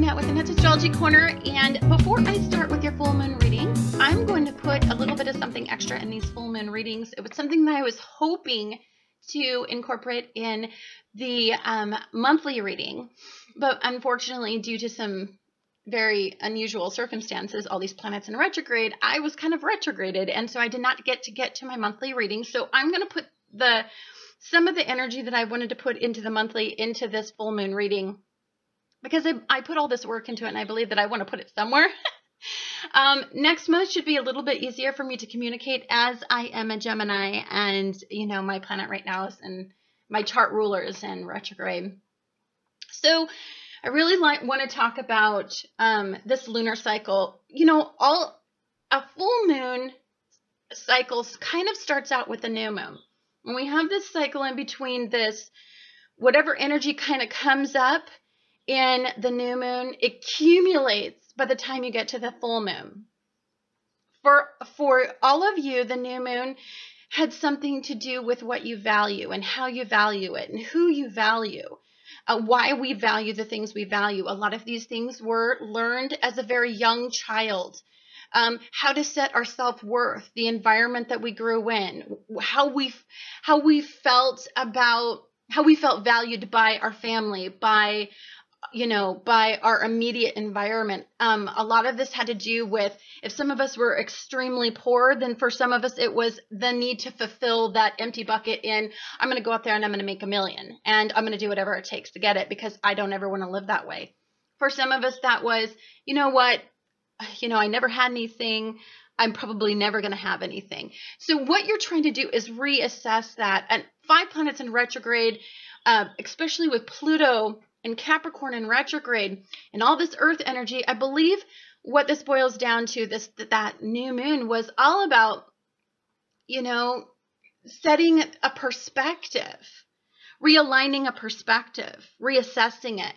Annette with Annette's Astrology Corner, and before I start with your full moon reading, I'm going to put a little bit of something extra in these full moon readings. It was something that I was hoping to incorporate in the monthly reading, but unfortunately, due to some very unusual circumstances, all these planets in retrograde, I was kind of retrograded, and so I did not get to my monthly reading. So I'm going to put some of the energy that I wanted to put into the monthly into this full moon reading, because I put all this work into it, and I believe that I want to put it somewhere. Next month should be a little bit easier for me to communicate, as I am a Gemini, and my planet right now is in my chart rulers in retrograde. So I really want to talk about this lunar cycle. A full moon cycle kind of starts out with a new moon. When we have this cycle in between this, whatever energy kind of comes up in the new moon, it accumulates by the time you get to the full moon. For all of you, the new moon had something to do with what you value and how you value it and who you value. Why we value the things we value. A lot of these things were learned as a very young child. How to set our self-worth, the environment that we grew in, how we felt valued by our family, by our immediate environment. A lot of this had to do with, if some of us were extremely poor, then for some of us it was the need to fulfill that empty bucket in, I'm going to go out there and I'm going to make $1 million, and I'm going to do whatever it takes to get it because I don't ever want to live that way. For some of us that was, I never had anything, I'm probably never going to have anything. So what you're trying to do is reassess that. And 5 planets in retrograde, especially with Pluto and Capricorn in retrograde and all this earth energy, I believe what this boils down to, that new moon was all about, setting a perspective, realigning a perspective, reassessing it.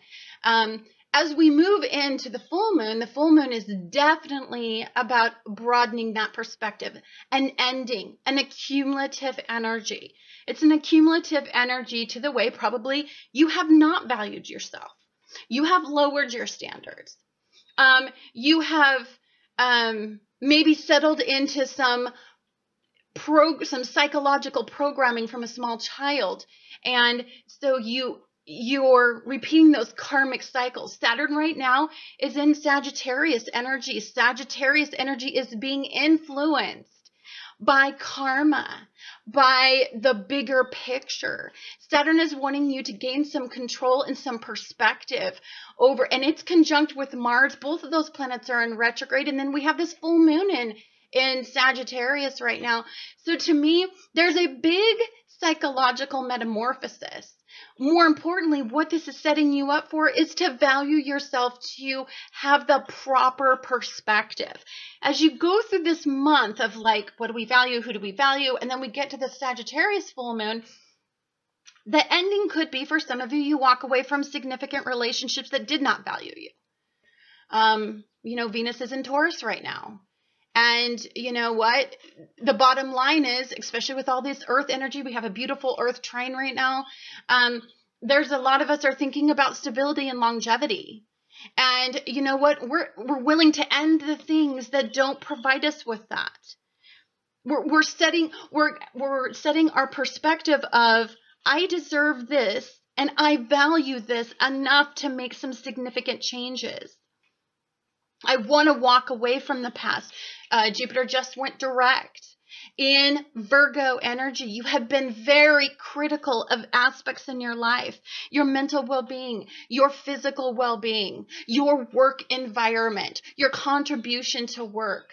As we move into the full moon is definitely about broadening that perspective and ending an accumulative energy. It's an accumulative energy to the way probably you have not valued yourself. You have lowered your standards. You have maybe settled into some psychological programming from a small child. And so you're repeating those karmic cycles. Saturn right now is in Sagittarius energy. Sagittarius energy is being influenced by karma, by the bigger picture. Saturn is wanting you to gain some control and some perspective over, and it's conjunct with Mars. Both of those planets are in retrograde, and then we have this full moon in Sagittarius right now. So to me, there's a big psychological metamorphosis. More importantly, what this is setting you up for is to value yourself, to have the proper perspective. As you go through this month of what do we value, who do we value, and then we get to the Sagittarius full moon, the ending could be, for some of you, you walk away from significant relationships that did not value you. Venus is in Taurus right now. And you know what? The bottom line is, especially with all this earth energy, we have a beautiful earth trine right now. There's a lot of us are thinking about stability and longevity. And you know what? We're willing to end the things that don't provide us with that. We're setting our perspective of, I deserve this and I value this enough to make some significant changes. I want to walk away from the past. Jupiter just went direct. In Virgo energy, you have been very critical of aspects in your life, your mental well-being, your physical well-being, your work environment, your contribution to work.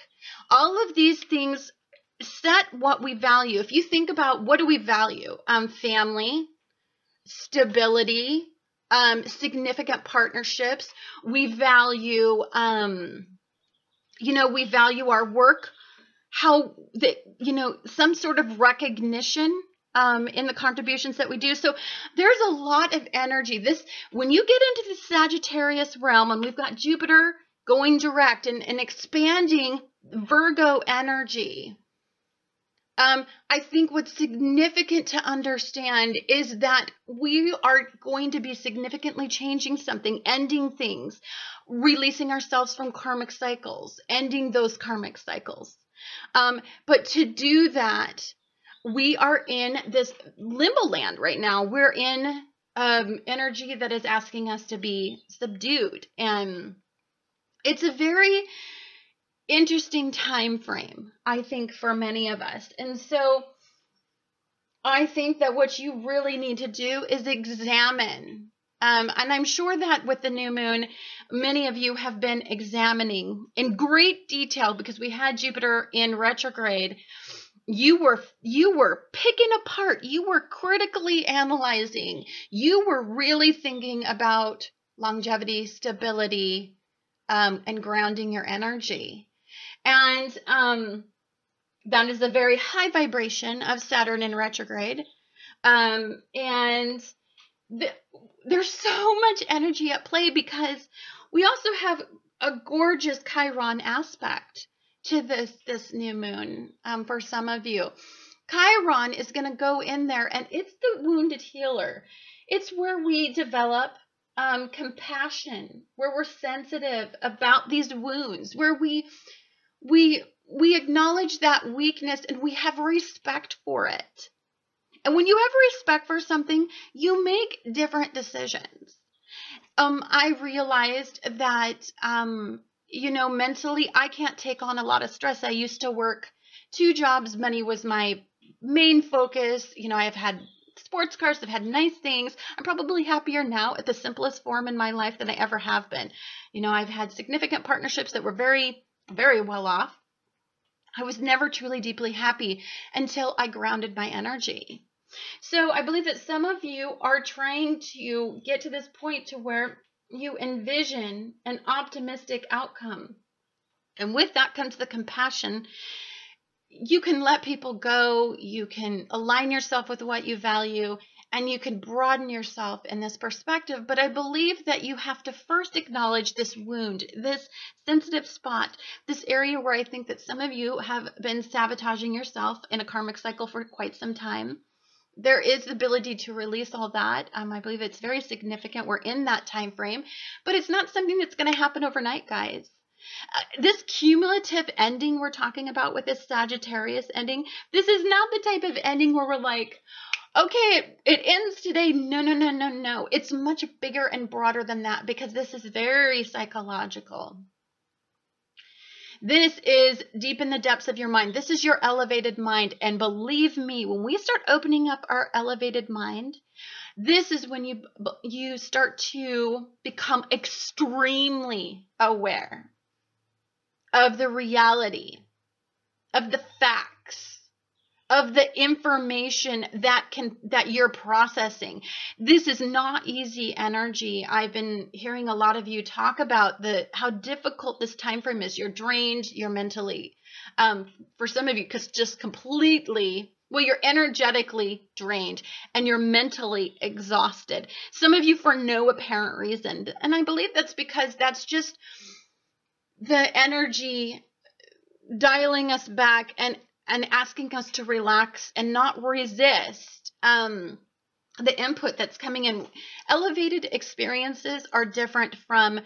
All of these things set what we value. If you think about, what do we value? Family, stability, significant partnerships. We value, we value our work, some sort of recognition in the contributions that we do. So there's a lot of energy. When you get into the Sagittarius realm, and we've got Jupiter going direct and expanding Virgo energy, I think what's significant to understand is that we are going to be significantly changing something, ending things, releasing ourselves from karmic cycles, ending those karmic cycles. But to do that, we are in this limbo land right now. We're in energy that is asking us to be subdued. And it's a very interesting time frame, I think, for many of us. And so I think that what you really need to do is examine. And I'm sure that with the new moon, many of you have been examining in great detail because we had Jupiter in retrograde. You were picking apart. You were critically analyzing. You were really thinking about longevity, stability, and grounding your energy. And that is a very high vibration of Saturn in retrograde. And there's so much energy at play because we also have a gorgeous Chiron aspect to this new moon for some of you. Chiron is going to go in there, and it's the wounded healer. It's where we develop compassion, where we're sensitive about these wounds, where we acknowledge that weakness and we have respect for it. And when you have respect for something, you make different decisions. I realized that, mentally, I can't take on a lot of stress. I used to work 2 jobs. Money was my main focus. I've had sports cars. I've had nice things. I'm probably happier now at the simplest form in my life than I ever have been. I've had significant partnerships that were very, very well off. I was never truly deeply happy until I grounded my energy. So I believe that some of you are trying to get to this point to where you envision an optimistic outcome. And with that comes the compassion. You can let people go. You can align yourself with what you value, and you can broaden yourself in this perspective. But I believe that you have to first acknowledge this wound, this sensitive spot, this area where I think that some of you have been sabotaging yourself in a karmic cycle for quite some time. There is the ability to release all that. I believe it's very significant. We're in that time frame, but it's not something that's going to happen overnight, guys. This cumulative ending we're talking about with this Sagittarius ending, this is not the type of ending where we're like, okay, it ends today. No. It's much bigger and broader than that because this is very psychological. This is deep in the depths of your mind. This is your elevated mind. And believe me, when we start opening up our elevated mind, this is when you start to become extremely aware of the reality, of the facts, of the information that you're processing. This is not easy energy. I've been hearing a lot of you talk about how difficult this time frame is. You're drained, you're mentally, for some of you, because just completely, you're energetically drained and you're mentally exhausted. Some of you for no apparent reason. And I believe that's because that's just the energy dialing us back and asking us to relax and not resist the input that's coming in. Elevated experiences are different from,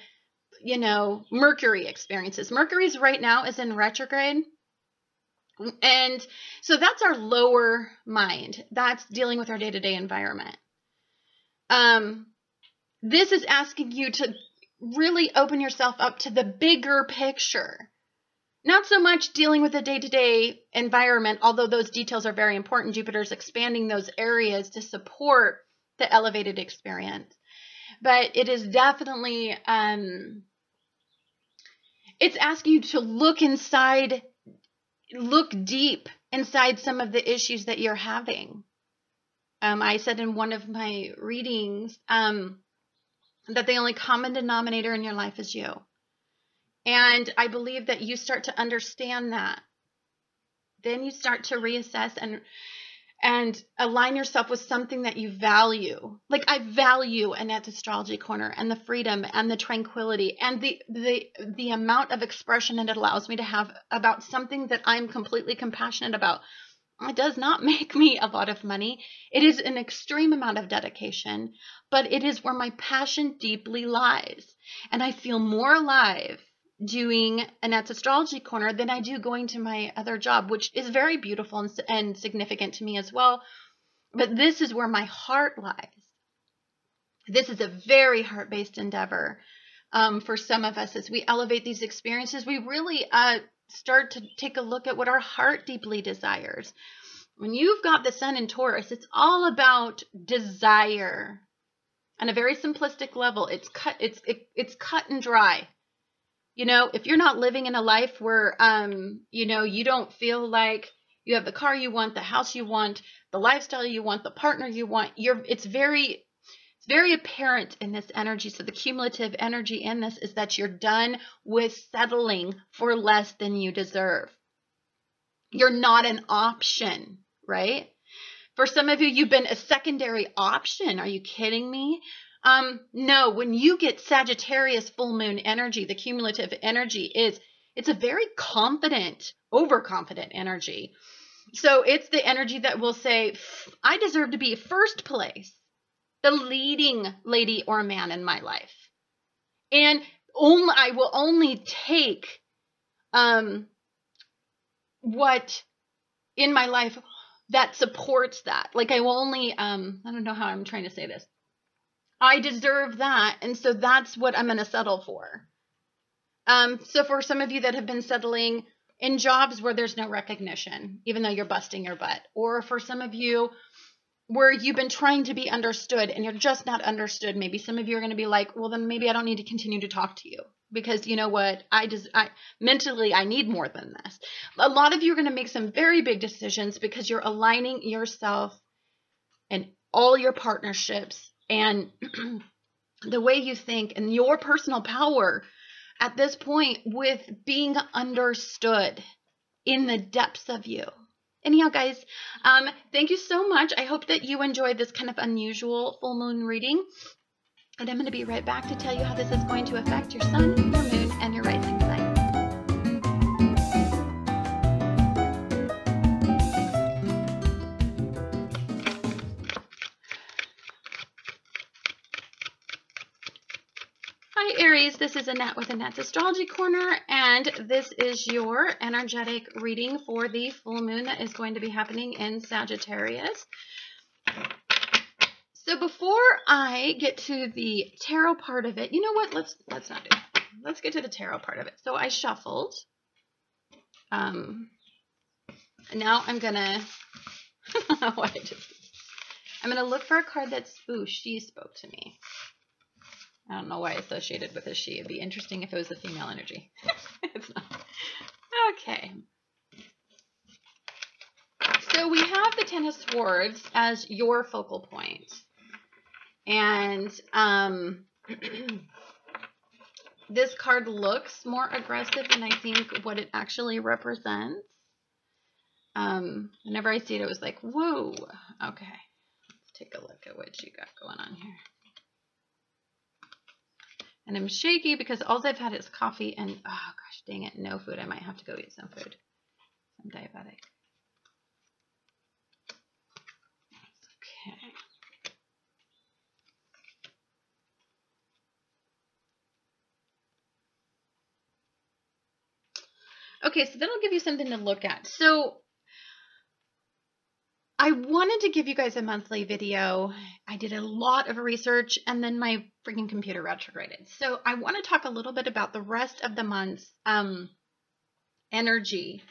Mercury experiences. Mercury's right now is in retrograde. And so that's our lower mind. That's dealing with our day-to-day environment. This is asking you to really open yourself up to the bigger picture. Not so much dealing with the day-to-day environment, although those details are very important. Jupiter's expanding those areas to support the elevated experience. But it is definitely, it's asking you to look inside, look deep inside some of the issues that you're having. I said in one of my readings that the only common denominator in your life is you. And I believe that you start to understand that. Then you start to reassess and align yourself with something that you value. Like I value Annette's Astrology Corner and the freedom and the tranquility and the amount of expression that it allows me to have about something that I'm completely compassionate about. It does not make me a lot of money. It is an extreme amount of dedication, but it is where my passion deeply lies. And I feel more alive doing Annette's Astrology Corner than I do going to my other job, which is very beautiful and significant to me as well. But this is where my heart lies. This is a very heart-based endeavor for some of us. As we elevate these experiences, we really start to take a look at what our heart deeply desires. When you've got the sun in Taurus, it's all about desire. On a very simplistic level, it's cut and dry. You know, if you're not living in a life where you know, you don't feel like you have the car you want, the house you want, the lifestyle you want, the partner you want, it's very apparent in this energy. So the cumulative energy in this is that you're done with settling for less than you deserve. You're not an option, right? For some of you, you've been a secondary option. Are you kidding me? No, when you get Sagittarius full moon energy, the cumulative energy it's a very confident, overconfident energy. So it's the energy that will say, I deserve to be first place, the leading lady or man in my life. And I will only take what in my life that supports that. Like I will only, I don't know how I'm trying to say this. I deserve that. And so that's what I'm going to settle for. So for some of you that have been settling in jobs where there's no recognition, even though you're busting your butt, or for some of you where you've been trying to be understood and you're just not understood. Maybe some of you are going to be like, well, then maybe I don't need to continue to talk to you because you know what? Mentally, I need more than this. A lot of you are going to make some very big decisions because you're aligning yourself and all your partnerships and the way you think and your personal power at this point with being understood in the depths of you. Anyhow, guys, thank you so much. I hope that you enjoyed this kind of unusual full moon reading. And I'm going to be right back to tell you how this is going to affect your sun, your moon, and your rising sign. Hi, Aries. This is Annette with Annette's Astrology Corner, and this is your energetic reading for the full moon that is going to be happening in Sagittarius. So before I get to the tarot part of it, you know what? Let's not do that. Let's get to the tarot part of it. So I shuffled. And now I'm gonna I'm gonna look for a card that's she spoke to me. I don't know why I associated with a she. It'd be interesting if it was a female energy. It's not. Okay. So we have the Ten of Swords as your focal point. And this card looks more aggressive than I think what it actually represents. Whenever I see it, it was like, whoa. Okay. Let's take a look at what you got going on here. And I'm shaky because all I've had is coffee and, oh gosh, dang it, no food. I might have to go eat some food. I'm diabetic. Okay. Okay, so that'll give you something to look at. So I wanted to give you guys a monthly video. I did a lot of research and then my freaking computer retrograded. So I want to talk a little bit about the rest of the month's energy.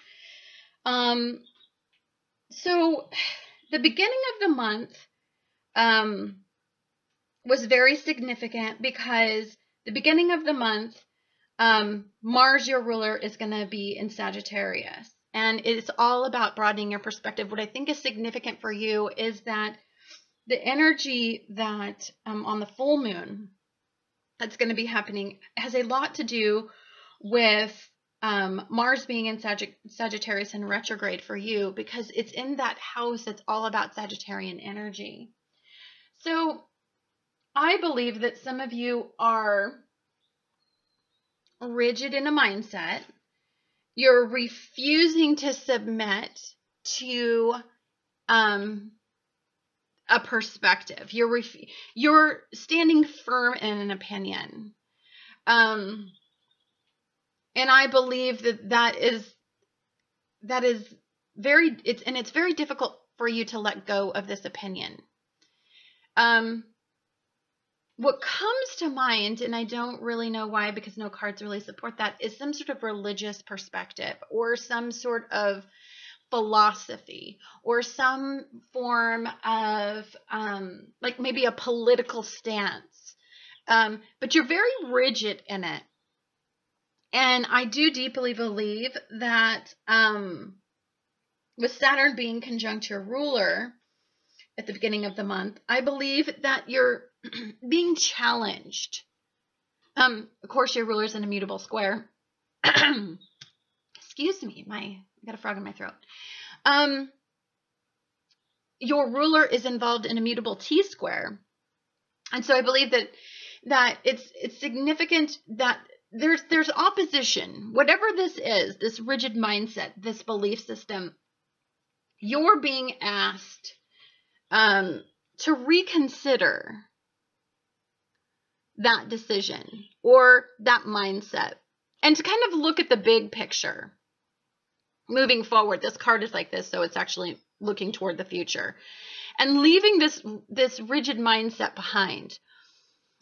So the beginning of the month was very significant because the beginning of the month, Mars, your ruler, is going to be in Sagittarius. And it's all about broadening your perspective. What I think is significant for you is that the energy that on the full moon that's going to be happening has a lot to do with Mars being in Sagittarius in retrograde for you because it's in that house that's all about Sagittarian energy. So I believe that some of you are rigid in a mindset. You're refusing to submit to a perspective. You're standing firm in an opinion. And I believe that is very, it's very difficult for you to let go of this opinion. What comes to mind, and I don't really know why because no cards really support that, is some sort of religious perspective or some sort of philosophy or some form of like maybe a political stance. But you're very rigid in it. And I do deeply believe that with Saturn being conjunct your ruler at the beginning of the month, I believe that you're being challenged. Of course, your ruler is an immutable square. Excuse me, I got a frog in my throat. Your ruler is involved in a mutable T-square. And so I believe that it's significant that there's opposition. Whatever this is, this rigid mindset, this belief system, you're being asked to reconsider that decision or that mindset and to kind of look at the big picture. Moving forward, this card is like this, so it's actually looking toward the future and leaving this rigid mindset behind,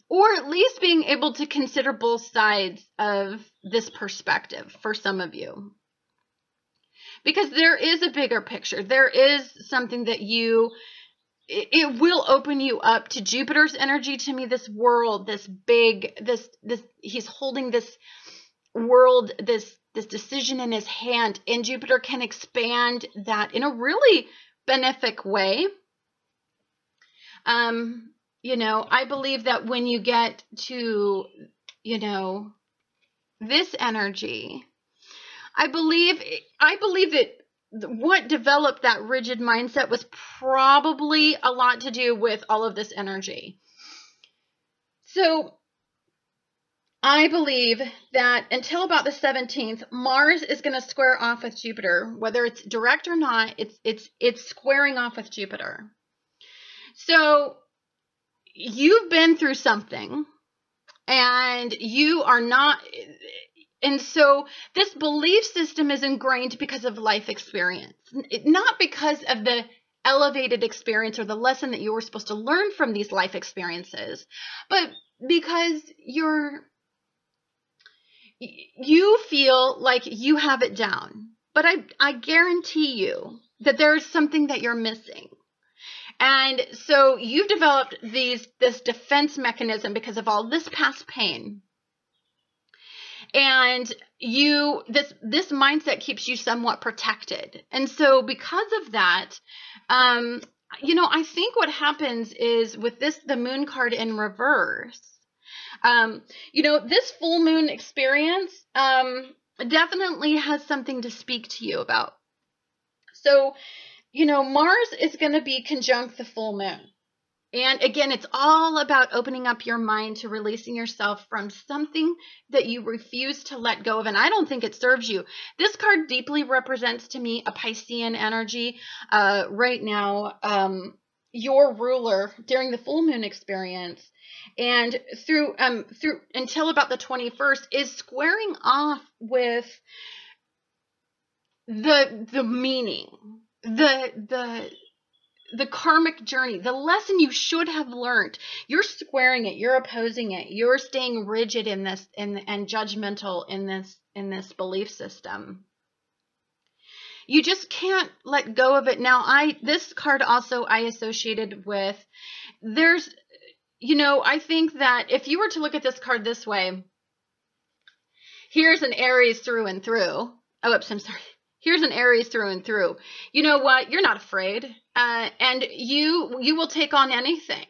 or at least being able to consider both sides of this perspective for some of you. Because there is a bigger picture. There is something that it will open you up to Jupiter's energy. To me, this world, this he's holding this world, this decision in his hand, and Jupiter can expand that in a really benefic way. I believe that when you get to, this energy, I believe that what developed that rigid mindset was probably a lot to do with all of this energy. So I believe that until about the 17th, Mars is going to square off with Jupiter, whether it's direct or not. It's squaring off with Jupiter. So you've been through something, and you are not. And so this belief system is ingrained because of life experience, not because of the elevated experience or the lesson that you were supposed to learn from these life experiences, but because you feel like you have it down. But I guarantee you that there's something that you're missing. And so you've developed this defense mechanism because of all this past pain. And this mindset keeps you somewhat protected. And so because of that, I think what happens is with the moon card in reverse, this full moon experience definitely has something to speak to you about. So, Mars is going to be conjunct the full moon. And again, it's all about opening up your mind to releasing yourself from something that you refuse to let go of. And I don't think it serves you. This card deeply represents to me a Piscean energy. Right now, your ruler during the full moon experience and through until about the 21st is squaring off with the meaning, the karmic journey, the lesson you should have learned. You're squaring it. You're opposing it. You're staying rigid in this and judgmental in this belief system. You just can't let go of it. Now, this card also I associated with, I think that if you were to look at this card this way, here's an Aries through and through. Oh, oops, I'm sorry. Here's an Aries through and through. You know what? You're not afraid. And you will take on anything.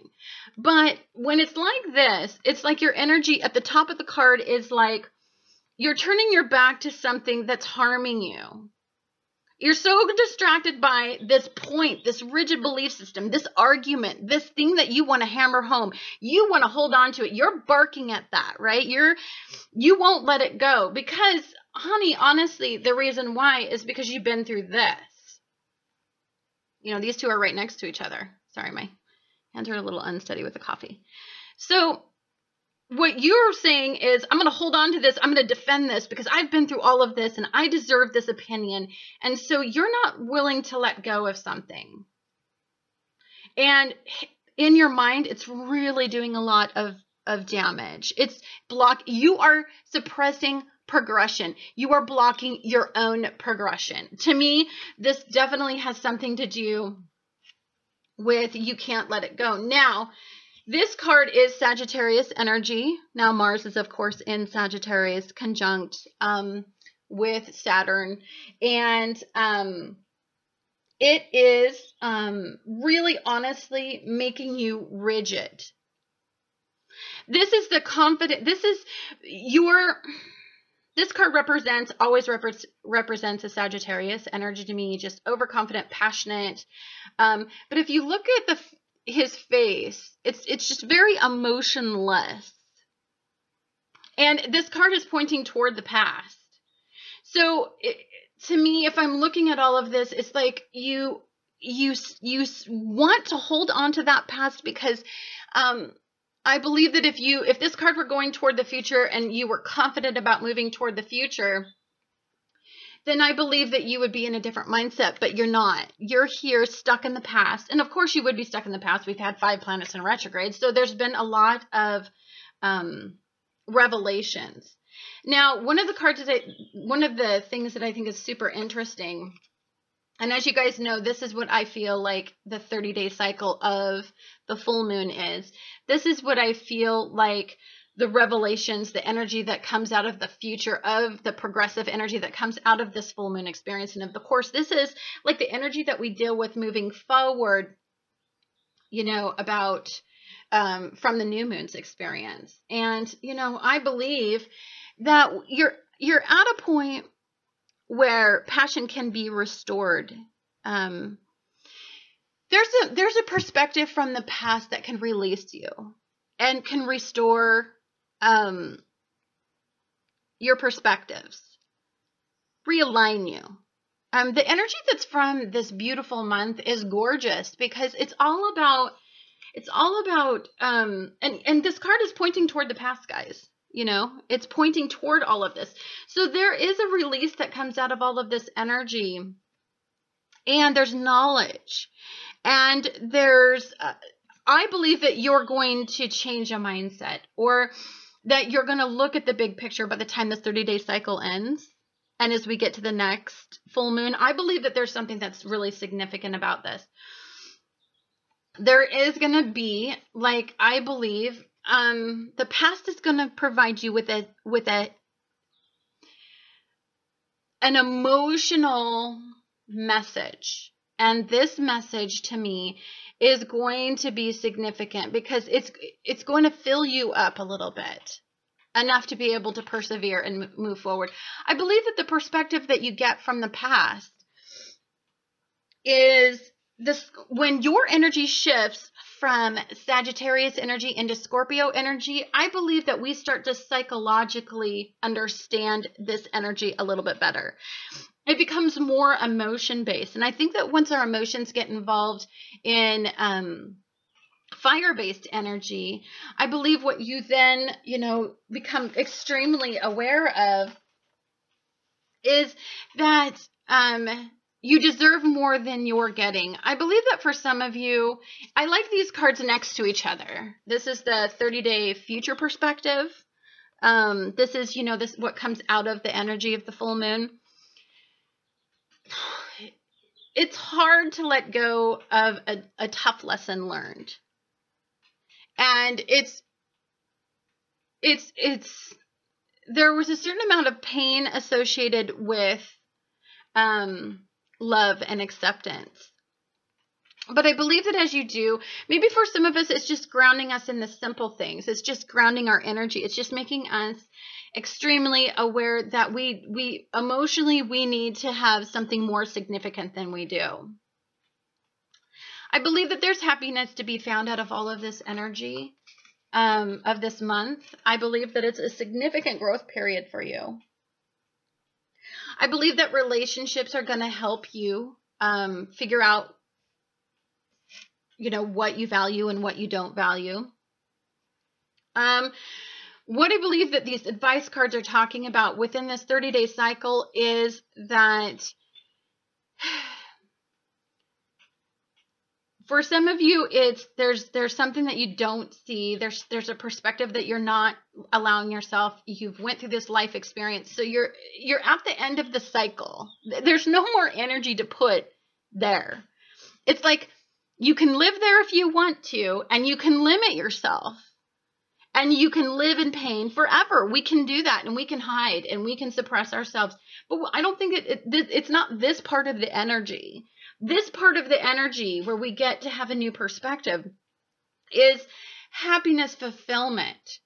But when it's like this, it's like your energy at the top of the card is like you're turning your back to something that's harming you. You're so distracted by this point, this rigid belief system, this argument, this thing that you want to hammer home. You want to hold on to it. You're barking at that, right? You won't let it go because, honey, honestly, the reason why is because you've been through this. You know, these two are right next to each other. Sorry, my hands are a little unsteady with the coffee. So what you're saying is, I'm going to hold on to this. I'm going to defend this because I've been through all of this and I deserve this opinion. And so you're not willing to let go of something. And in your mind, it's really doing a lot of damage. It's you are suppressing progression. You are blocking your own progression. To me, this definitely has something to do with you can't let it go. Now, this card is Sagittarius energy. Now, Mars is, of course, in Sagittarius conjunct with Saturn. And it is really honestly making you rigid. This is the confident, this card always represents a Sagittarius energy to me, just overconfident, passionate. But if you look at his face, it's just very emotionless. And this card is pointing toward the past. So to me, if I'm looking at all of this, it's like you want to hold on to that past because I believe that if this card were going toward the future and you were confident about moving toward the future, then I believe that you would be in a different mindset, but you're not. You're here stuck in the past. And of course you would be stuck in the past. We've had 5 planets in retrograde. So there's been a lot of revelations. Now, one of the things that I think is super interesting, and as you guys know, this is what I feel like the 30-day cycle of the full moon is. This is what I feel like the revelations, the energy that comes out of the future, of the progressive energy that comes out of this full moon experience. And of course, this is like the energy that we deal with moving forward, you know, about from the new moon's experience. And, you know, I believe that you're at a point where passion can be restored. There's a perspective from the past that can release you and can restore your perspectives, realign you. The energy that's from this beautiful month is gorgeous because it's all about and this card is pointing toward the past, guys. You know, it's pointing toward all of this. So there is a release that comes out of all of this energy, and there's knowledge, and there's I believe that you're going to change a mindset, or that you're going to look at the big picture by the time this 30-day cycle ends. And as we get to the next full moon, I believe that there's something that's really significant about this. There is going to be, like, I believe, the past is going to provide you with an emotional message. And this message to me is going to be significant because it's going to fill you up a little bit, enough to be able to persevere and move forward. I believe that the perspective that you get from the past is this: when your energy shifts from Sagittarius energy into Scorpio energy, I believe that we start to psychologically understand this energy a little bit better. It becomes more emotion-based. And I think that once our emotions get involved in fire-based energy, I believe what you then, you know, become extremely aware of is that you deserve more than you're getting. I believe that for some of you, I like these cards next to each other. This is the 30-day future perspective. This is, you know, this what comes out of the energy of the full moon. It's hard to let go of a tough lesson learned. And there was a certain amount of pain associated with love and acceptance. But I believe that as you do, maybe for some of us, it's just grounding us in the simple things. It's just grounding our energy. It's just making us extremely aware that we emotionally, we need to have something more significant than we do. I believe that there's happiness to be found out of all of this energy of this month. I believe that it's a significant growth period for you. I believe that relationships are going to help you figure out you know, what you value and what you don't value. What I believe that these advice cards are talking about within this 30-day cycle is that for some of you, it's there's something that you don't see. There's a perspective that you're not allowing yourself. You've went through this life experience, so you're at the end of the cycle. There's no more energy to put there. It's like you can live there if you want to, and you can limit yourself, and you can live in pain forever. We can do that, and we can hide, and we can suppress ourselves. But I don't think it's not this part of the energy. This part of the energy where we get to have a new perspective is happiness, fulfillment.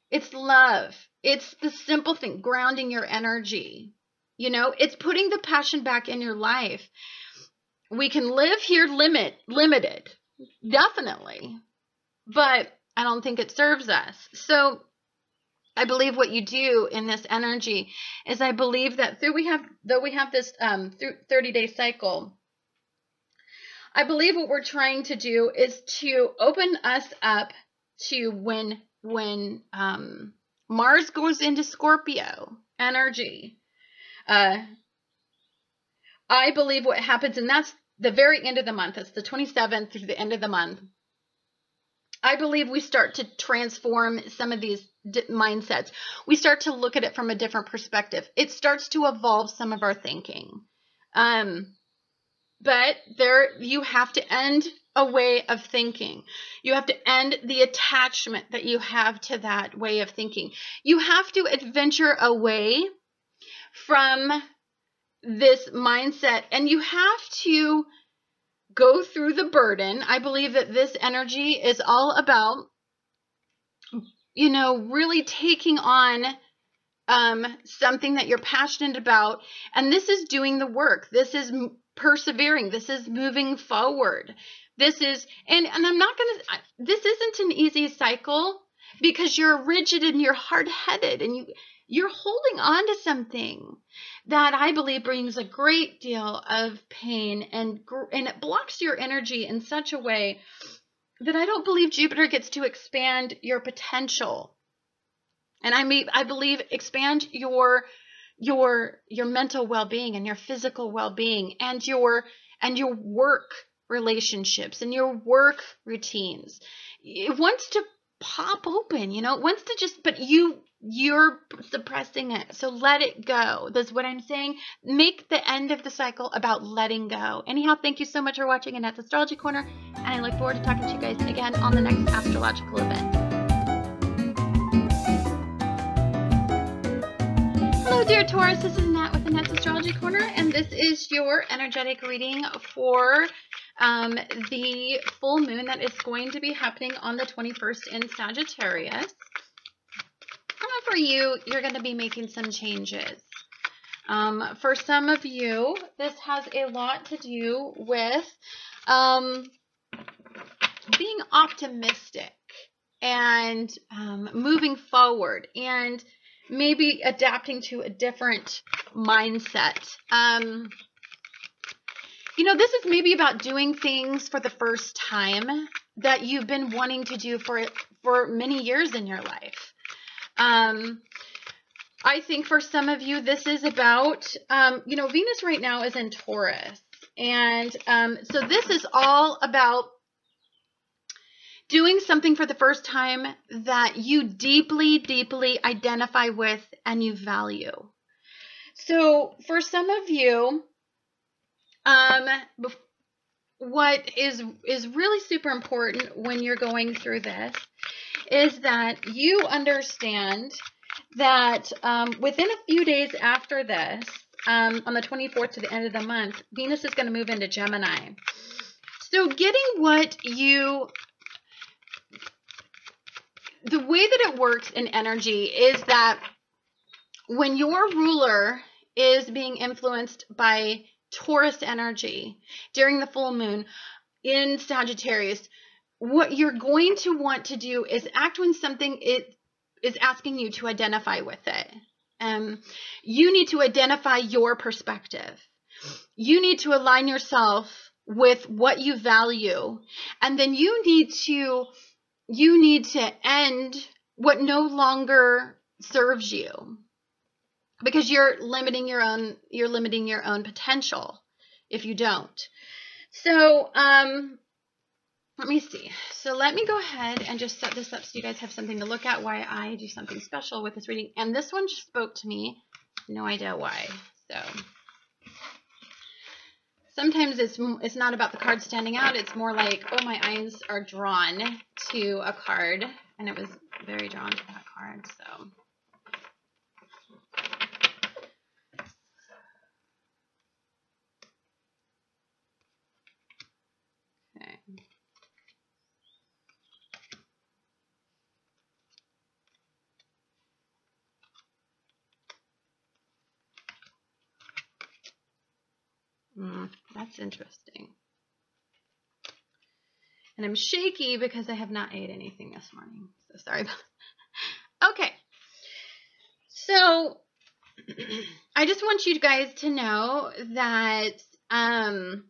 It's love. It's the simple thing, grounding your energy. You know, it's putting the passion back in your life. We can live here limited, definitely, but I don't think it serves us. So I believe what you do in this energy is I believe that though we have this 30-day cycle, I believe what we're trying to do is to open us up to when Mars goes into Scorpio energy. I believe what happens, and that's the very end of the month. It's the 27th through the end of the month. I believe we start to transform some of these mindsets. We start to look at it from a different perspective. It starts to evolve some of our thinking. But you have to end a way of thinking. You have to end the attachment that you have to that way of thinking. You have to adventure away from this mindset, and you have to go through the burden. I believe that this energy is all about, you know, really taking on something that you're passionate about. And this is doing the work. This is persevering. This is moving forward. This is, and I'm not going to, this isn't an easy cycle because you're rigid and you're hard-headed and you're holding on to something that I believe brings a great deal of pain, and it blocks your energy in such a way that I don't believe Jupiter gets to expand your potential. And I believe expand your mental well-being and your physical well-being and your work relationships and your work routines. It wants to pop open, you know, it wants to just, but you're suppressing it. So let it go. That's what I'm saying. Make the end of the cycle about letting go. Anyhow, thank you so much for watching Annette's Astrology Corner, and I look forward to talking to you guys again on the next astrological event. Hello, dear Taurus. This is Annette with Annette's Astrology Corner, and this is your energetic reading for the full moon that is going to be happening on the 21st in Sagittarius. For you, you're going to be making some changes. For some of you, this has a lot to do with being optimistic and moving forward and maybe adapting to a different mindset. You know, this is maybe about doing things for the first time that you've been wanting to do for many years in your life. I think for some of you, this is about, you know, Venus right now is in Taurus. And so this is all about doing something for the first time that you deeply, deeply identify with and you value. So for some of you, what is really super important when you're going through this is that you understand that within a few days after this, on the 24th to the end of the month, Venus is going to move into Gemini. So getting the way that it works in energy is that when your ruler is being influenced by Taurus energy during the full moon in Sagittarius, what you're going to want to do is act when something is asking you to identify with it. You need to identify your perspective. You need to align yourself with what you value. And then you need to end what no longer serves you, because you're limiting your own potential if you don't. So, let me see. So let me go ahead and just set this up so you guys have something to look at why I do something special with this reading. And this one just spoke to me. No idea why. So sometimes it's not about the card standing out. It's more like, oh, my eyes are drawn to a card. And it was very drawn to that card. So okay. That's interesting. And I'm shaky because I have not ate anything this morning. So sorry about that. Okay. So I just want you guys to know that I'm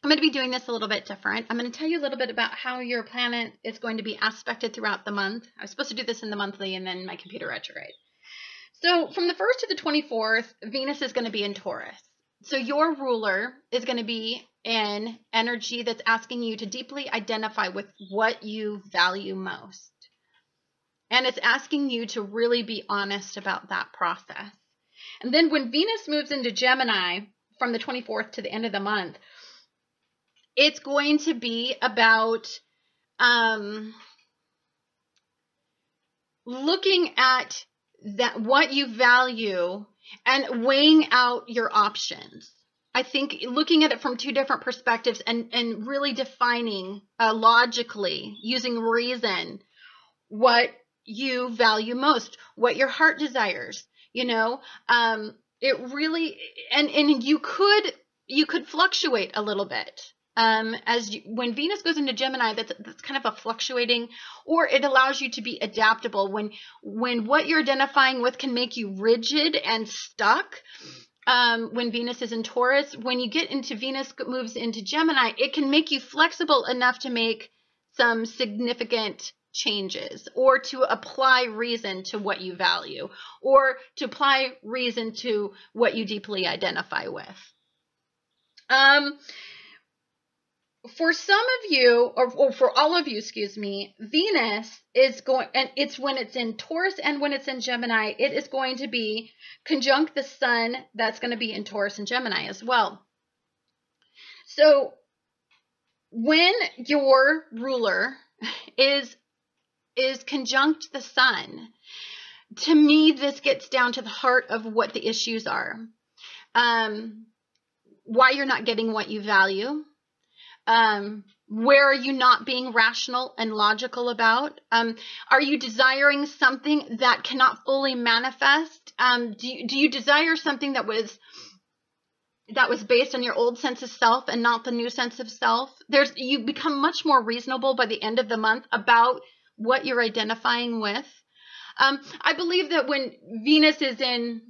going to be doing this a little bit different. I'm going to tell you a little bit about how your planet is going to be aspected throughout the month. I was supposed to do this in the monthly and then my computer retrograde. So from the 1st to the 24th, Venus is going to be in Taurus. So your ruler is going to be in energy that's asking you to deeply identify with what you value most. And it's asking you to really be honest about that process. And then when Venus moves into Gemini from the 24th to the end of the month, it's going to be about looking at that what you value and weighing out your options. I think looking at it from two different perspectives and really defining logically, using reason, what you value most, what your heart desires, you know, it really, and you could fluctuate a little bit. When Venus goes into Gemini, that's kind of a fluctuating, or it allows you to be adaptable. When what you're identifying with can make you rigid and stuck. When Venus is in Taurus, when you get into Venus moves into Gemini, it can make you flexible enough to make some significant changes, or to apply reason to what you value, or to apply reason to what you deeply identify with. For some of you, or for all of you, excuse me, Venus is going, and it's when it's in Taurus and when it's in Gemini, it is going to be conjunct the sun that's going to be in Taurus and Gemini as well. So when your ruler is conjunct the sun, to me, this gets down to the heart of what the issues are. Why you're not getting what you value. Where are you not being rational and logical about? Are you desiring something that cannot fully manifest? Do you desire something that was based on your old sense of self and not the new sense of self? You become much more reasonable by the end of the month about what you're identifying with. I believe that when Venus is in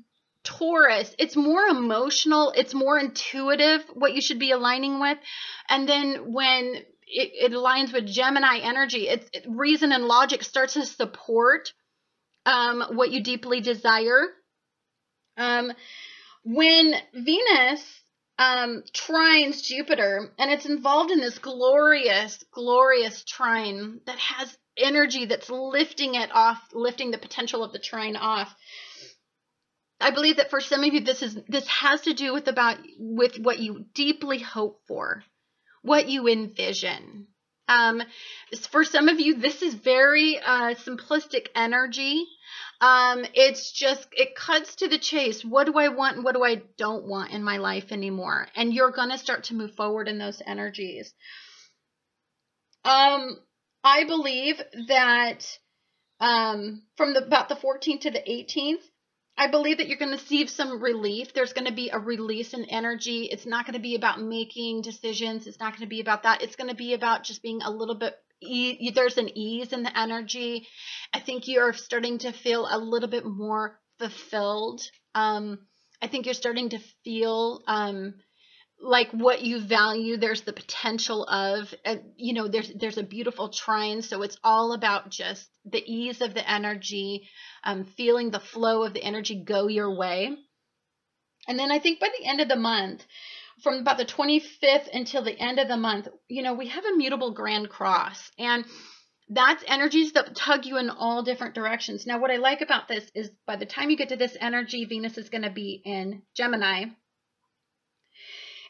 Taurus, it's more emotional, it's more intuitive what you should be aligning with. And then when it aligns with Gemini energy, reason and logic starts to support what you deeply desire. When Venus trines Jupiter, and it's involved in this glorious, glorious trine that has energy that's lifting it off, lifting the potential of the trine off. I believe that for some of you, this has to do with what you deeply hope for, what you envision. For some of you, this is very simplistic energy. It cuts to the chase. What do I want and what do I don't want in my life anymore? And you're going to start to move forward in those energies. I believe that from about the 14th to the 18th, I believe that you're going to see some relief. There's going to be a release in energy. It's not going to be about making decisions. It's not going to be about that. It's going to be about just being a little bit, there's an ease in the energy. I think you're starting to feel a little bit more fulfilled. I think you're starting to feel like what you value, there's the potential of, you know, there's a beautiful trine. So it's all about just the ease of the energy, feeling the flow of the energy go your way. And then I think by the end of the month, from about the 25th until the end of the month, you know, we have a mutable grand cross, and that's energies that tug you in all different directions. Now, what I like about this is by the time you get to this energy, Venus is going to be in Gemini.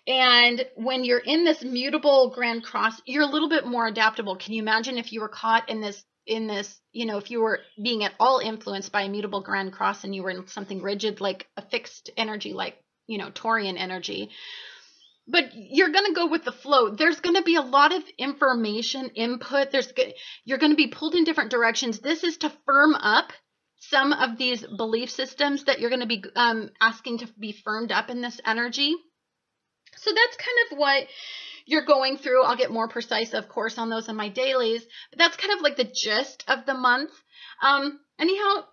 And when you're in this mutable grand cross, you're a little bit more adaptable. Can you imagine if you were caught in this, you know, if you were being at all influenced by a mutable grand cross and you were in something rigid, like a fixed energy, like, you know, Taurian energy, but you're going to go with the flow. There's going to be a lot of information input. You're going to be pulled in different directions. This is to firm up some of these belief systems that you're going to be asking to be firmed up in this energy. So that's kind of what you're going through. I'll get more precise, of course, on those in my dailies. But that's kind of like the gist of the month. Anyhow,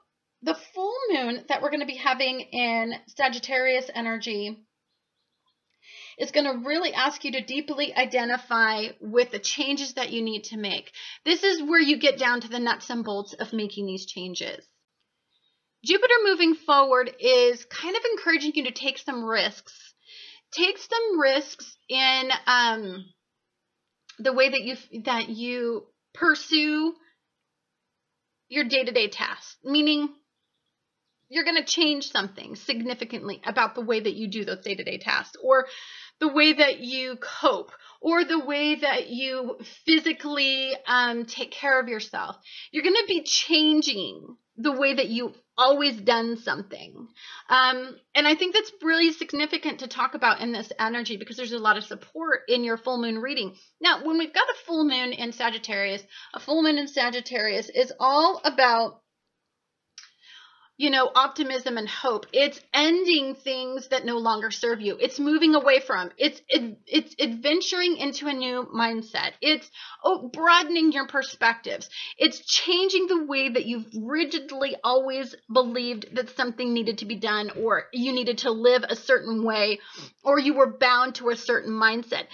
the full moon that we're going to be having in Sagittarius energy is going to really ask you to deeply identify with the changes that you need to make. This is where you get down to the nuts and bolts of making these changes. Jupiter moving forward is kind of encouraging you to take some risks. Take some risks in the way that you pursue your day-to-day tasks, meaning you're going to change something significantly about the way that you do those day-to-day tasks, or the way that you cope, or the way that you physically take care of yourself. You're going to be changing the way that you've always done something. And I think that's really significant to talk about in this energy, because there's a lot of support in your full moon reading. Now, when we've got a full moon in Sagittarius, a full moon in Sagittarius is all about, you know, optimism and hope. It's ending things that no longer serve you. It's moving away from. It's adventuring into a new mindset. It's broadening your perspectives. It's changing the way that you've rigidly always believed that something needed to be done, or you needed to live a certain way, or you were bound to a certain mindset.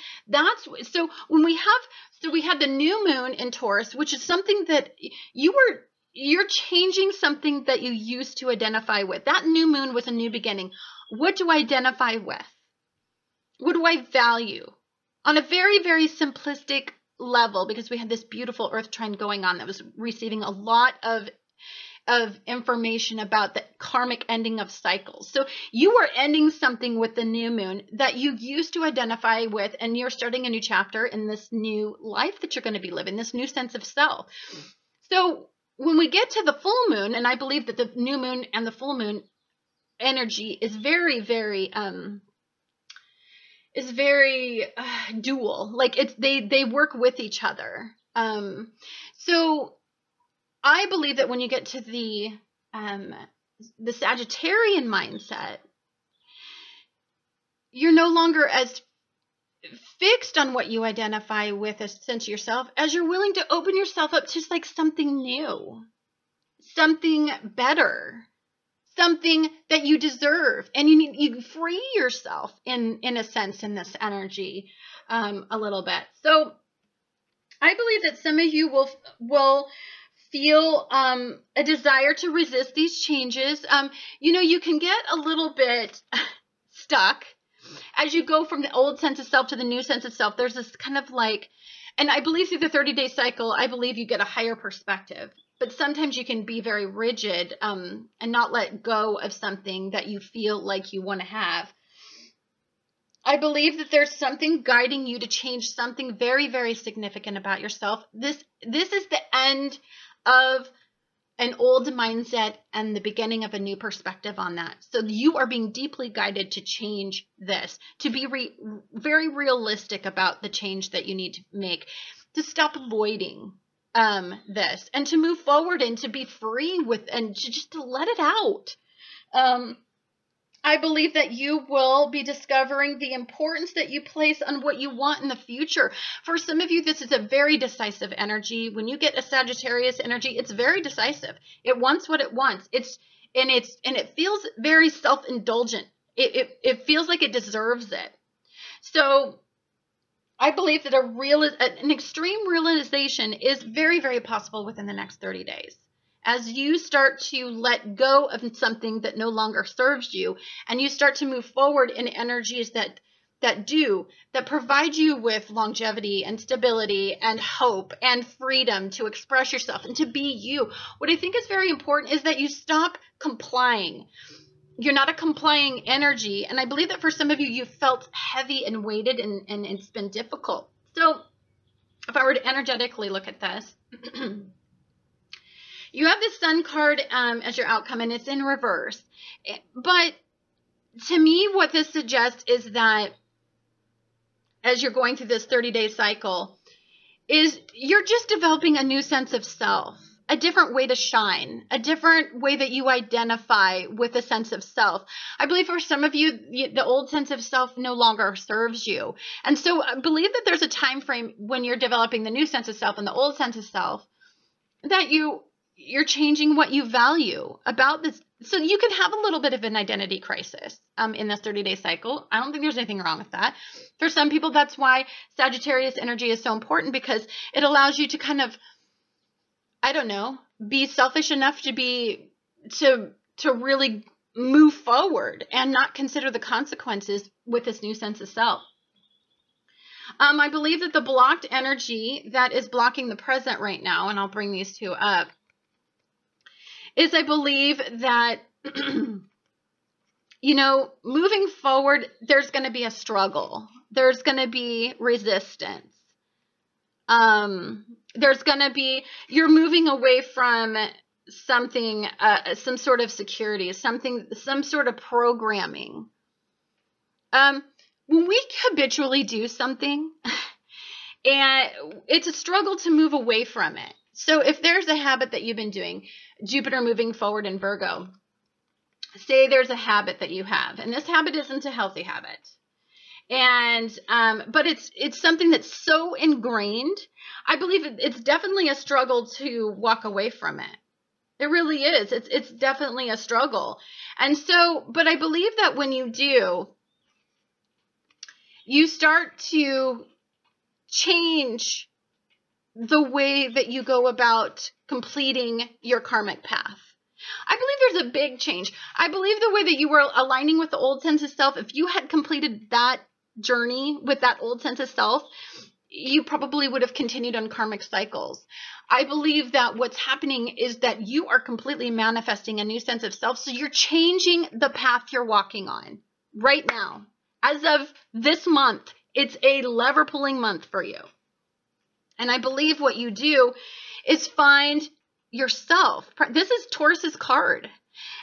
So we had the new moon in Taurus, which is something that you're changing something that you used to identify with. That new moon was a new beginning. What do I identify with? What do I value? On a very, very simplistic level, because we had this beautiful Earth trine going on that was receiving a lot of information about the karmic ending of cycles. So you are ending something with the new moon that you used to identify with, and you're starting a new chapter in this new life that you're going to be living, this new sense of self. So when we get to the full moon, and I believe that the new moon and the full moon energy is very, very dual. Like they work with each other. So I believe that when you get to the Sagittarian mindset, you're no longer as fixed on what you identify with as sense of yourself, as you're willing to open yourself up to like something new, something better, something that you deserve, and you free yourself in a sense in this energy a little bit. So I believe that some of you will feel a desire to resist these changes. You know, you can get a little bit stuck as you go from the old sense of self to the new sense of self. There's this kind of like, and I believe through the 30-day cycle, I believe you get a higher perspective. But sometimes you can be very rigid and not let go of something that you feel like you want to have. I believe that there's something guiding you to change something very, very significant about yourself. This is the end of an old mindset and the beginning of a new perspective on that. So you are being deeply guided to change this, to be very realistic about the change that you need to make, to stop avoiding this, and to move forward and to be free with, and just to let it out. I believe that you will be discovering the importance that you place on what you want in the future. For some of you, this is a very decisive energy. When you get a Sagittarius energy, it's very decisive. It wants what it wants. It feels very self-indulgent. It feels like it deserves it. So I believe that an extreme realization is very, very possible within the next 30 days. As you start to let go of something that no longer serves you, and you start to move forward in energies that provide you with longevity and stability and hope and freedom to express yourself and to be you. What I think is very important is that you stop complying. You're not a complying energy. And I believe that for some of you, you felt heavy and weighted and it's been difficult. So if I were to energetically look at this, you have this Sun card as your outcome, and it's in reverse. But to me, what this suggests is that as you're going through this 30-day cycle, is you're just developing a new sense of self, a different way to shine, a different way that you identify with a sense of self. I believe for some of you, the old sense of self no longer serves you. And so I believe that there's a time frame when you're developing the new sense of self and the old sense of self that you're changing what you value about this. So you can have a little bit of an identity crisis in this 30-day cycle. I don't think there's anything wrong with that. For some people, that's why Sagittarius energy is so important, because it allows you to kind of, I don't know, be selfish enough to really move forward and not consider the consequences with this new sense of self. I believe that the blocked energy that is blocking the present right now, and I'll bring these two up, is I believe that, moving forward, there's going to be a struggle. There's going to be resistance. There's going to be, you're moving away from something, some sort of security, some sort of programming. When we habitually do something, and it's a struggle to move away from it. So if there's a habit that you've been doing, Jupiter moving forward in Virgo, say there's a habit that you have, and this habit isn't a healthy habit. And, but it's something that's so ingrained. I believe it's definitely a struggle to walk away from it. It really is. It's definitely a struggle. And so, but I believe that when you do, you start to change the way that you go about completing your karmic path. I believe there's a big change. I believe the way that you were aligning with the old sense of self, if you had completed that journey with that old sense of self, you probably would have continued on karmic cycles. I believe that what's happening is that you are completely manifesting a new sense of self. So you're changing the path you're walking on right now. As of this month, it's a lever pulling month for you. And I believe what you do is find yourself. This is Taurus's card.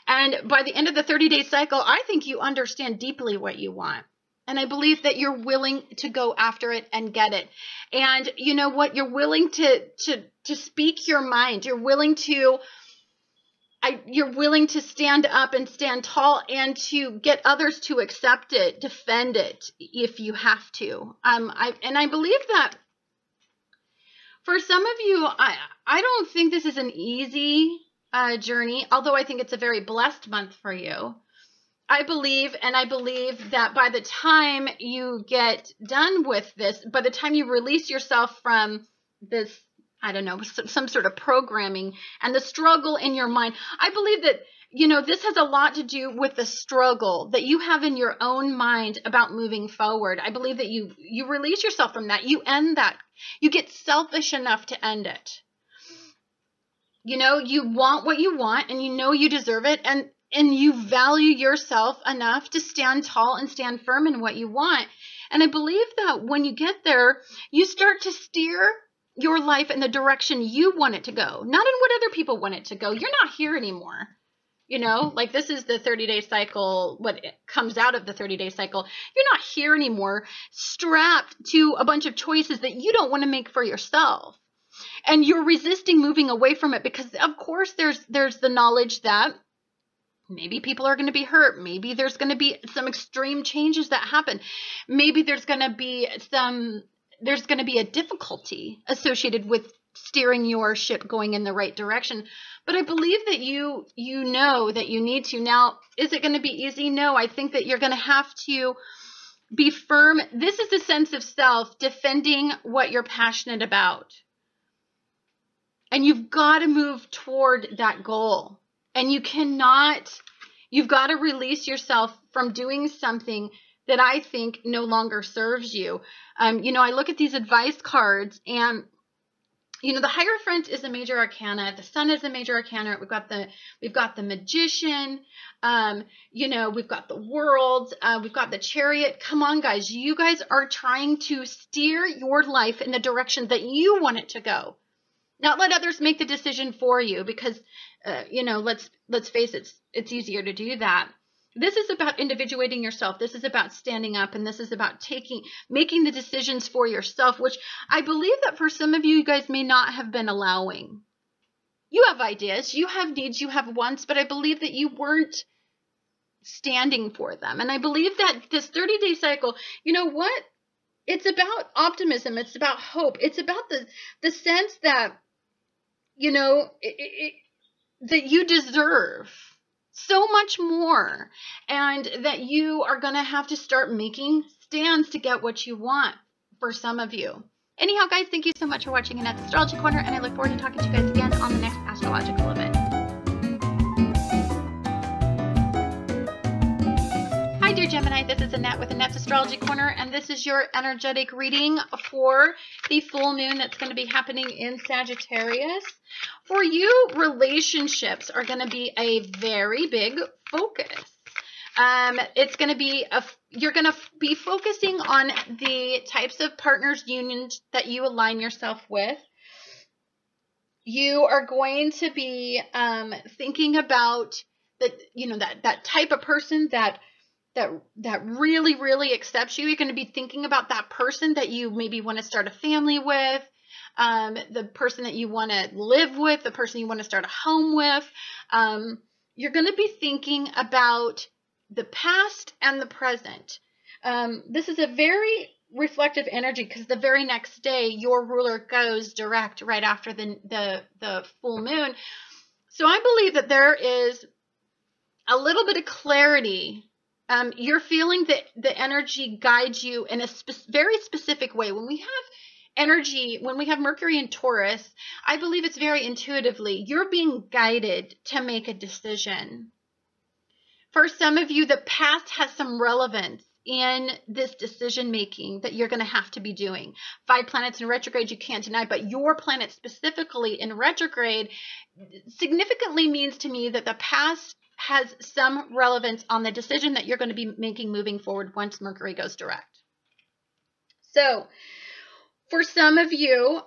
And by the end of the 30-day cycle, I think you understand deeply what you want. And I believe that you're willing to go after it and get it. And you know what? You're willing to speak your mind. You're willing to stand up and stand tall and to get others to accept it, defend it if you have to. I believe that for some of you, I don't think this is an easy journey, although I think it's a very blessed month for you. I believe that by the time you get done with this, by the time you release yourself from this, I don't know, some sort of programming and the struggle in your mind, I believe that, this has a lot to do with the struggle that you have in your own mind about moving forward. I believe that you release yourself from that. You end that. You get selfish enough to end it. You want what you want, and you deserve it, and you value yourself enough to stand tall and stand firm in what you want. And I believe that when you get there, you start to steer your life in the direction you want it to go, not in what other people want it to go. You're not here anymore. Like this is the 30-day cycle, what comes out of the 30-day cycle. You're not here anymore, strapped to a bunch of choices that you don't want to make for yourself. And you're resisting moving away from it because, of course, there's the knowledge that maybe people are going to be hurt. Maybe there's going to be some extreme changes that happen. Maybe there's going to be a difficulty associated with steering your ship going in the right direction. But I believe that you know that you need to. Now, is it going to be easy? No, I think that you're going to have to Be firm. This is the sense of self, defending what you're passionate about. And you've got to move toward that goal. And you've got to release yourself from doing something that I think no longer serves you. I look at these advice cards, and the Hierophant is a major arcana. The Sun is a major arcana. We've got the Magician. We've got the World. We've got the Chariot. Come on, guys. You guys are trying to steer your life in the direction that you want it to go. Not let others make the decision for you, because, let's face it, it's easier to do that. This is about individuating yourself. This is about standing up, and this is about making the decisions for yourself, which I believe that for some of you guys may not have been allowing. You have ideas, you have needs, you have wants, but I believe that you weren't standing for them. And I believe that this 30-day cycle, you know what? It's about optimism. It's about hope. It's about the sense that, that you deserve so much more, and that you are going to have to start making stands to get what you want for some of you. Anyhow, guys, thank you so much for watching Annette's Astrology Corner, and I look forward to talking to you guys again on the next astrological event. Hi, dear Gemini. This is Annette with Annette's Astrology Corner, and this is your energetic reading for the full moon that's going to be happening in Sagittarius. For you, relationships are going to be a very big focus. It's going to be you're going to be focusing on the types of partners, unions that you align yourself with. You are going to be thinking about that type of person that really, really accepts you. You're going to be thinking about that person that you maybe want to start a family with. The person that you want to live with, the person you want to start a home with. You're going to be thinking about the past and the present. This is a very reflective energy, because the very next day your ruler goes direct right after the full moon. So I believe that there is a little bit of clarity. You're feeling that the energy guides you in a very specific way. When we have energy, when we have Mercury in Taurus, I believe it's very intuitively. You're being guided to make a decision. For some of you, the past has some relevance in this decision making that you're going to have to be doing. 5 planets in retrograde, you can't deny, but your planet specifically in retrograde significantly means to me that the past has some relevance on the decision that you're going to be making moving forward once Mercury goes direct. So for some of you,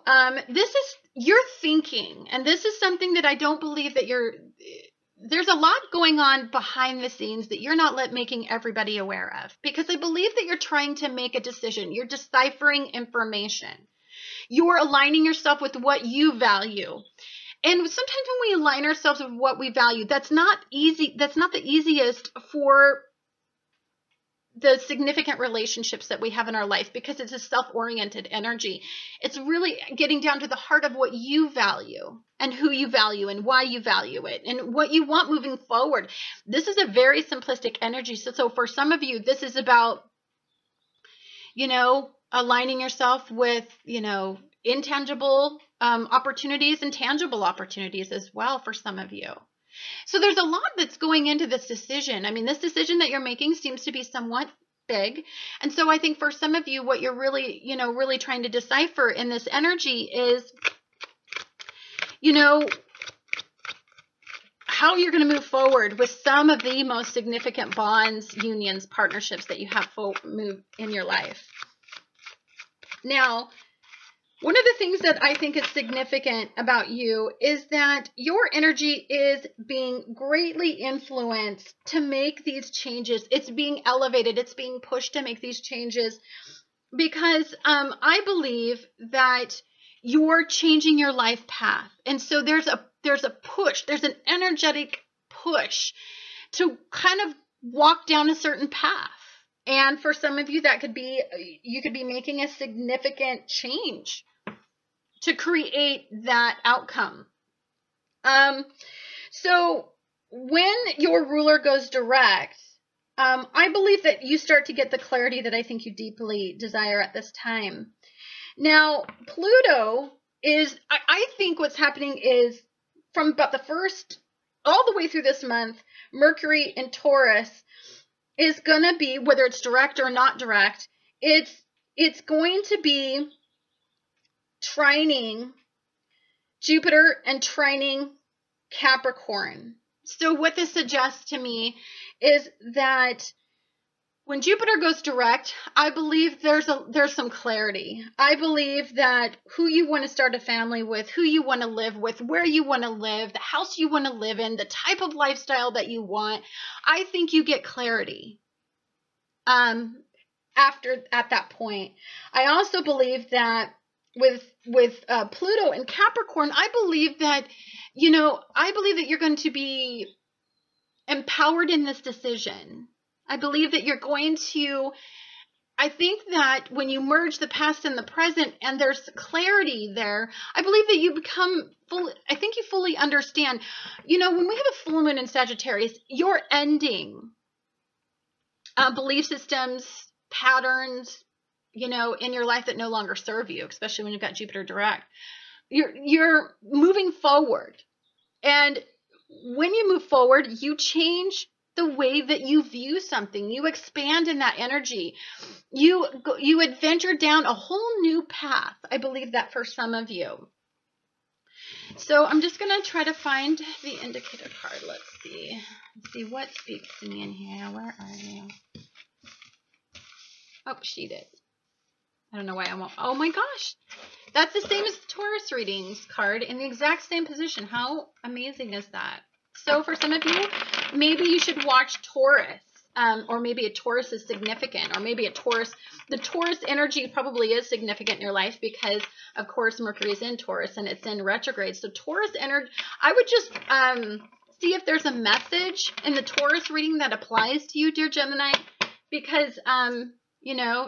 you're thinking, and this is something that I don't believe that there's a lot going on behind the scenes that you're not making everybody aware of, because I believe that you're trying to make a decision. You're deciphering information. You're aligning yourself with what you value. And sometimes when we align ourselves with what we value, that's not easy. That's not the easiest for the significant relationships that we have in our life, because it's a self-oriented energy. It's really getting down to the heart of what you value and who you value and why you value it and what you want moving forward. This is a very simplistic energy. So for some of you, this is about, aligning yourself with, intangible opportunities and tangible opportunities as well for some of you. So there's a lot that's going into this decision. I mean, this decision that you're making seems to be somewhat big. And so I think for some of you, what you're really, really trying to decipher in this energy is, how you're going to move forward with some of the most significant bonds, unions, partnerships that you have move in your life. Now, one of the things that I think is significant about you is that your energy is being greatly influenced to make these changes. It's being elevated. It's being pushed to make these changes because I believe that you're changing your life path. And so there's a push. There's an energetic push to kind of walk down a certain path. And for some of you, that could be, you could be making a significant change to create that outcome. So when your ruler goes direct, I believe that you start to get the clarity that I think you deeply desire at this time. Now, Pluto is, I think what's happening is from about the first, all the way through this month, Mercury in Taurus is going to be, whether it's direct or not direct, it's going to be trining Jupiter and trining Capricorn. So what this suggests to me is that when Jupiter goes direct, I believe there's some clarity. I believe that who you want to start a family with, who you want to live with, where you want to live, the house you want to live in, the type of lifestyle that you want, I think you get clarity at that point. I also believe that with Pluto and Capricorn, I believe that you're going to be empowered in this decision. I believe that you're going to, I think that when you merge the past and the present and there's clarity there, I believe that you become I think you fully understand. When we have a full moon in Sagittarius, you're ending belief systems, patterns, in your life that no longer serve you, especially when you've got Jupiter direct. You're moving forward. And when you move forward, you change the way that you view something. You expand in that energy. You adventure down a whole new path. I believe that for some of you. So I'm just going to try to find the indicator card. Let's see. What speaks to me in here. Where are you? Oh, she did. I don't know why I won't. Oh my gosh. That's the same as the Taurus readings card in the exact same position. How amazing is that? So for some of you, maybe you should watch Taurus, or maybe a Taurus is significant, or maybe the Taurus energy probably is significant in your life because, of course, Mercury is in Taurus and it's in retrograde. So Taurus energy, I would just see if there's a message in the Taurus reading that applies to you, dear Gemini, because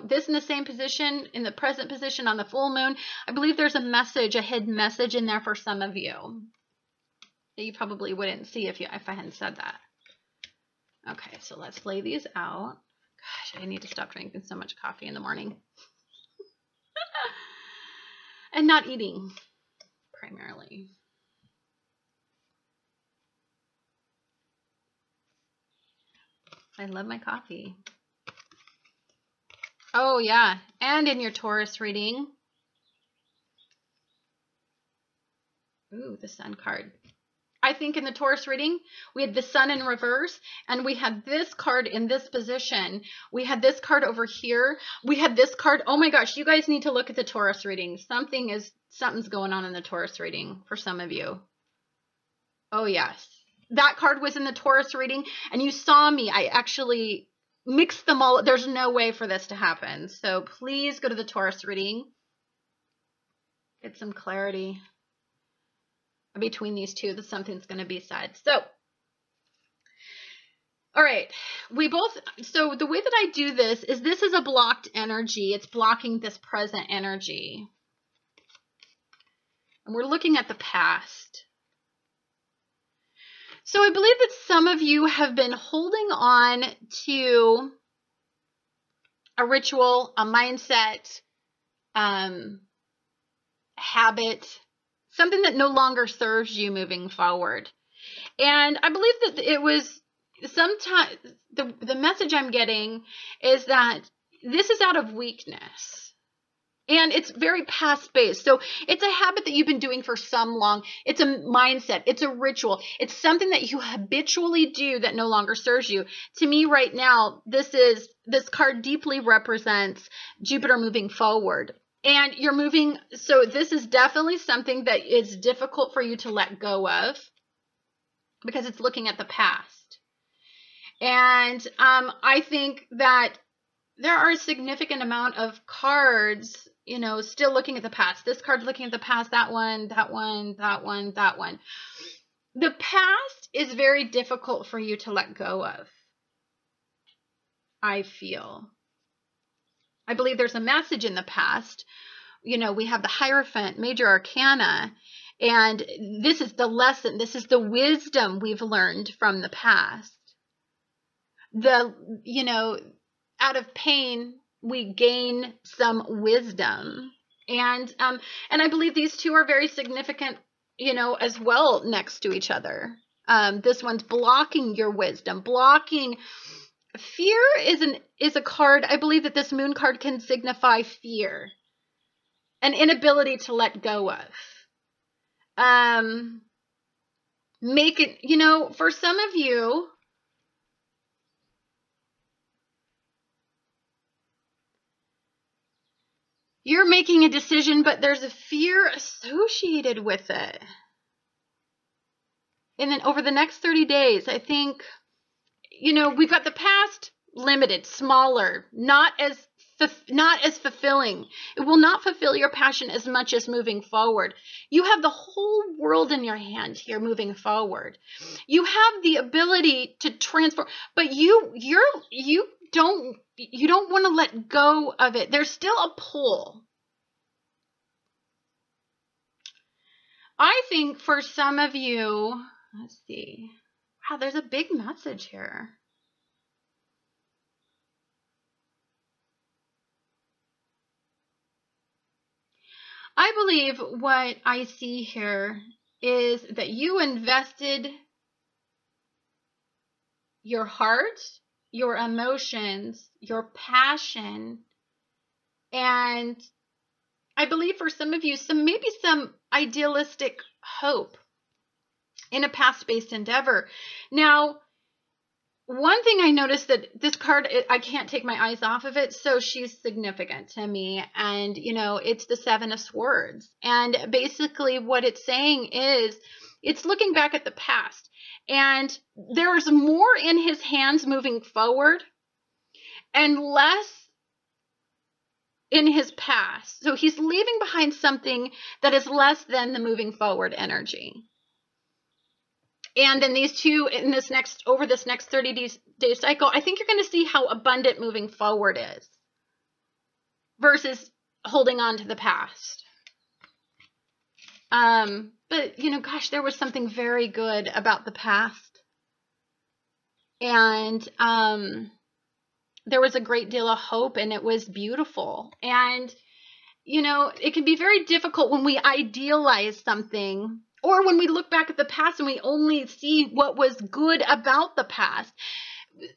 this in the same position, in the present position on the full moon, I believe there's a message, a hidden message in there for some of you that you probably wouldn't see if I hadn't said that. Okay, so let's lay these out. Gosh, I need to stop drinking so much coffee in the morning. And not eating, primarily. I love my coffee. Oh, yeah. And in your Taurus reading. Ooh, the Sun card. I think in the Taurus reading, we had the Sun in reverse, and we had this card in this position. We had this card over here. We had this card. Oh my gosh, you guys need to look at the Taurus reading. Something's going on in the Taurus reading for some of you. Oh, yes. That card was in the Taurus reading, and you saw me. I actually mixed them all. There's no way for this to happen. So please go to the Taurus reading. Get some clarity between these two, that something's going to be said. So, all right, so the way that I do this is a blocked energy. It's blocking this present energy. And we're looking at the past. So I believe that some of you have been holding on to a ritual, a mindset, habit, something that no longer serves you moving forward. And I believe that it was sometimes the message I'm getting is that this is out of weakness. And it's very past-based. So it's a habit that you've been doing for some long. It's a mindset. It's a ritual. It's something that you habitually do that no longer serves you. To me right now, this card deeply represents Jupiter moving forward. And you're moving, so this is definitely something that is difficult for you to let go of because it's looking at the past. And I think that there are a significant amount of cards, still looking at the past. This card's looking at the past, that one, that one, that one, that one. The past is very difficult for you to let go of, I feel. I believe there's a message in the past. We have the Hierophant, Major Arcana, and this is the lesson. This is the wisdom we've learned from the past. out of pain, we gain some wisdom. And I believe these two are very significant, as well next to each other. This one's blocking your wisdom, blocking fear is a card. I believe that this moon card can signify fear, an inability to let go of. Make it, for some of you, you're making a decision, but there's a fear associated with it. And then over the next 30 days, I think, we've got the past limited, smaller, not as fulfilling. It will not fulfill your passion as much as moving forward. You have the whole world in your hand here moving forward. You have the ability to transform, but you don't want to let go of it. There's still a pull. I think for some of you, let's see. Wow, there's a big message here. I believe what I see here is that you invested your heart, your emotions, your passion, and I believe for some of you, maybe some idealistic hope in a past-based endeavor. Now, one thing I noticed that this card, I can't take my eyes off of it, so she's significant to me. And, it's the Seven of Swords. And basically what it's saying is, it's looking back at the past. And there's more in his hands moving forward and less in his past. So he's leaving behind something that is less than the moving forward energy. And then these two, over this next 30-day cycle, I think you're going to see how abundant moving forward is versus holding on to the past. But, gosh, there was something very good about the past. And there was a great deal of hope, and it was beautiful. And, it can be very difficult when we idealize something, or when we look back at the past and we only see what was good about the past.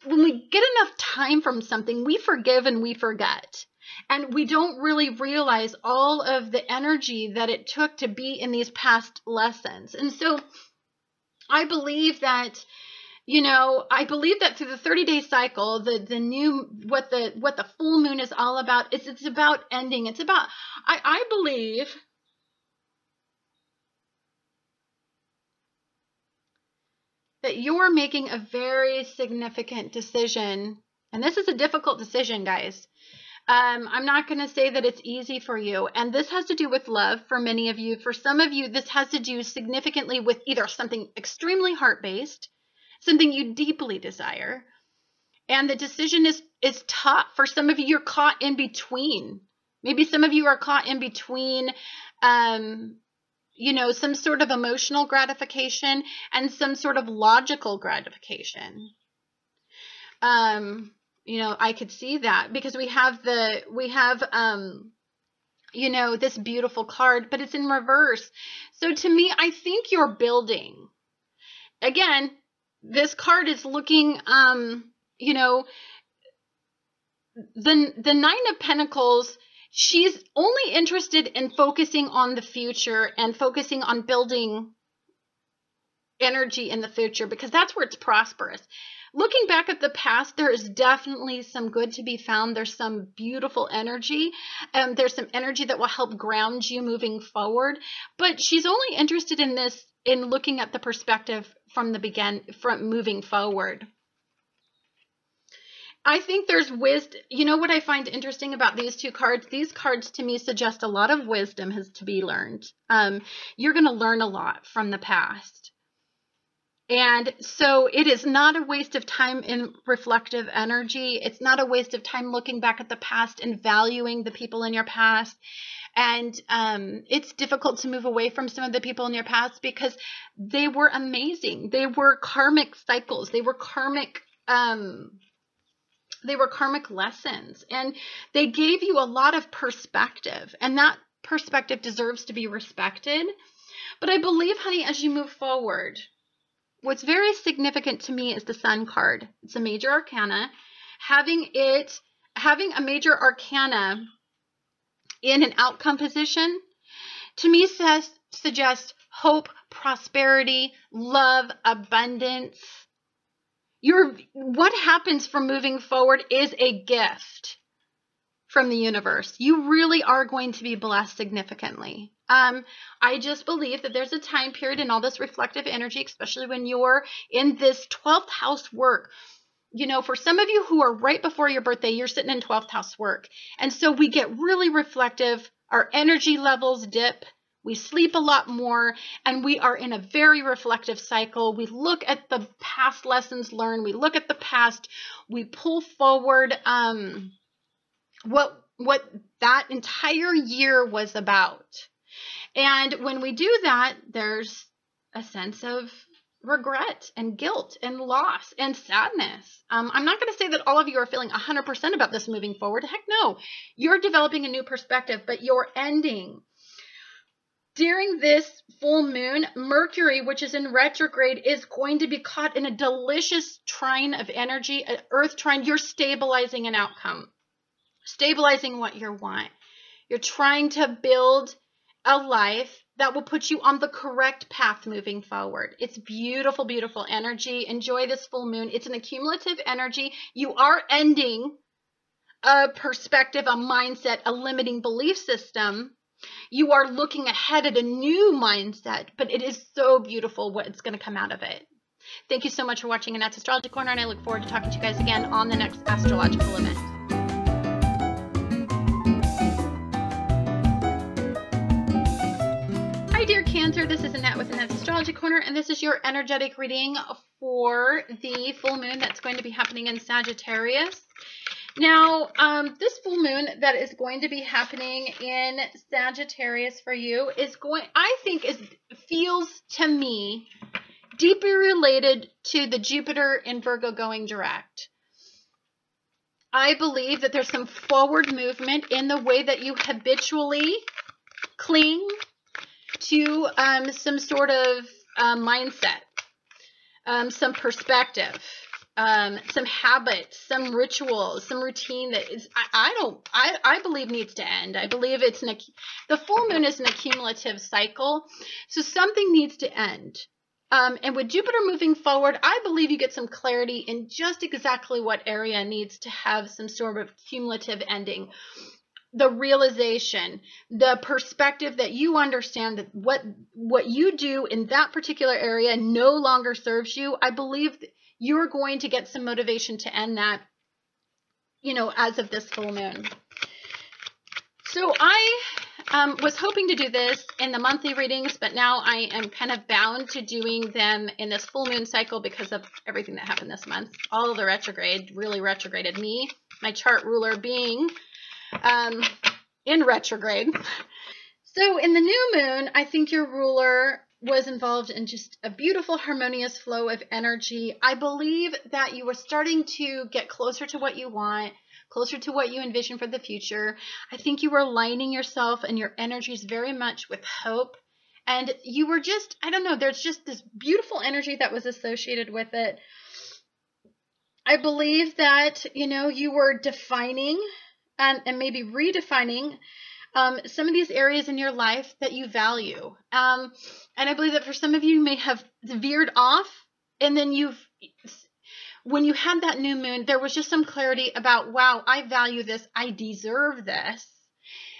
When we get enough time from something, we forgive and we forget. And we don't really realize all of the energy that it took to be in these past lessons. And so I believe that, through the 30-day cycle, what the full moon is all about, it's about ending. It's about, I believe that you're making a very significant decision. And this is a difficult decision, guys. I'm not going to say that it's easy for you. And this has to do with love for many of you. For some of you, this has to do significantly with either something extremely heart-based, something you deeply desire. And the decision is tough. For some of you, you're caught in between. Maybe some of you are caught in between, some sort of emotional gratification and some sort of logical gratification. I could see that because we have this beautiful card, but it's in reverse. So to me, I think you're building. Again, this card is looking, the Nine of Pentacles. She's only interested in focusing on the future and focusing on building energy in the future because that's where it's prosperous. Looking back at the past, there is definitely some good to be found. There's some beautiful energy. There's some energy that will help ground you moving forward. But she's only interested in this, in looking at the perspective from moving forward. I think there's wisdom. You know what I find interesting about these two cards? These cards to me suggest a lot of wisdom has to be learned. You're going to learn a lot from the past. And so it is not a waste of time in reflective energy. It's not a waste of time looking back at the past and valuing the people in your past. And it's difficult to move away from some of the people in your past because they were amazing. They were karmic cycles. They were karmic They were karmic lessons, and they gave you a lot of perspective, and that perspective deserves to be respected. But I believe, honey, as you move forward, what's very significant to me is the Sun card. It's a major arcana. Having a major arcana in an outcome position, to me suggests hope, prosperity, love, abundance. What happens from moving forward is a gift from the universe. You really are going to be blessed significantly. I just believe that there's a time period in all this reflective energy, especially when you're in this 12th house work. You know, for some of you who are right before your birthday, you're sitting in 12th house work. And so we get really reflective. Our energy levels dip. We sleep a lot more, and we are in a very reflective cycle. We look at the past lessons learned. We look at the past. We pull forward what that entire year was about. And when we do that, there's a sense of regret and guilt and loss and sadness. I'm not going to say that all of you are feeling 100% about this moving forward. Heck no. You're developing a new perspective, but you're ending. During this full moon, Mercury, which is in retrograde, is going to be caught in a delicious trine of energy, an earth trine. You're stabilizing an outcome, stabilizing what you want. You're trying to build a life that will put you on the correct path moving forward. It's beautiful, beautiful energy. Enjoy this full moon. It's an accumulative energy. You are ending a perspective, a mindset, a limiting belief system. You are looking ahead at a new mindset, but it is so beautiful what's going to come out of it. Thank you so much for watching Annette's Astrology Corner, and I look forward to talking to you guys again on the next astrological event. Hi, dear Cancer. This is Annette with Annette's Astrology Corner, and this is your energetic reading for the full moon that's going to be happening in Sagittarius. Now, this full moon that is going to be happening in Sagittarius for you feels to me deeply related to the Jupiter in Virgo going direct. I believe that there's some forward movement in the way that you habitually cling to some sort of mindset, some perspective. Some habits, some rituals, some routine that is, I believe needs to end. I believe the full moon is an accumulative cycle. So something needs to end. And with Jupiter moving forward, I believe you get some clarity in just exactly what area needs to have some sort of cumulative ending. The realization, the perspective that you understand that what you do in that particular area no longer serves you. I believe you're going to get some motivation to end that, as of this full moon. So I was hoping to do this in the monthly readings, but now I am kind of bound to doing them in this full moon cycle because of everything that happened this month. All of the retrograde really retrograded me, my chart ruler being in retrograde. So in the new moon, I think your ruler was involved in just a beautiful harmonious flow of energy. I believe that you were starting to get closer to what you want, closer to what you envision for the future. I think you were aligning yourself and your energies very much with hope. And you were just, I don't know, there's just this beautiful energy that was associated with it. I believe that, you were defining and maybe redefining some of these areas in your life that you value. And I believe that for some of you may have veered off, and then when you had that new moon, there was just some clarity about, wow, I value this, I deserve this.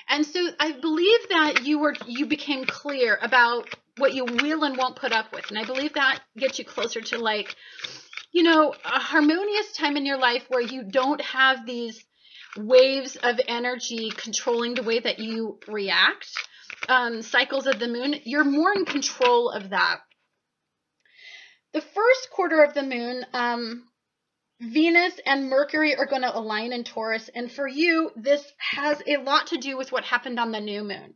And so I believe that you became clear about what you will and won't put up with. And I believe that gets you closer to a harmonious time in your life where you don't have these waves of energy controlling the way that you react. Cycles of the moon, you're more in control of that. The first quarter of the moon, Venus and Mercury are going to align in Taurus, and for you, this has a lot to do with what happened on the new moon.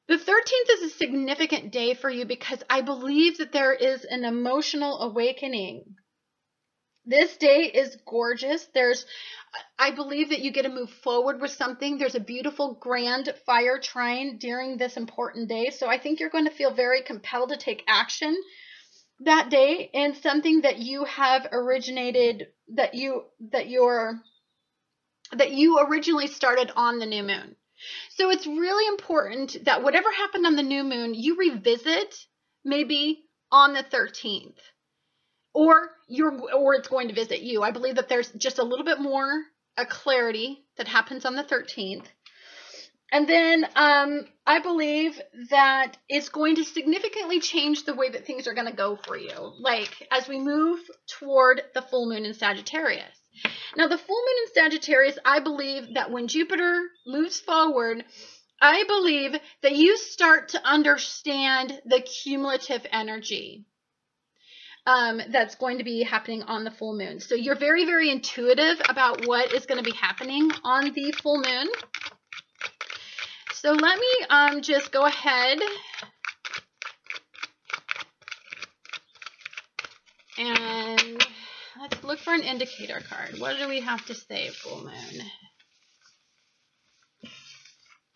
The 13th is a significant day for you because I believe that there is an emotional awakening This day is gorgeous. I believe that you get to move forward with something. There's a beautiful grand fire trine during this important day. So I think you're going to feel very compelled to take action that day in something that you have originated, that you originally started on the new moon. So it's really important that whatever happened on the new moon, you revisit maybe on the 13th. Or it's going to visit you. I believe that there's just a little bit more a clarity that happens on the 13th. And then I believe that it's going to significantly change the way that things are going to go for you. Like as we move toward the full moon in Sagittarius. Now the full moon in Sagittarius, I believe that when Jupiter moves forward, I believe that you start to understand the cumulative energy that's going to be happening on the full moon. So you're very, very intuitive about what is going to be happening on the full moon. So let me just go ahead and let's look for an indicator card. What do we have to say, full moon?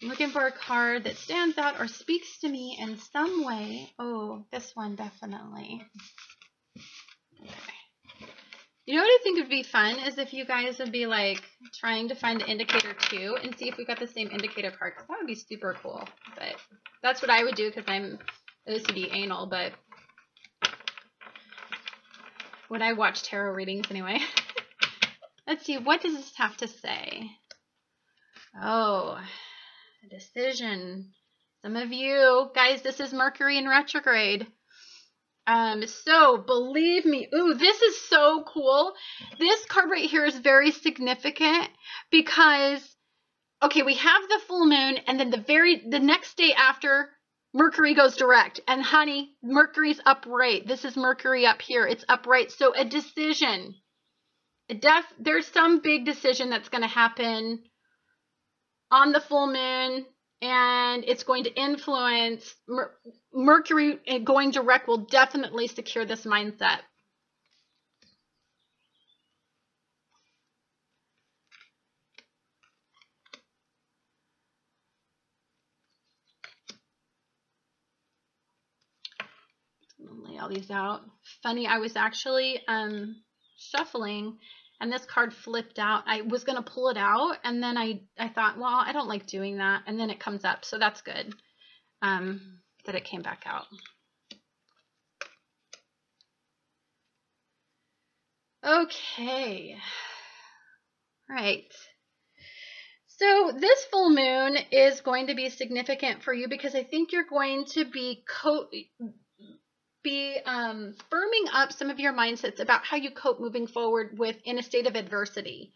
I'm looking for a card that stands out or speaks to me in some way. Oh, this one definitely. Okay. You know what I think would be fun is if you guys would be like trying to find the indicator too and see if we got the same indicator card. That would be super cool. But that's what I would do because I'm OCD anal. But when I watch tarot readings anyway. Let's see. What does this have to say? Oh, a decision. Some of you guys, this is Mercury in retrograde. So believe me, ooh, this is so cool. This card right here is very significant because, okay, we have the full moon and then the next day after Mercury goes direct and honey, Mercury's upright. This is Mercury up here. It's upright. So a decision, there's some big decision that's going to happen on the full moon. And it's going to influence Mercury going direct will definitely secure this mindset. I'm going to lay all these out. Funny, I was actually shuffling and this card flipped out. I was going to pull it out, and then I thought, well, I don't like doing that. And then it comes up, so that's good that it came back out. Okay. All right. So this full moon is going to be significant for you because I think you're going to be firming up some of your mindsets about how you cope moving forward in a state of adversity.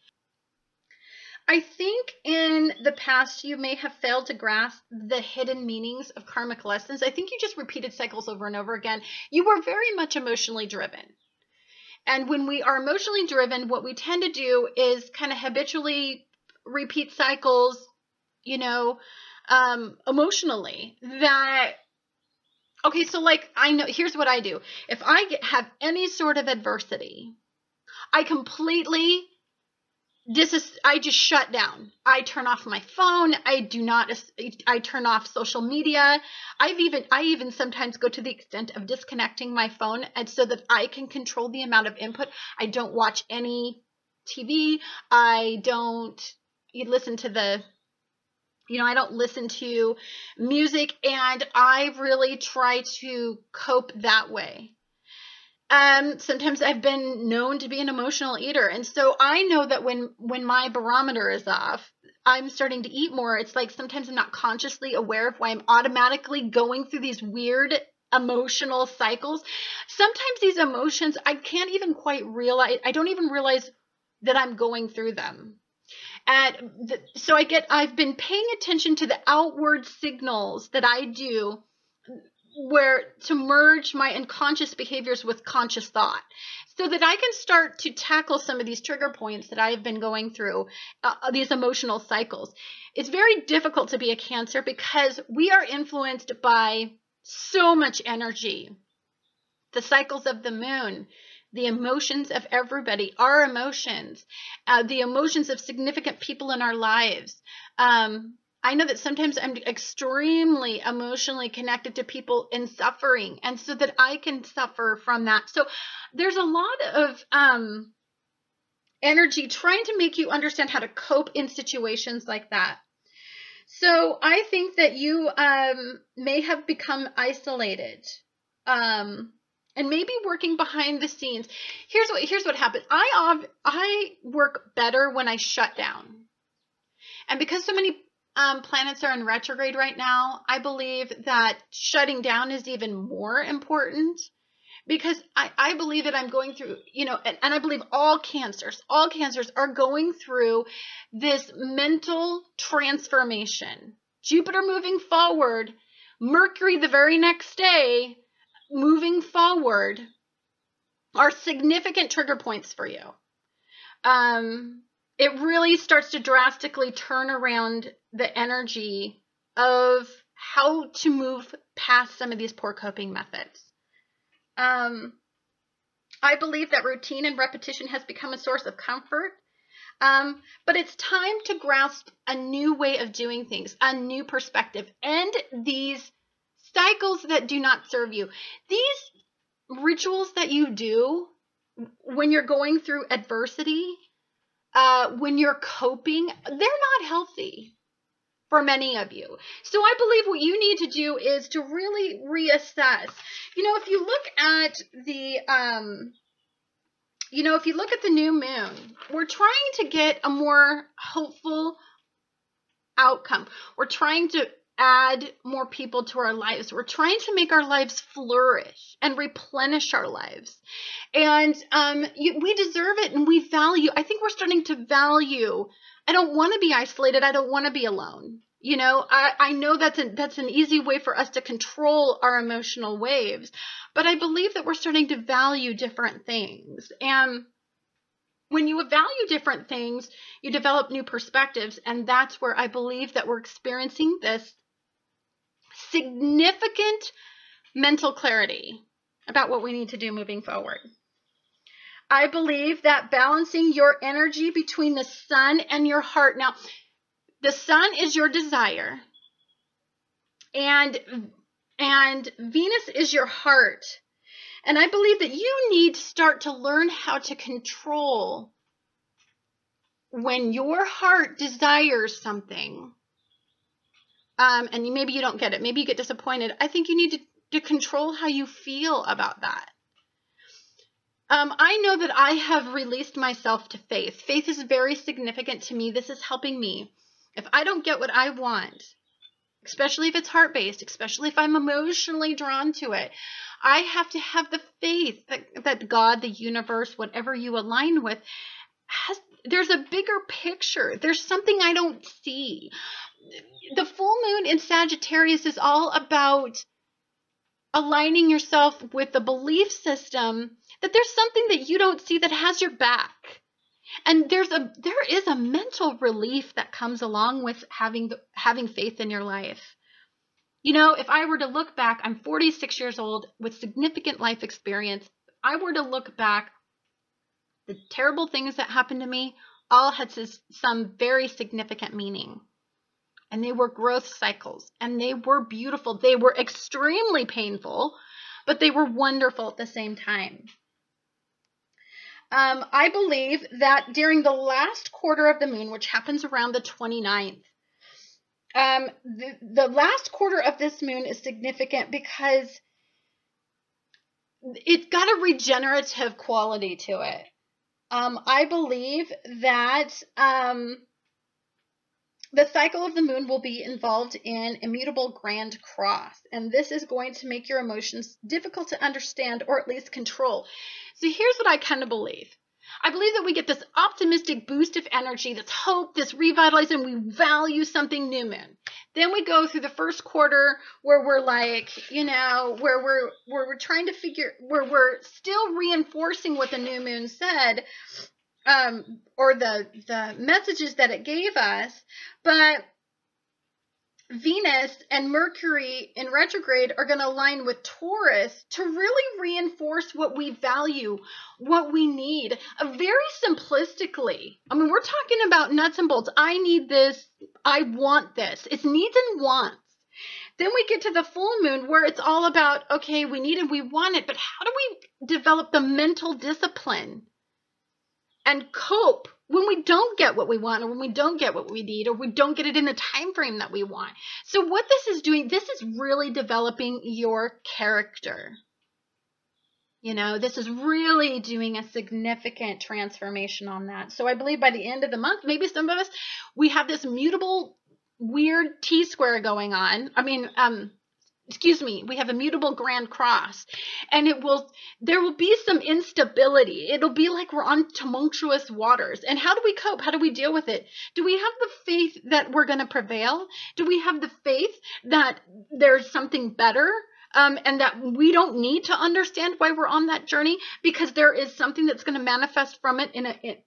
I think in the past you may have failed to grasp the hidden meanings of karmic lessons. I think you just repeated cycles over and over again. You were very much emotionally driven. And when we are emotionally driven, what we tend to do is kind of habitually repeat cycles, emotionally that. Okay, so like I know, here's what I do. If I have any sort of adversity, I completely, I just shut down. I turn off my phone. I turn off social media. I even sometimes go to the extent of disconnecting my phone and so that I can control the amount of input. I don't watch any TV. I don't listen to I don't listen to music, and I really try to cope that way. Sometimes I've been known to be an emotional eater, and so I know that when my barometer is off, I'm starting to eat more. It's like sometimes I'm not consciously aware of why I'm automatically going through these weird emotional cycles. Sometimes these emotions, I can't even quite realize, I don't even realize that I'm going through them. And so I've been paying attention to the outward signals that I do to merge my unconscious behaviors with conscious thought so that I can start to tackle some of these trigger points that I've been going through, these emotional cycles. It's very difficult to be a Cancer because we are influenced by so much energy. The cycles of the moon, the emotions of everybody, our emotions, the emotions of significant people in our lives. I know that sometimes I'm extremely emotionally connected to people in suffering, and so that I can suffer from that. So there's a lot of energy trying to make you understand how to cope in situations like that. So I think that you may have become isolated, and maybe working behind the scenes. Here's what happens. I work better when I shut down, and because so many planets are in retrograde right now, I believe that shutting down is even more important, because I believe that I'm going through, and I believe all cancers are going through this mental transformation. Jupiter moving forward, Mercury the very next day moving forward are significant trigger points for you. It really starts to drastically turn around the energy of how to move past some of these poor coping methods. I believe that routine and repetition has become a source of comfort, but it's time to grasp a new way of doing things, a new perspective, and these cycles that do not serve you. These rituals that you do when you're going through adversity, when you're coping, they're not healthy for many of you. So I believe what you need to do is to really reassess. If you look at the new moon, we're trying to get a more hopeful outcome. We're trying to add more people to our lives. We're trying to make our lives flourish and replenish our lives. And we deserve it, and we value. I think we're starting to value. I don't want to be isolated. I don't want to be alone. I know that's an easy way for us to control our emotional waves, but I believe that we're starting to value different things. And when you value different things, you develop new perspectives, and that's where I believe that we're experiencing this significant mental clarity about what we need to do moving forward. I believe that balancing your energy between the sun and your heart. Now, the sun is your desire, and Venus is your heart. And I believe that you need to start to learn how to control when your heart desires something. And maybe you don't get it. Maybe you get disappointed. I think you need to control how you feel about that. I know that I have released myself to faith. Faith is very significant to me. This is helping me. If I don't get what I want, especially if it's heart-based, especially if I'm emotionally drawn to it, I have to have the faith that God, the universe, whatever you align with, there's a bigger picture. There's something I don't see. The full moon in Sagittarius is all about aligning yourself with the belief system that there's something that you don't see that has your back. And there is a mental relief that comes along with having faith in your life. If I were to look back, I'm 46 years old with significant life experience. If I were to look back, the terrible things that happened to me all had some very significant meaning. And they were growth cycles, and they were beautiful. They were extremely painful, but they were wonderful at the same time. I believe that during the last quarter of the moon, which happens around the 29th, the last quarter of this moon is significant because it's got a regenerative quality to it. I believe that the cycle of the moon will be involved in immutable grand cross, and this is going to make your emotions difficult to understand or at least control. So here's what I kind of believe. I believe that we get this optimistic boost of energy, this hope, this revitalizing, we value something new moon. Then we go through the first quarter where we're like, where we're trying to where we're still reinforcing what the new moon said, or the messages that it gave us, but Venus and Mercury in retrograde are going to align with Taurus to really reinforce what we value, what we need. Very simplistically, I mean, we're talking about nuts and bolts. I need this. I want this. It's needs and wants. Then we get to the full moon where it's all about, okay, we need it, we want it, but how do we develop the mental discipline and cope when we don't get what we want, or when we don't get what we need, or we don't get it in the time frame that we want? So what this is doing, this is really developing your character. You know, this is really doing a significant transformation on that. So I believe by the end of the month, maybe some of us, we have this mutable, weird T-square going on. I mean, excuse me, we have a mutable grand cross, and there will be some instability. It'll be like we're on tumultuous waters. And how do we cope? How do we deal with it? Do we have the faith that we're going to prevail? Do we have the faith that there's something better? And that we don't need to understand why we're on that journey, because there is something that's going to manifest from it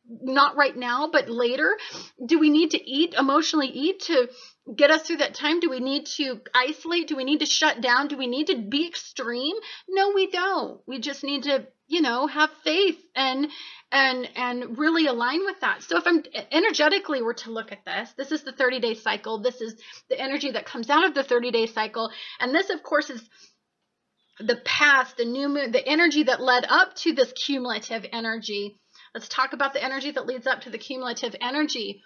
not right now, but later. Do we need to emotionally eat to get us through that time? Do we need to isolate? Do we need to shut down? Do we need to be extreme? No, we don't. We just need to, have faith and really align with that. So if I'm energetically were to look at this is the 30-day cycle. This is the energy that comes out of the 30-day cycle. And this, of course, is the past, the new moon, the energy that led up to this cumulative energy. Let's talk about the energy that leads up to the cumulative energy.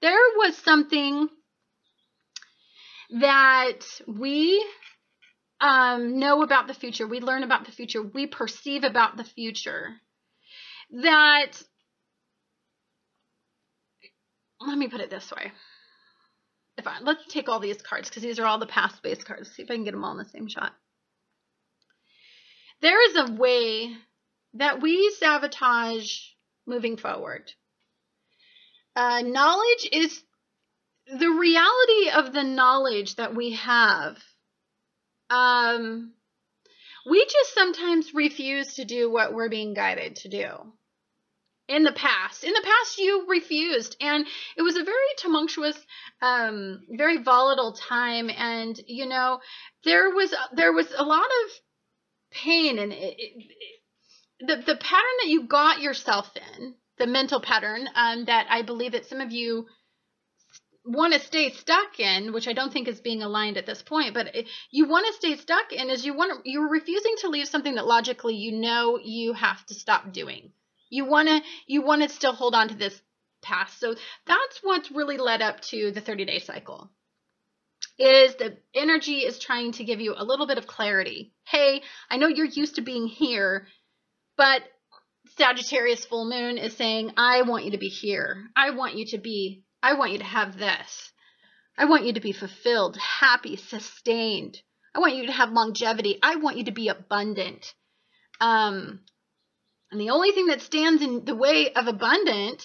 There was something that we know about the future. We learn about the future. We perceive about the future. That, let me put it this way. Let's take all these cards, because these are all the past-based cards. See if I can get them all in the same shot. There is a way that we sabotage moving forward. Knowledge is the reality of the knowledge that we have. We just sometimes refuse to do what we're being guided to do. In the past, you refused, and it was a very tumultuous, very volatile time, and there was a lot of pain, and the pattern that you got yourself in, the mental pattern that I believe that some of you want to stay stuck in, which I don't think is being aligned at this point, but you want to stay stuck in, is you're refusing to leave something that logically you have to stop doing. You want to still hold on to this past. So that's what's really led up to the 30-day cycle. Is the energy is trying to give you a little bit of clarity. Hey, I know you're used to being here, but Sagittarius full moon is saying, I want you to be here. I want you to have this. I want you to be fulfilled, happy, sustained. I want you to have longevity. I want you to be abundant. And the only thing that stands in the way of abundancy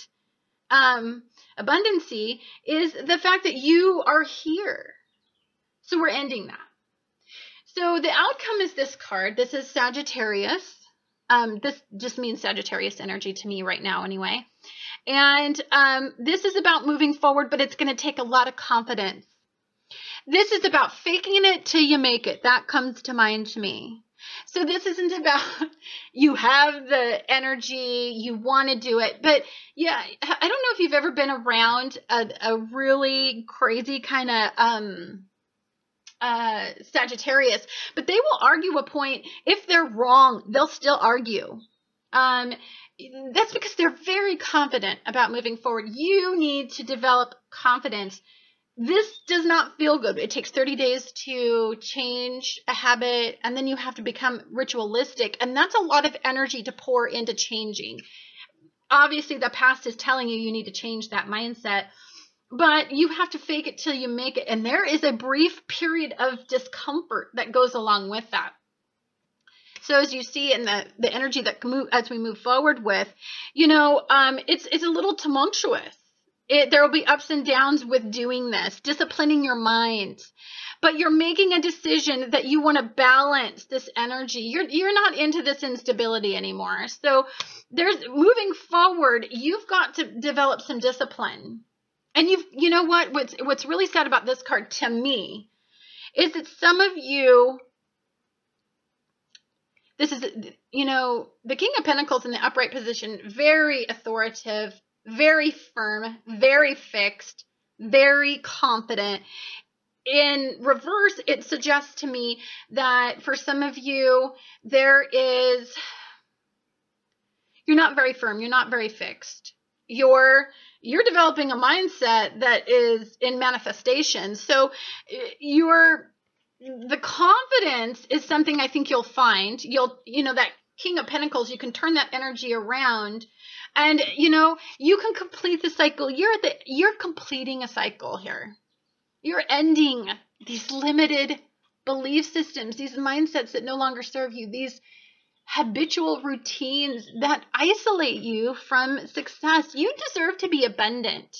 is the fact that you are here. So we're ending that. So the outcome is this card. This is Sagittarius. This just means Sagittarius energy to me right now anyway. And this is about moving forward, but it's going to take a lot of confidence. This is about faking it till you make it. That comes to mind to me. So this isn't about you have the energy, you want to do it. But yeah, I don't know if you've ever been around a really crazy kind of Sagittarius, but they will argue a point. If they're wrong, they'll still argue. That's because they're very confident about moving forward. You need to develop confidence. This does not feel good. It takes 30 days to change a habit, and then you have to become ritualistic. And that's a lot of energy to pour into changing. Obviously, the past is telling you need to change that mindset, but you have to fake it till you make it. And there is a brief period of discomfort that goes along with that. So as you see in the energy that as we move forward with, it's a little tumultuous. There will be ups and downs with doing this, disciplining your mind. But you're making a decision that you want to balance this energy. You're not into this instability anymore. So moving forward, you've got to develop some discipline. And you know what's really sad about this card to me is that some of you, this is, the King of Pentacles in the upright position, very authoritative, very firm, very fixed, very confident. In reverse, it suggests to me that for some of you, you're not very firm, you're not very fixed. You're developing a mindset that is in manifestation. So the confidence is something I think you'll find. That King of Pentacles, you can turn that energy around, and you can complete the cycle. You're completing a cycle here. You're ending these limited belief systems, these mindsets that no longer serve you, these habitual routines that isolate you from success. You deserve to be abundant.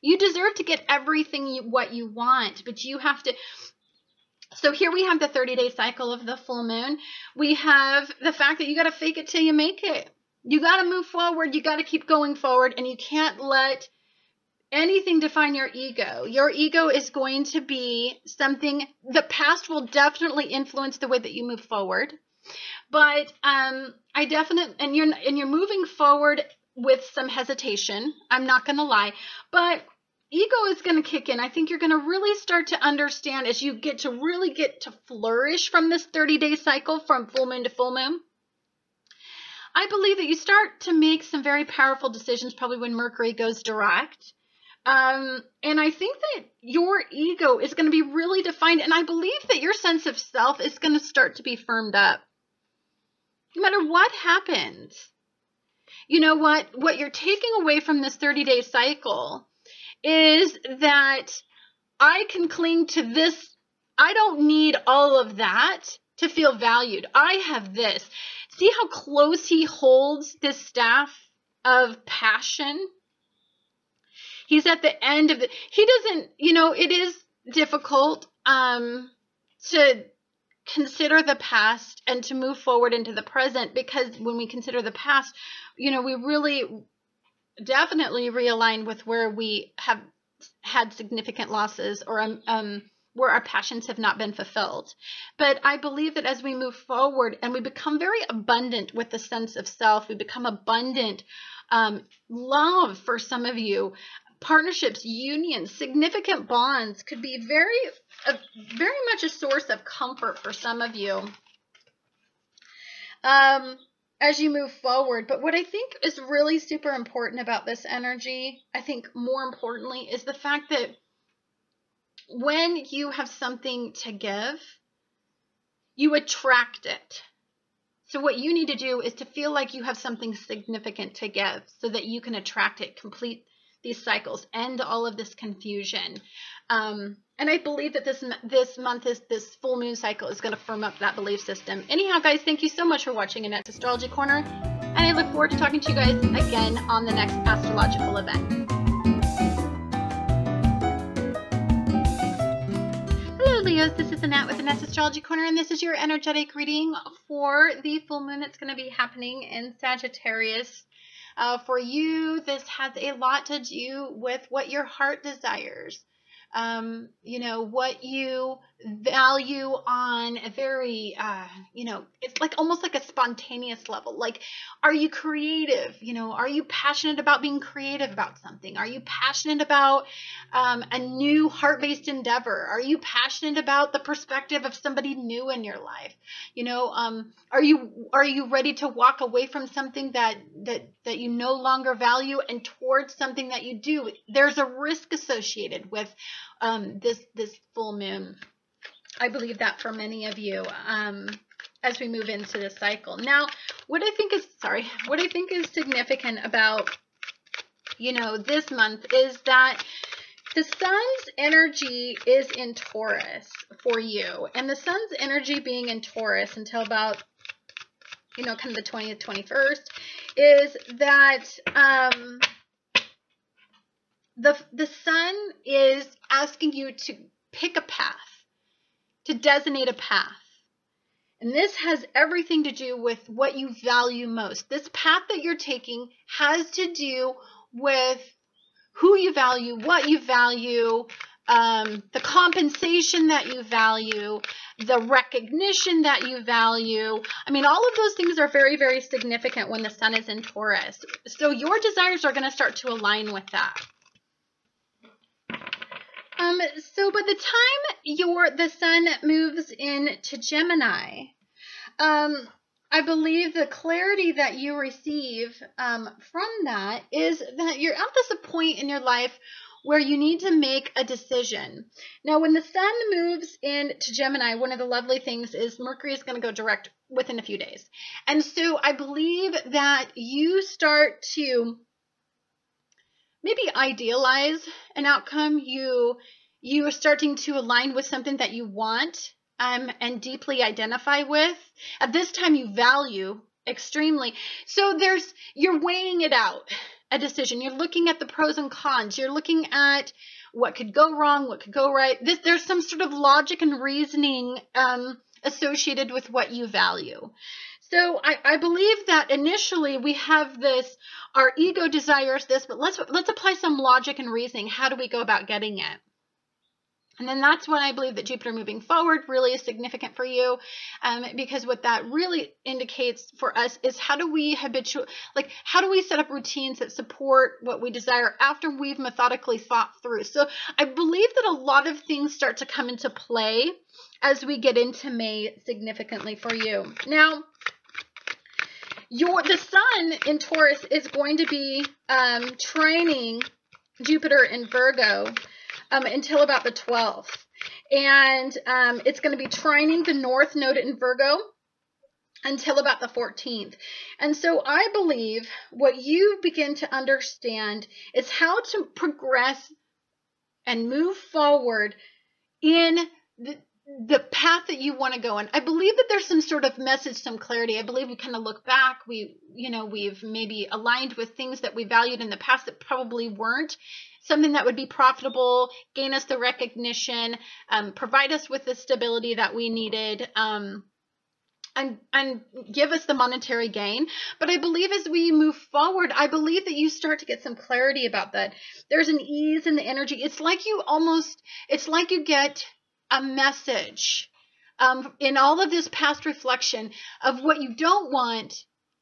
You deserve to get everything what you want, but you have to. So here we have the 30-day cycle of the full moon. We have the fact that you got to fake it till you make it. You got to move forward. You got to keep going forward, and you can't let anything define your ego. Your ego is going to be something. The past will definitely influence the way that you move forward. But you're moving forward with some hesitation. I'm not going to lie, but ego is going to kick in. I think you're going to really start to understand as you get to flourish from this 30-day cycle from full moon to full moon. I believe that you start to make some very powerful decisions probably when Mercury goes direct. And I think that your ego is going to be really defined. And I believe that your sense of self is going to start to be firmed up. No matter what happens, you know what you're taking away from this 30-day cycle is that I can cling to this. I don't need all of that to feel valued. I have this. See how close he holds this staff of passion? He's at the end of he doesn't, it is difficult to consider the past and to move forward into the present, because when we consider the past, we really definitely realign with where we have had significant losses or where our passions have not been fulfilled. But I believe that as we move forward and we become very abundant with the sense of self, we become abundant love for some of you. Partnerships, unions, significant bonds could be very much a source of comfort for some of you as you move forward. But what I think is really super important about this energy, I think more importantly, is the fact that when you have something to give, you attract it. So what you need to do is to feel like you have something significant to give so that you can attract it, complete these cycles, end all of this confusion. And I believe that this month this full moon cycle is going to firm up that belief system. Anyhow, guys, thank you so much for watching Annette's Astrology Corner, and I look forward to talking to you guys again on the next astrological event. Hello, Leos. This is Annette with Annette's Astrology Corner, and this is your energetic reading for the full moon that's going to be happening in Sagittarius. For you, this has a lot to do with what your heart desires. What you value on a very, it's like almost like a spontaneous level. Like, are you creative? Are you passionate about being creative about something? Are you passionate about a new heart-based endeavor? Are you passionate about the perspective of somebody new in your life? Are you ready to walk away from something that you no longer value and towards something that you do? There's a risk associated with this full moon. I believe that for many of you as we move into the cycle. Now, what I think is significant about this month is that the sun's energy is in Taurus for you, and the sun's energy being in Taurus until about kind of the 20th, 21st is that the sun is asking you to pick a path, to designate a path. And this has everything to do with what you value most. This path that you're taking has to do with who you value, what you value, the compensation that you value, the recognition that you value. I mean, all of those things are very, very significant when the sun is in Taurus. So your desires are going to start to align with that. So by the time the sun moves into Gemini, I believe the clarity that you receive from that is that you're at this point in your life where you need to make a decision. Now, when the sun moves into Gemini, one of the lovely things is Mercury is going to go direct within a few days. And so I believe that you start to maybe idealize an outcome. You are starting to align with something that you want and deeply identify with. At this time, you value extremely. So you're weighing it out, a decision. You're looking at the pros and cons. You're looking at what could go wrong, what could go right. There's some sort of logic and reasoning associated with what you value. So I believe that initially we have this, our ego desires this, but let's apply some logic and reasoning. How do we go about getting it? And then that's when I believe that Jupiter moving forward really is significant for you, because what that really indicates for us is how do we set up routines that support what we desire after we've methodically thought through. So I believe that a lot of things start to come into play as we get into May significantly for you. Now, the sun in Taurus is going to be trining Jupiter in Virgo until about the 12th. And it's going to be trining the North Node in Virgo until about the 14th. And so I believe what you begin to understand is how to progress and move forward in the path that you want to go in. I believe that there's some sort of message, some clarity. I believe we kind of look back. We've maybe aligned with things that we valued in the past that probably weren't something that would be profitable, gain us the recognition, provide us with the stability that we needed, and give us the monetary gain. But I believe as we move forward, I believe that you start to get some clarity about that. There's an ease in the energy. It's like you get a message in all of this past reflection of what you don't want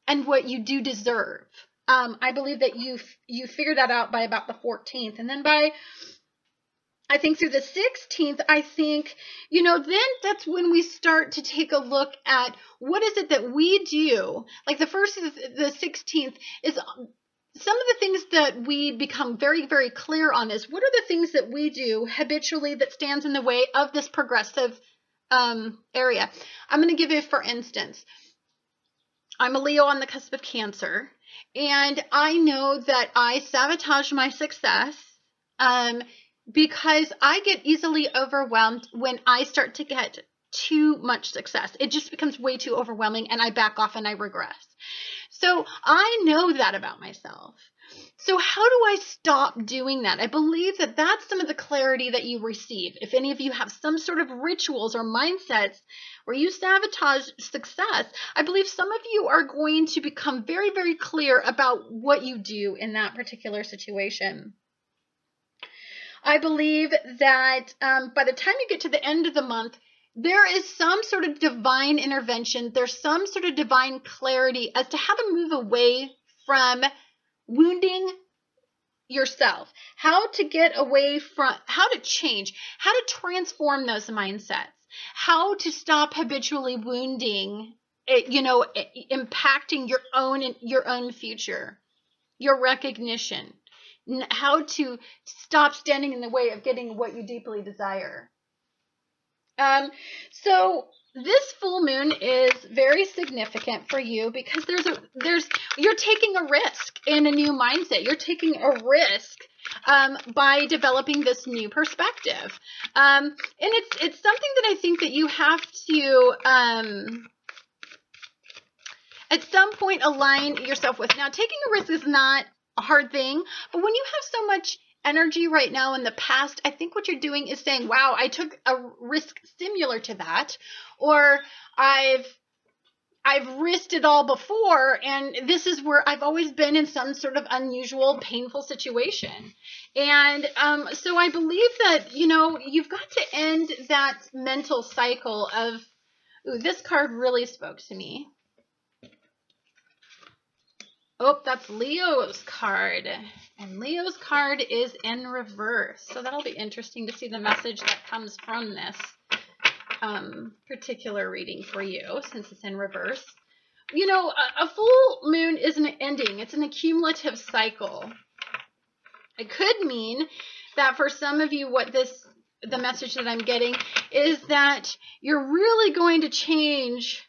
and what you do deserve. I believe that you figure that out by about the 14th. And then I think through the 16th, I think, then that's when we start to take a look at what is it that we do. Like the 16th is some of the things that we become very, very clear on is what are the things that we do habitually that stands in the way of this progressive area. I'm going to give you, for instance, I'm a Leo on the cusp of Cancer, and I know that I sabotage my success because I get easily overwhelmed when I start to get too much success. It just becomes way too overwhelming, and I back off and I regress. So I know that about myself. So how do I stop doing that? I believe that that's some of the clarity that you receive. If any of you have some sort of rituals or mindsets where you sabotage success, I believe some of you are going to become very, very clear about what you do in that particular situation. I believe that by the time you get to the end of the month, there is some sort of divine intervention. There's some sort of divine clarity as to how to move away from wounding yourself, how to get away from, how to change, how to transform those mindsets, how to stop habitually wounding, impacting your own future, your recognition, how to stop standing in the way of getting what you deeply desire. So this full moon is very significant for you because you're taking a risk in a new mindset. You're taking a risk by developing this new perspective. And it's something that I think that you have to at some point align yourself with. Now, taking a risk is not a hard thing, but when you have so much energy right now in the past, I think what you're doing is saying, wow, I took a risk similar to that, or I've I've risked it all before, and this is where I've always been in some sort of unusual, painful situation. And so I believe that, you know, you've got to end that mental cycle of, ooh, this card really spoke to me. Oh, that's Leo's card. And Leo's card is in reverse. So that'll be interesting to see the message that comes from this particular reading for you, since it's in reverse. You know, a full moon isn't an ending. It's an accumulative cycle. It could mean that for some of you, the message that I'm getting is that you're really going to change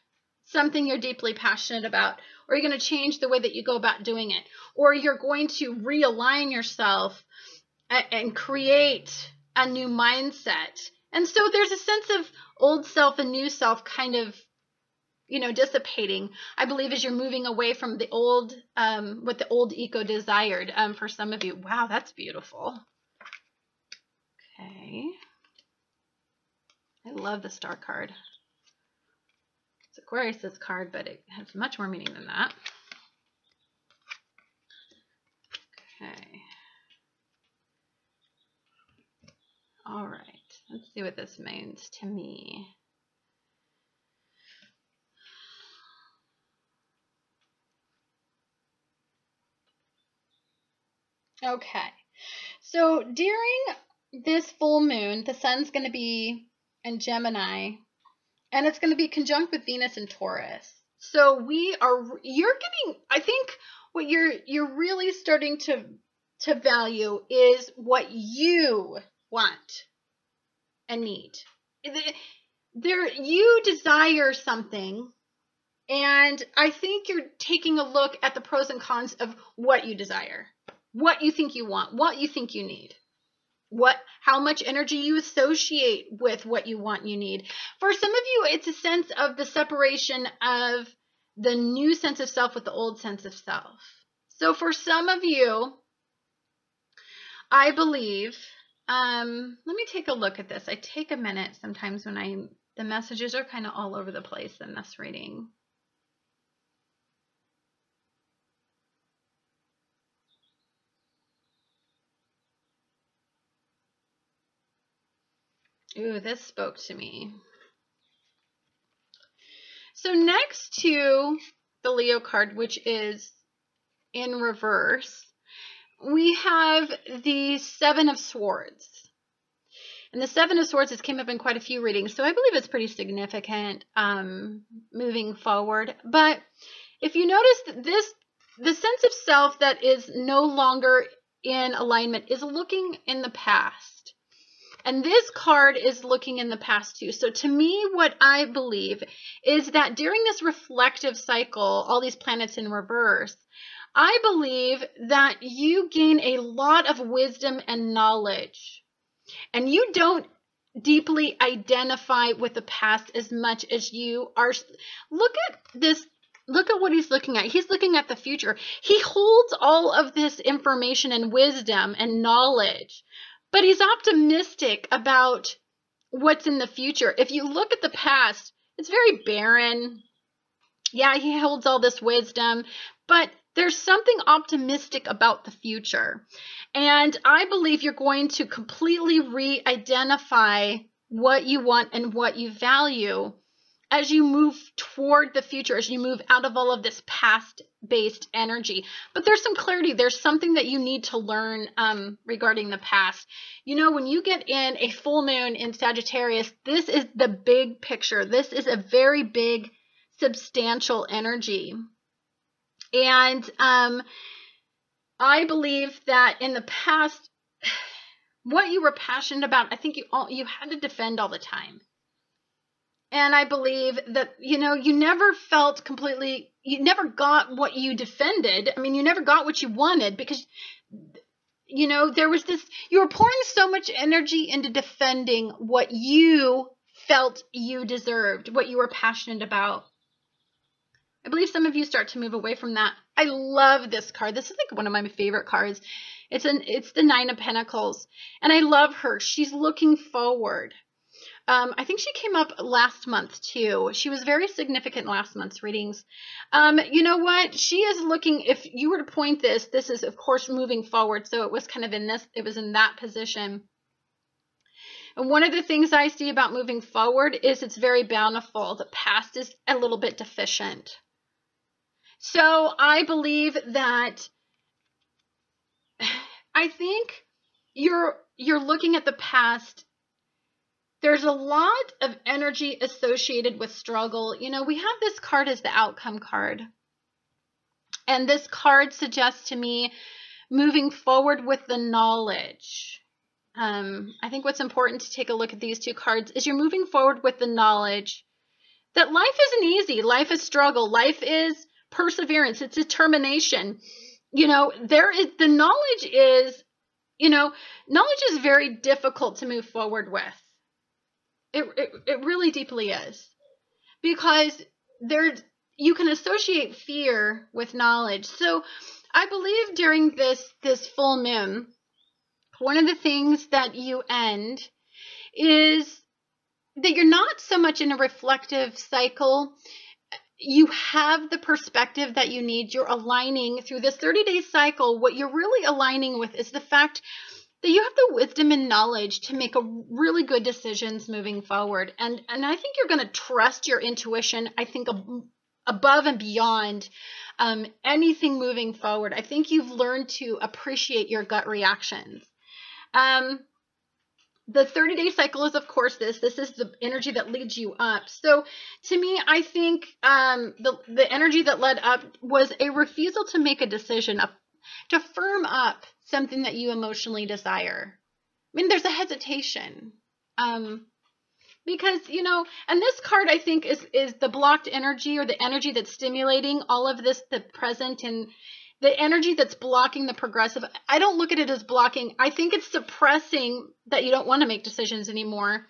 something you're deeply passionate about, or you're going to change the way that you go about doing it, or you're going to realign yourself and create a new mindset. And so there's a sense of old self and new self kind of, you know, dissipating, I believe, as you're moving away from the old, what the old ego desired for some of you. Wow, that's beautiful. Okay. I love the star card. It's Aquarius' card, but it has much more meaning than that. Okay. All right. Let's see what this means to me. Okay. So during this full moon, the sun's going to be in Gemini, and it's going to be conjunct with Venus and Taurus. So you're getting, I think what you're really starting to value is what you want and need. You desire something, and I think you're taking a look at the pros and cons of what you desire, what you think you want, what you think you need, how much energy you associate with what you want and you need. For some of you, it's a sense of the separation of the new sense of self with the old sense of self. So for some of you, I believe, let me take a look at this. I take a minute sometimes when the messages are kind of all over the place in this reading. Ooh, this spoke to me. So next to the Leo card, which is in reverse, we have the Seven of Swords. And the Seven of Swords has came up in quite a few readings, so I believe it's pretty significant moving forward. But if you notice, the sense of self that is no longer in alignment is looking in the past. And this card is looking in the past too. So to me, what I believe is that during this reflective cycle, all these planets in reverse, I believe that you gain a lot of wisdom and knowledge. And you don't deeply identify with the past as much as you are. Look at this. Look at what he's looking at. He's looking at the future. He holds all of this information and wisdom and knowledge, but he's optimistic about what's in the future. If you look at the past, it's very barren. Yeah, he holds all this wisdom, but there's something optimistic about the future. And I believe you're going to completely re-identify what you want and what you value as you move toward the future, as you move out of all of this past-based energy. But there's some clarity. There's something that you need to learn regarding the past. You know, when you get in a full moon in Sagittarius, this is the big picture. This is a very big, substantial energy. And I believe that in the past, what you were passionate about, I think you had to defend all the time. And I believe that, you know, you never felt completely, you never got what you defended. I mean, you never got what you wanted because, you know, there was this, you were pouring so much energy into defending what you felt you deserved, what you were passionate about. I believe some of you start to move away from that. I love this card. This is like one of my favorite cards. It's the Nine of Pentacles. And I love her. She's looking forward. I think she came up last month too. She was very significant in last month's readings. You know what? She is looking, if you were to point this is of course moving forward. So it was kind of in this, it was in that position. And one of the things I see about moving forward is it's very bountiful. The past is a little bit deficient. So I believe that, I think you're looking at the past. There's a lot of energy associated with struggle. You know, we have this card as the outcome card. And this card suggests to me moving forward with the knowledge. I think what's important to take a look at these two cards is you're moving forward with the knowledge that life isn't easy. Life is struggle. Life is perseverance. It's determination. You know, the knowledge is, knowledge is very difficult to move forward with. It really deeply is, because you can associate fear with knowledge. So I believe during this full moon, one of the things that you end is that you're not so much in a reflective cycle. You have the perspective that you need. You're aligning through this 30-day cycle. What you're really aligning with is the fact that you have the wisdom and knowledge to make really good decisions moving forward. And I think you're going to trust your intuition, I think, above and beyond anything moving forward. I think you've learned to appreciate your gut reactions. The 30-day cycle is, of course, this is the energy that leads you up. So to me, I think the energy that led up was a refusal to make a decision, to firm up something that you emotionally desire. I mean, there's a hesitation. Because, and this card, I think, is the blocked energy, or the energy that's stimulating all of this, the present, and the energy that's blocking the progressive. I don't look at it as blocking. I think it's suppressing that you don't want to make decisions anymore.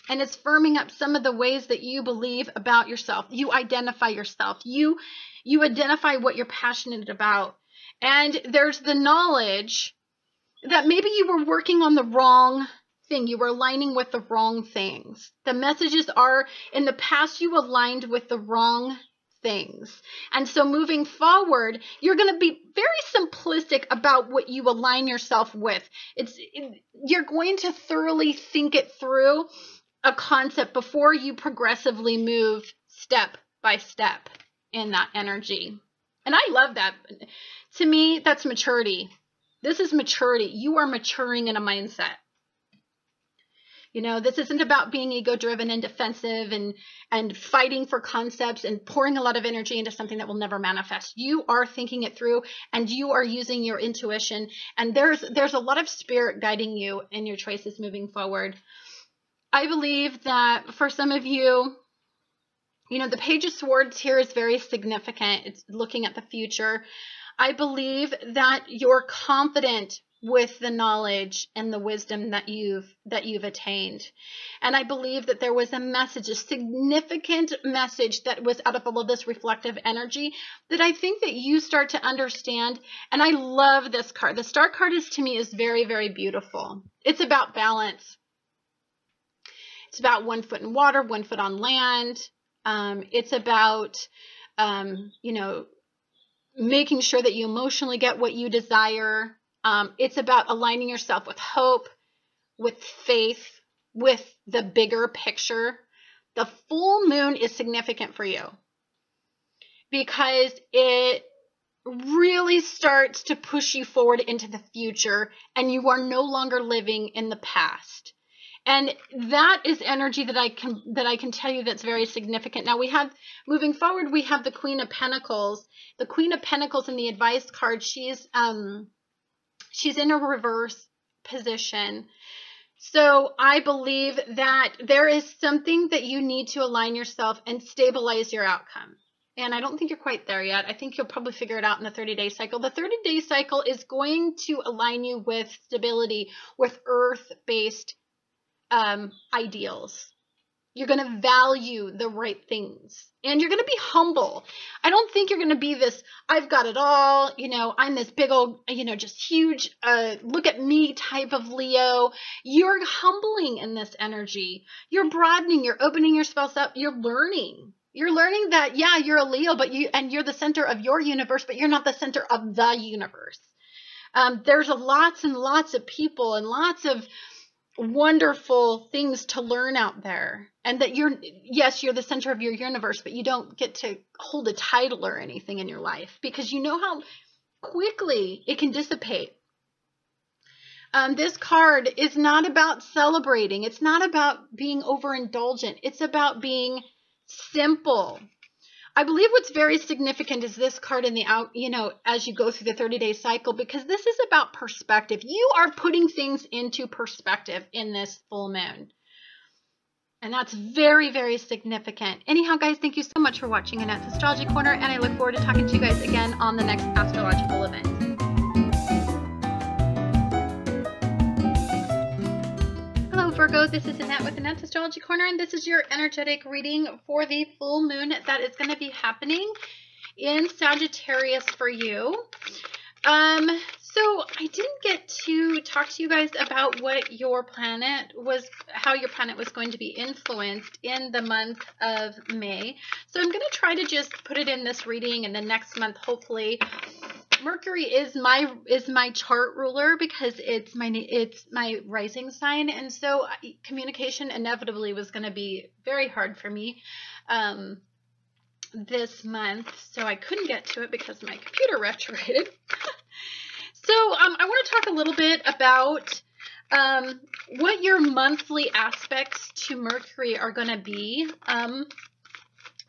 And it's firming up some of the ways that you believe about yourself. You identify yourself. You identify what you're passionate about. And there's the knowledge that maybe you were working on the wrong thing. You were aligning with the wrong things. The messages are, in the past, you aligned with the wrong things. And so moving forward, you're going to be very simplistic about what you align yourself with. You're going to thoroughly think it through, a concept, before you progressively move step by step in that energy. And I love that. To me, that's maturity. This is maturity. You are maturing in a mindset. This isn't about being ego-driven and defensive and fighting for concepts and pouring a lot of energy into something that will never manifest. You are thinking it through, and you are using your intuition. And there's a lot of spirit guiding you in your choices moving forward. I believe that for some of you, the Page of Swords here is very significant. It's looking at the future. I believe that you're confident with the knowledge and the wisdom that you've attained. And I believe that there was a message, a significant message that was out of all of this reflective energy that I think that you start to understand. And I love this card. The Star card to me is very, very beautiful. It's about balance. It's about 1 foot in water, 1 foot on land. It's about, making sure that you emotionally get what you desire. It's about aligning yourself with hope, with faith, with the bigger picture. The full moon is significant for you because it really starts to push you forward into the future, and you are no longer living in the past. And that is energy that I can tell you that's very significant. Now moving forward, we have the Queen of Pentacles. The Queen of Pentacles in the advice card, she's in a reverse position. So I believe that there is something that you need to align yourself and stabilize your outcome. And I don't think you're quite there yet. I think you'll probably figure it out in the 30-day cycle. The 30-day cycle is going to align you with stability, with earth-based ideals. You're going to value the right things. And you're going to be humble. I don't think you're going to be this, I've got it all, you know, I'm this big old, you know, just huge, look at me type of Leo. You're humbling in this energy. You're broadening, you're opening yourself up, you're learning. You're learning that, yeah, you're a Leo, but you're the center of your universe, but you're not the center of the universe. There's lots and lots of people and lots of wonderful things to learn out there, and that yes, you're the center of your universe, but you don't get to hold a title or anything in your life, because you know how quickly it can dissipate. This card is not about celebrating. It's not about being overindulgent. It's about being simple. I believe what's very significant is this card in the as you go through the 30-day cycle, because this is about perspective. You are putting things into perspective in this full moon. And that's very, very significant. Anyhow, guys, thank you so much for watching Annette's Astrology Corner, and I look forward to talking to you guys again on the next astrological event. Hello, Virgo. This is Annette with Annette's Astrology Corner, and this is your energetic reading for the full moon that is going to be happening in Sagittarius for you. So I didn't get to talk to you guys about what your planet was, how your planet was going to be influenced in the month of May. So I'm going to try to just put it in this reading, and then next month, hopefully, Mercury is my chart ruler, because it's my rising sign, and so communication inevitably was going to be very hard for me this month. So I couldn't get to it because my computer retrograded. So I want to talk a little bit about what your monthly aspects to Mercury are going to be.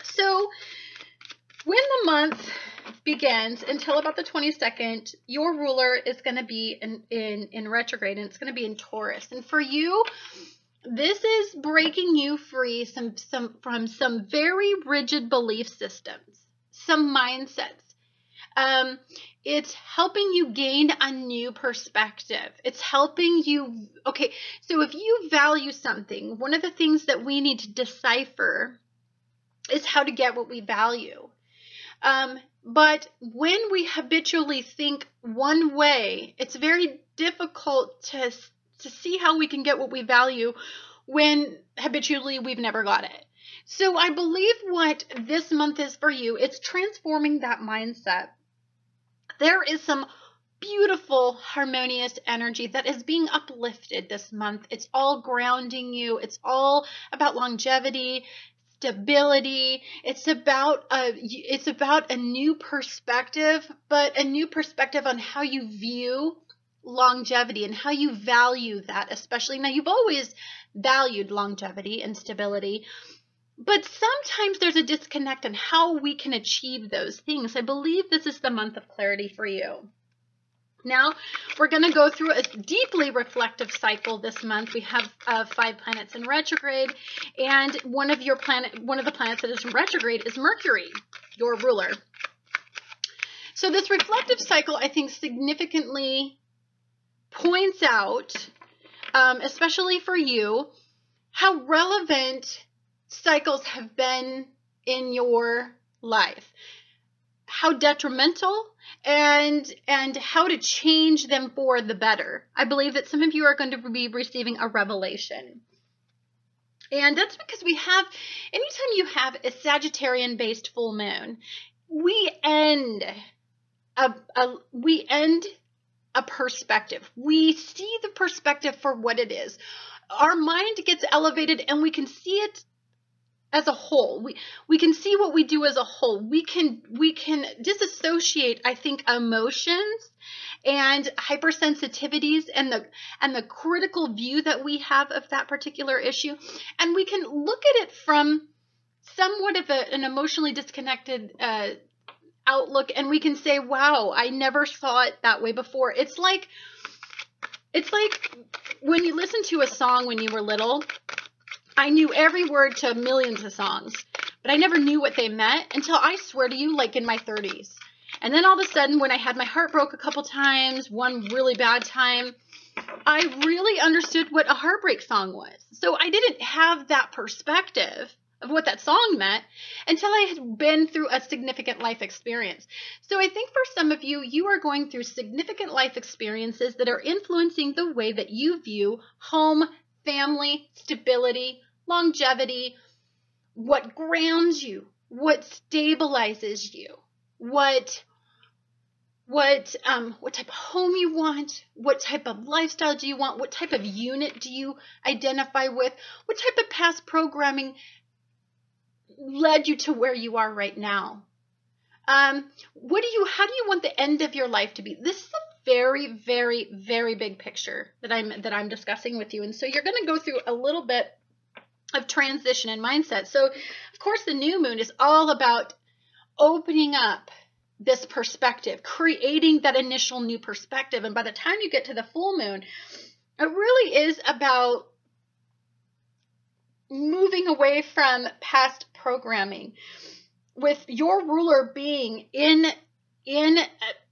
So when the month begins until about the 22nd, your ruler is going to be in retrograde, and it's going to be in Taurus. And for you, this is breaking you free from some very rigid belief systems, some mindsets. It's helping you gain a new perspective. It's helping you. Okay, so if you value something, one of the things that we need to decipher is how to get what we value. But when we habitually think one way, it's very difficult to see how we can get what we value when habitually we've never got it. So I believe what this month is for you, it's transforming that mindset. There is some beautiful, harmonious energy that is being uplifted this month. It's all grounding you. It's all about longevity, stability. It's about a new perspective, but a new perspective on how you view longevity and how you value that, especially. Now, you've always valued longevity and stability, but sometimes there's a disconnect on how we can achieve those things. I believe this is the month of clarity for you. Now, we're going to go through a deeply reflective cycle this month. We have 5 planets in retrograde, and one of the planets that is in retrograde is Mercury, your ruler. So this reflective cycle, I think, significantly points out, especially for you, how relevant cycles have been in your life, how detrimental, and how to change them for the better. I believe that some of you are going to be receiving a revelation. And that's because anytime you have a Sagittarian-based full moon, we end a perspective. We see the perspective for what it is. Our mind gets elevated, and we can see it as a whole. We can see what we do as a whole. We can disassociate, I think, emotions and hypersensitivities and the critical view that we have of that particular issue, and we can look at it from somewhat of an emotionally disconnected outlook, and we can say, wow, I never saw it that way before. It's like when you listen to a song when you were little. I knew every word to millions of songs, but I never knew what they meant until, I swear to you, like in my 30s. And then all of a sudden, when I had my heart broke a couple times, one really bad time, I really understood what a heartbreak song was. So I didn't have that perspective of what that song meant until I had been through a significant life experience. So I think for some of you, you are going through significant life experiences that are influencing the way that you view home, family, stability, longevity, what grounds you, what stabilizes you, what type of home you want, what type of lifestyle do you want, what type of unit do you identify with, what type of past programming led you to where you are right now. How do you want the end of your life to be? This is a very, very, very big picture that I'm discussing with you. And so you're going to go through a little bit of transition and mindset. So of course the new moon is all about opening up this perspective, creating that initial new perspective. And by the time you get to the full moon, it really is about moving away from past programming, with your ruler being in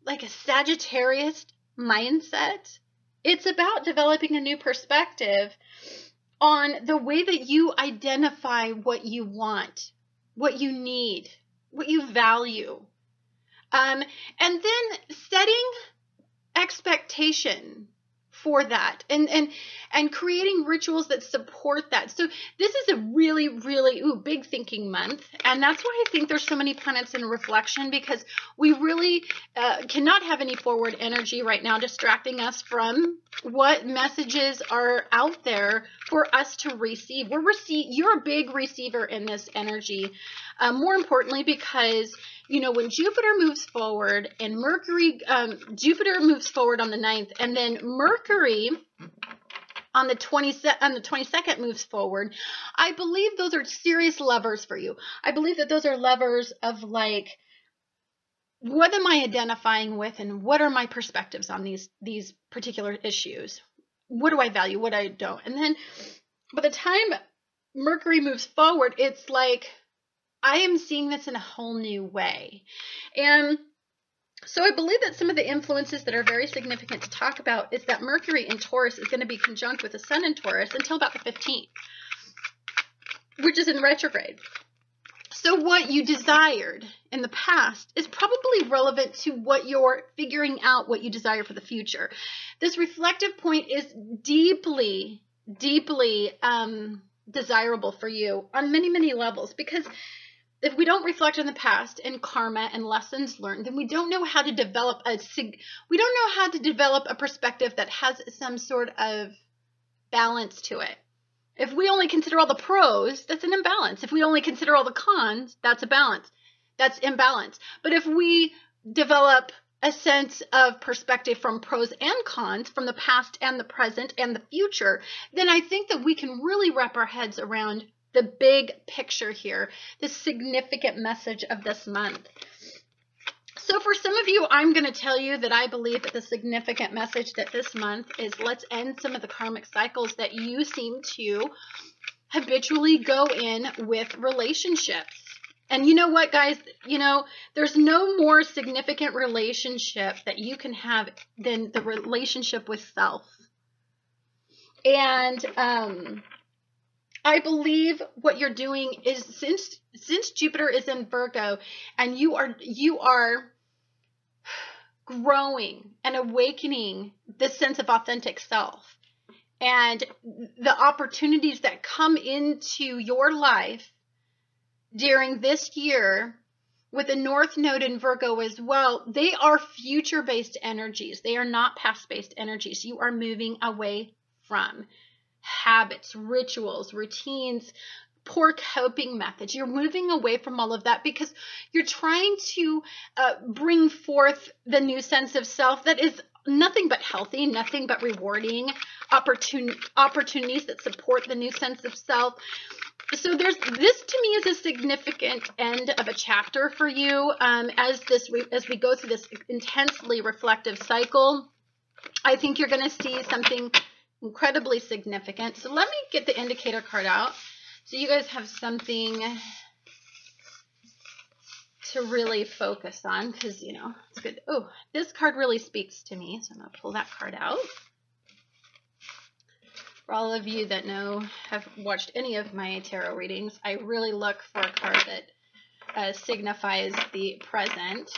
like a Sagittarius mindset. It's about developing a new perspective on the way that you identify what you want, what you need, what you value. And then setting expectation for that and creating rituals that support that. So this is a really, really big thinking month. And that's why I think there's so many planets in reflection, because we really cannot have any forward energy right now distracting us from what messages are out there for us to receive. You're a big receiver in this energy. More importantly, because when Jupiter moves forward and Jupiter moves forward on the 9th, and then Mercury on the 22nd moves forward, I believe those are serious levers for you. I believe that those are levers of like, what am I identifying with, and what are my perspectives on these particular issues? What do I value? What I don't? And then by the time Mercury moves forward, it's like, I am seeing this in a whole new way. And so I believe that some of the influences that are very significant to talk about is that Mercury in Taurus is going to be conjunct with the Sun in Taurus until about the 15th, which is in retrograde. So what you desired in the past is probably relevant to what you're figuring out, what you desire for the future. This reflective point is deeply, deeply desirable for you on many, many levels, because if we don't reflect on the past and karma and lessons learned, then we don't know how to develop a perspective that has some sort of balance to it. If we only consider all the pros, that's an imbalance. If we only consider all the cons, that's a balance. That's imbalance. But if we develop a sense of perspective from pros and cons, from the past and the present and the future, then I think that we can really wrap our heads around the big picture here, the significant message of this month. So for some of you, I'm going to tell you that I believe that the significant message that this month is, let's end some of the karmic cycles that you seem to habitually go in with relationships. And you know what, guys? There's no more significant relationship that you can have than the relationship with self. And I believe what you're doing is, since Jupiter is in Virgo and you are growing and awakening this sense of authentic self, and the opportunities that come into your life during this year with the North Node in Virgo as well, they are future-based energies. They are not past-based energies. You are moving away from habits, rituals, routines, poor coping methods. You're moving away from all of that because you're trying to bring forth the new sense of self that is nothing but healthy, nothing but rewarding, opportunities that support the new sense of self. So this to me is a significant end of a chapter for you as we go through this intensely reflective cycle. I think you're going to see something incredibly significant. So let me get the indicator card out so you guys have something to really focus on, because it's good. Oh, this card really speaks to me, so I'm going to pull that card out. For all of you that have watched any of my tarot readings, I really look for a card that signifies the present.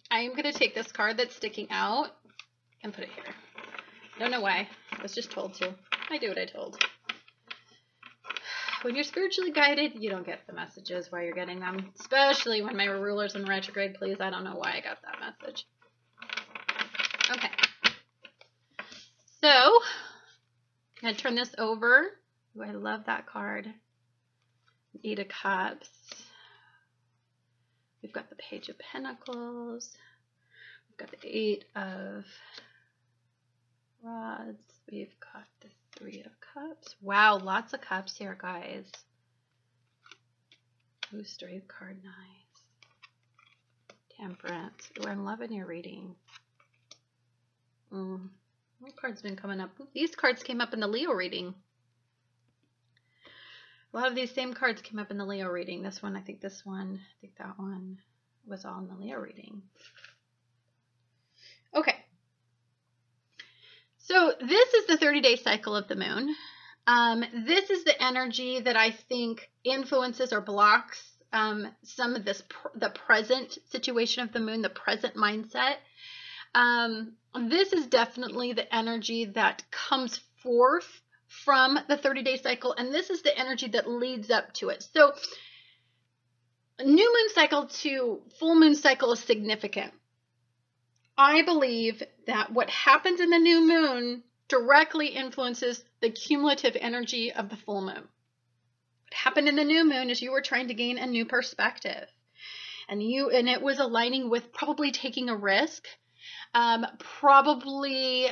I am going to take this card that's sticking out and put it here. Don't know why. I was just told to. I do what I told. When you're spiritually guided, you don't get the messages while you're getting them. Especially when my ruler's in retrograde, please. I don't know why I got that message. Okay. So, I'm going to turn this over. Ooh, I love that card. 8 of Cups. We've got the Page of Pentacles. We've got the 8 of Rods. We've got the 3 of Cups. Wow, lots of cups here, guys. Ooh, Strength card, nice. Temperance. Ooh, I'm loving your reading. What card's been coming up? Ooh, these cards came up in the Leo reading. A lot of these same cards came up in the Leo reading. This one, I think that one was all in the Leo reading. Okay. So this is the 30-day cycle of the moon. This is the energy that I think influences or blocks some of the present situation of the moon, the present mindset. This is definitely the energy that comes forth from the 30-day cycle, and this is the energy that leads up to it. So new moon cycle to full moon cycle is significant. I believe that what happens in the new moon directly influences the cumulative energy of the full moon. What happened in the new moon is you were trying to gain a new perspective, and it was aligning with probably taking a risk, probably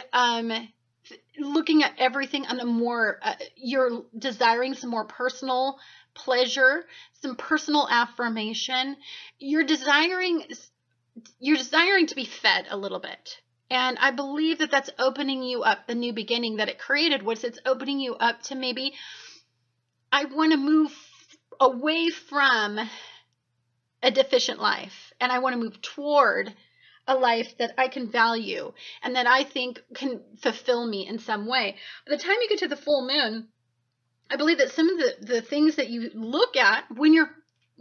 looking at everything on a more, you're desiring some more personal pleasure, some personal affirmation. You're desiring to be fed a little bit. And I believe that that's opening you up. The new beginning that it created was it's opening you up to maybe, I want to move away from a deficient life, and I want to move toward a life that I can value and that I think can fulfill me in some way. By the time you get to the full moon, I believe that some of the things that you look at when you're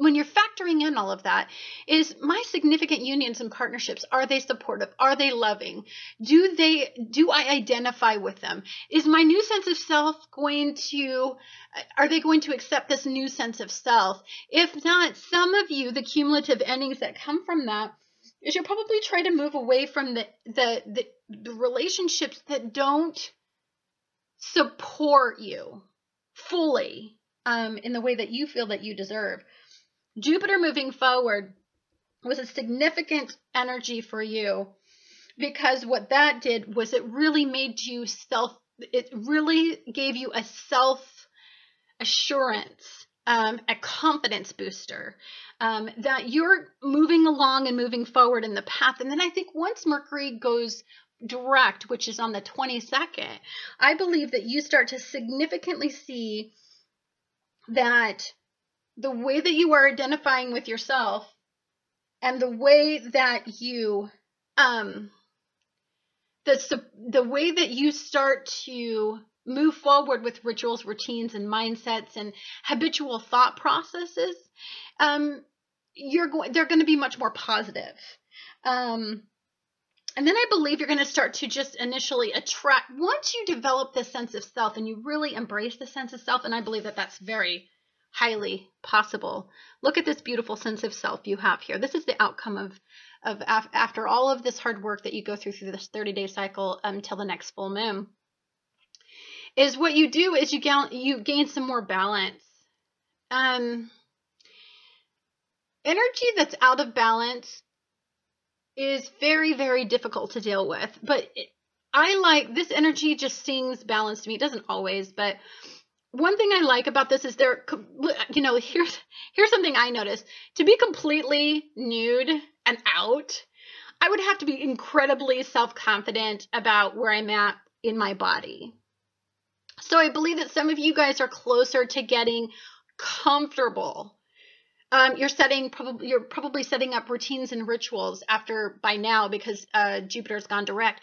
factoring in all of that is my significant unions and partnerships. Are they supportive? Are they loving? Do I identify with them? Is my new sense of self are they going to accept this new sense of self? If not, some of you, the cumulative endings that come from that is you'll probably try to move away from the relationships that don't support you fully in the way that you feel that you deserve. Jupiter moving forward was a significant energy for you, because what that did was it really gave you a self-assurance, a confidence booster, that you're moving along and moving forward in the path. And then I think once Mercury goes direct, which is on the 22nd, I believe that you start to significantly see that the way that you are identifying with yourself and the way that you the way that you start to move forward with rituals, routines, and mindsets and habitual thought processes, they're going to be much more positive. And then I believe you're going to start to just initially attract, once you develop this sense of self and you really embrace the sense of self, and I believe that that's very highly possible. Look at this beautiful sense of self you have here. This is the outcome of after all of this hard work that you go through this 30-day cycle until the next full moon. Is what you do is you gain some more balance. Energy that's out of balance is very, very difficult to deal with. But I like this energy just seems balanced to me. It doesn't always, but one thing I like about this is here's something I noticed. To be completely nude and out, I would have to be incredibly self-confident about where I'm at in my body. So I believe that some of you guys are closer to getting comfortable you're probably setting up routines and rituals by now because Jupiter's gone direct,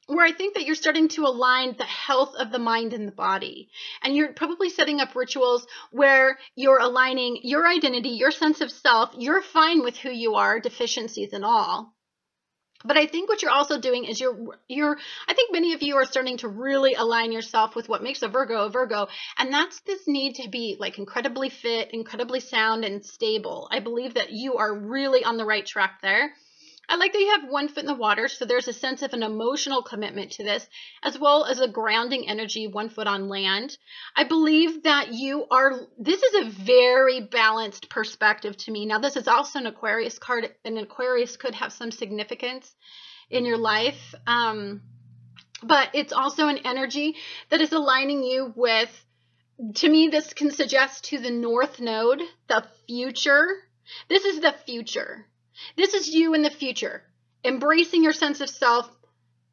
where I think that you're starting to align the health of the mind and the body. And you're probably setting up rituals where you're aligning your identity, your sense of self. You're fine with who you are, deficiencies and all. But I think what you're also doing is I think many of you are starting to really align yourself with what makes a Virgo. And that's this need to be like incredibly fit, incredibly sound and stable. I believe that you are really on the right track there. I like that you have one foot in the water, so there's a sense of an emotional commitment to this, as well as a grounding energy, one foot on land. I believe that this is a very balanced perspective to me. Now, this is also an Aquarius card, and Aquarius could have some significance in your life, but it's also an energy that is aligning you with, to me, this can suggest to the North Node, the future. This is the future. This is you in the future, embracing your sense of self.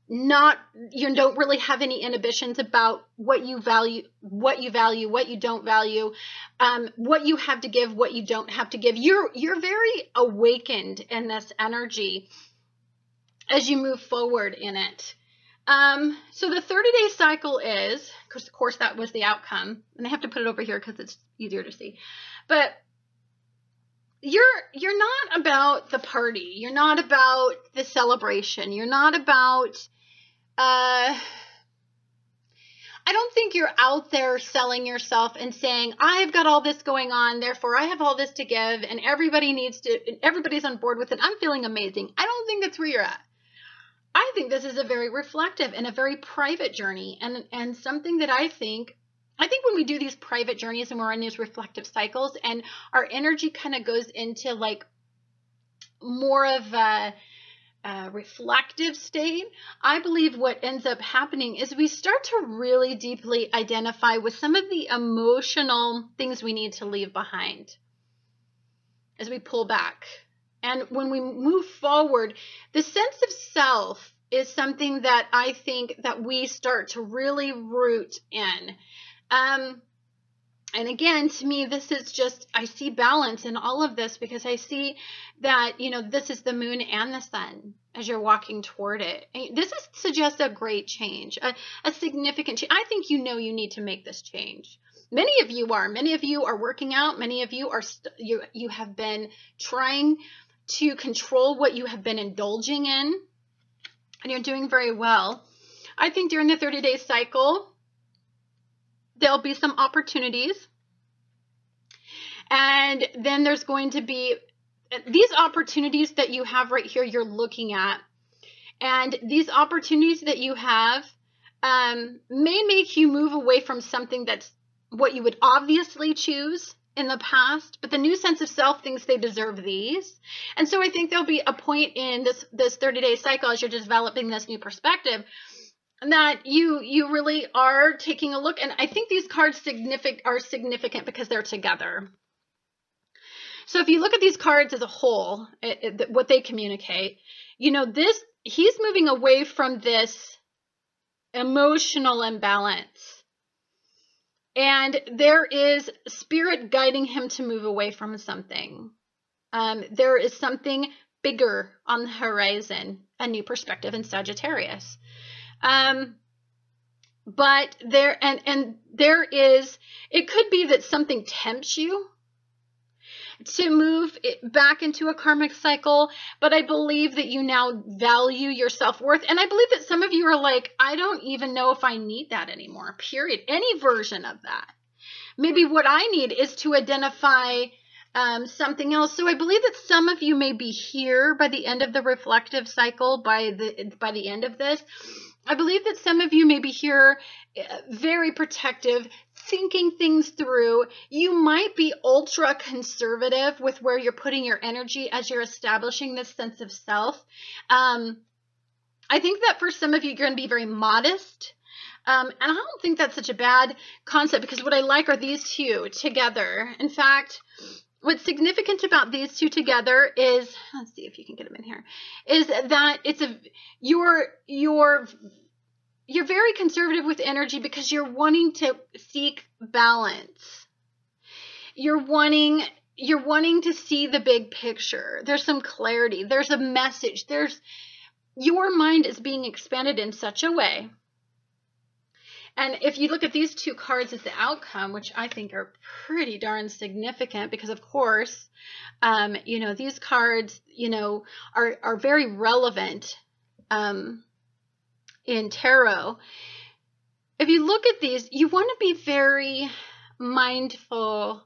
You don't really have any inhibitions about what you value, what you don't value, what you have to give, what you don't have to give. You're very awakened in this energy as you move forward in it. So the 30-day cycle is, because of course that was the outcome, and I have to put it over here because it's easier to see, but you're not about the party. You're not about the celebration. You're not about, I don't think you're out there selling yourself and saying, I've got all this going on, therefore I have all this to give, and everybody's on board with it. I'm feeling amazing. I don't think that's where you're at. I think this is a very reflective and a very private journey, and something that I think when we do these private journeys and we're in these reflective cycles and our energy kind of goes into like more of a reflective state, I believe what ends up happening is we start to really deeply identify with some of the emotional things we need to leave behind as we pull back. And when we move forward, the sense of self is something that I think that we start to really root in. And again, to me, this is just, I see balance in all of this because I see that, this is the moon and the sun as you're walking toward it. This suggests a great change, a significant change. I think you need to make this change. Many of you are working out. Many of you you have been trying to control what you have been indulging in, and you're doing very well. I think during the 30-day cycle, there'll be some opportunities. And then there's going to be these opportunities that you have right here you're looking at. And these opportunities that you have may make you move away from something that's what you would obviously choose in the past. But the new sense of self thinks they deserve these. And so I think there'll be a point in this 30-day cycle as you're developing this new perspective that you really are taking a look. And I think these cards are significant because they're together. So if you look at these cards as a whole, what they communicate, he's moving away from this emotional imbalance. And there is spirit guiding him to move away from something. There is something bigger on the horizon, a new perspective in Sagittarius. But it could be that something tempts you to move it back into a karmic cycle, but I believe that you now value your self-worth. And I believe that some of you are like, I don't even know if I need that anymore, period. Any version of that. Maybe what I need is to identify something else. So I believe that some of you may be here by the end of the reflective cycle, by the end of this. I believe that some of you may be here very protective, thinking things through. You might be ultra conservative with where you're putting your energy as you're establishing this sense of self. I think that for some of you, you're going to be very modest. And I don't think that's such a bad concept because what I like are these two together. In fact, what's significant about these two together is, let's see if you can get them in here, is that you're very conservative with energy because you're wanting to seek balance. You're wanting you're wanting to see the big picture. There's some clarity. There's a message. Your mind is being expanded in such a way. And if you look at these two cards as the outcome, which I think are pretty darn significant, because of course, you know, these cards, you know, are very relevant in tarot. If you look at these, you want to be very mindful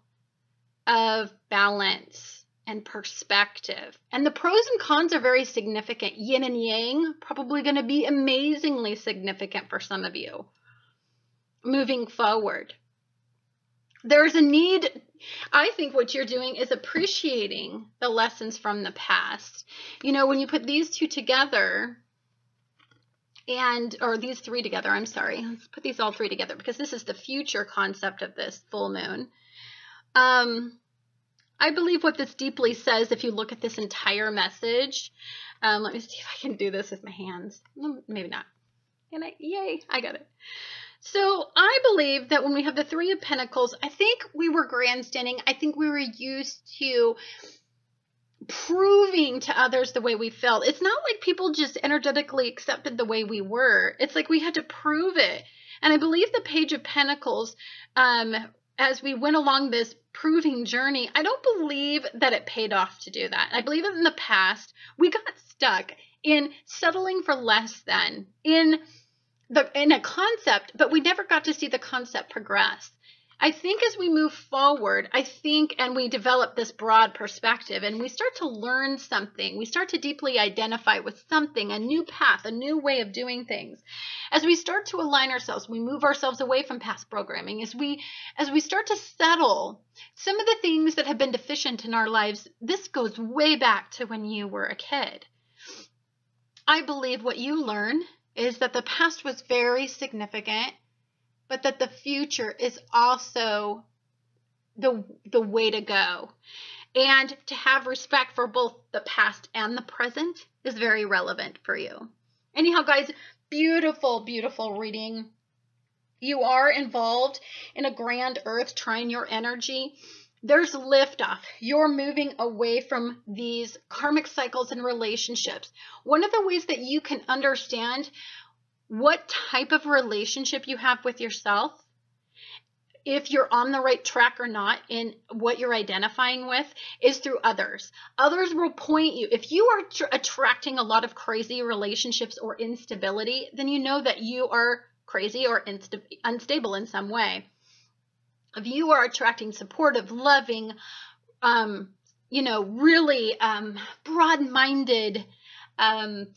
of balance and perspective. And the pros and cons are very significant. Yin and yang, probably going to be amazingly significant for some of you moving forward. There's a need. I think what you're doing is appreciating the lessons from the past. You know, when you put these two together, or these three together, I'm sorry. Let's put these all three together because this is the future concept of this full moon. I believe what this deeply says, if you look at this entire message, let me see if I can do this with my hands. Maybe not. Can I? Yay, I got it. So I believe that when we have the Three of Pentacles, I think we were grandstanding. I think we were used to proving to others the way we felt. It's not like people just energetically accepted the way we were. It's like we had to prove it. And I believe the Page of Pentacles, as we went along this proving journey, I don't believe that it paid off to do that. I believe that in the past, we got stuck in settling for less than, in a concept, but we never got to see the concept progress. I think as we move forward, and we develop this broad perspective and we start to learn something, we start to deeply identify with something, a new path, a new way of doing things. As we start to align ourselves, we move ourselves away from past programming. As we start to settle some of the things that have been deficient in our lives, this goes way back to when you were a kid. I believe what you learn is that the past was very significant, but that the future is also the way to go. And to have respect for both the past and the present is very relevant for you. Anyhow, guys, beautiful, beautiful reading. You are involved in a grand earth trine your energy. There's liftoff. You're moving away from these karmic cycles and relationships. One of the ways that you can understand what type of relationship you have with yourself, if you're on the right track or not in what you're identifying with, is through others. Others will point you. If you are attracting a lot of crazy relationships or instability, then you know that you are crazy or unstable in some way. If you are attracting supportive, loving, you know, really broad-minded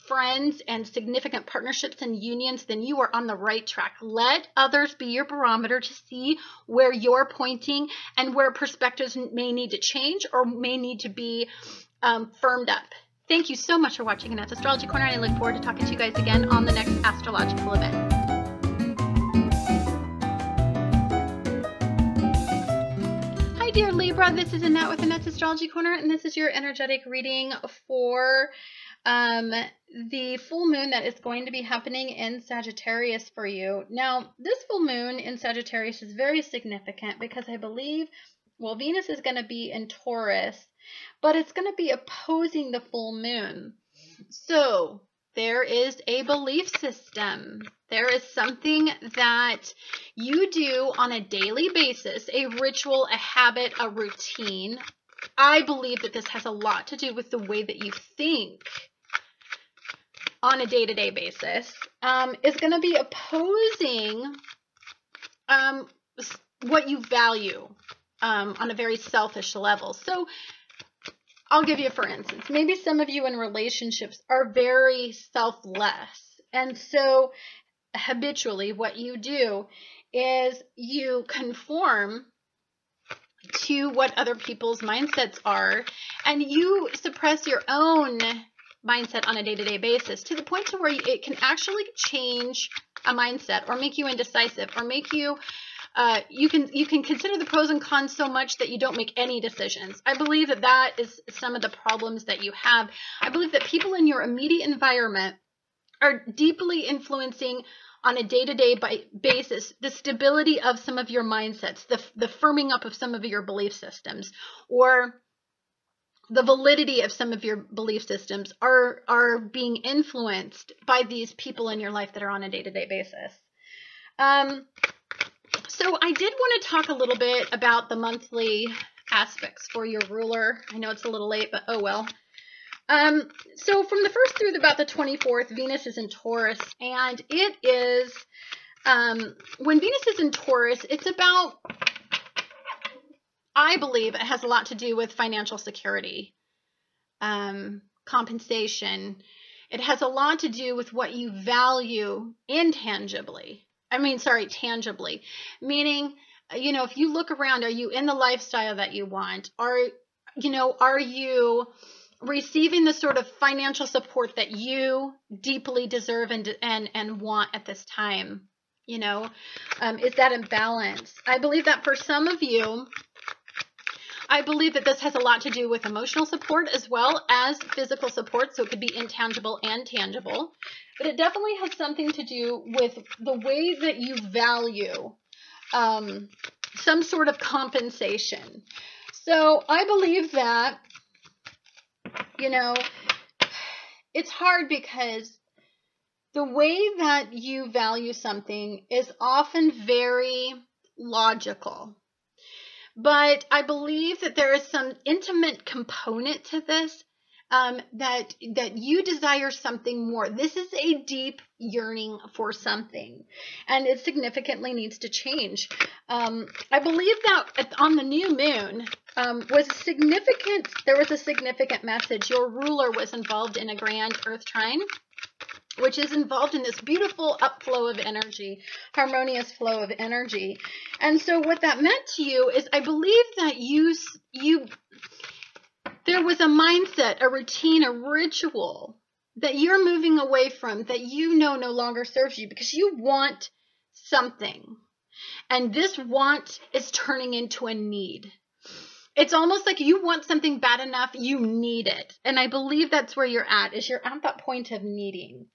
friends and significant partnerships and unions, then you are on the right track. Let others be your barometer to see where you're pointing and where perspectives may need to change or may need to be firmed up. Thank you so much for watching Annette's Astrology Corner, and I look forward to talking to you guys again on the next astrological event. Dear Libra, this is Annette with Annette's Astrology Corner, and this is your energetic reading for the full moon that is going to be happening in Sagittarius for you. Now, this full moon in Sagittarius is very significant because I believe, well, Venus is going to be in Taurus, but it's going to be opposing the full moon. So there is a belief system. There is something that you do on a daily basis, a ritual, a habit, a routine. I believe that this has a lot to do with the way that you think on a day-to-day basis, is going to be opposing what you value on a very selfish level. So I'll give you, for instance, maybe some of you in relationships are very selfless. And so habitually what you do is you conform to what other people's mindsets are, and you suppress your own mindset on a day-to-day basis to the point to where it can actually change a mindset or make you indecisive or make you you can consider the pros and cons so much that you don't make any decisions. I believe that that is some of the problems that you have. I believe that people in your immediate environment are deeply influencing on a day-to-day basis, the stability of some of your mindsets, the firming up of some of your belief systems, or the validity of some of your belief systems are being influenced by these people in your life that are on a day-to-day basis. So I did want to talk a little bit about the monthly aspects for your ruler. I know it's a little late, but oh well. So from the 1st through about the 24th, Venus is in Taurus, and it is, when Venus is in Taurus, it's about, I believe it has a lot to do with financial security, compensation. It has a lot to do with what you value intangibly. Tangibly, meaning, you know, if you look around, are you in the lifestyle that you want? Are you receiving the sort of financial support that you deeply deserve and want at this time? You know, is that in balance? I believe that for some of you, I believe that this has a lot to do with emotional support as well as physical support. So it could be intangible and tangible, but it definitely has something to do with the way that you value some sort of compensation. So I believe that, you know, it's hard because the way that you value something is often very logical. But I believe that there is some intimate component to this, that you desire something more. This is a deep yearning for something, and it significantly needs to change. I believe that on the new moon there was a significant message. Your ruler was involved in a grand earth trine, which is involved in this beautiful upflow of energy, harmonious flow of energy. And so what that meant to you is, I believe that there was a mindset, a routine, a ritual that you're moving away from, that you know no longer serves you, because you want something. And this want is turning into a need. It's almost like you want something bad enough, you need it. And I believe that's where you're at, is you're at that point of needing.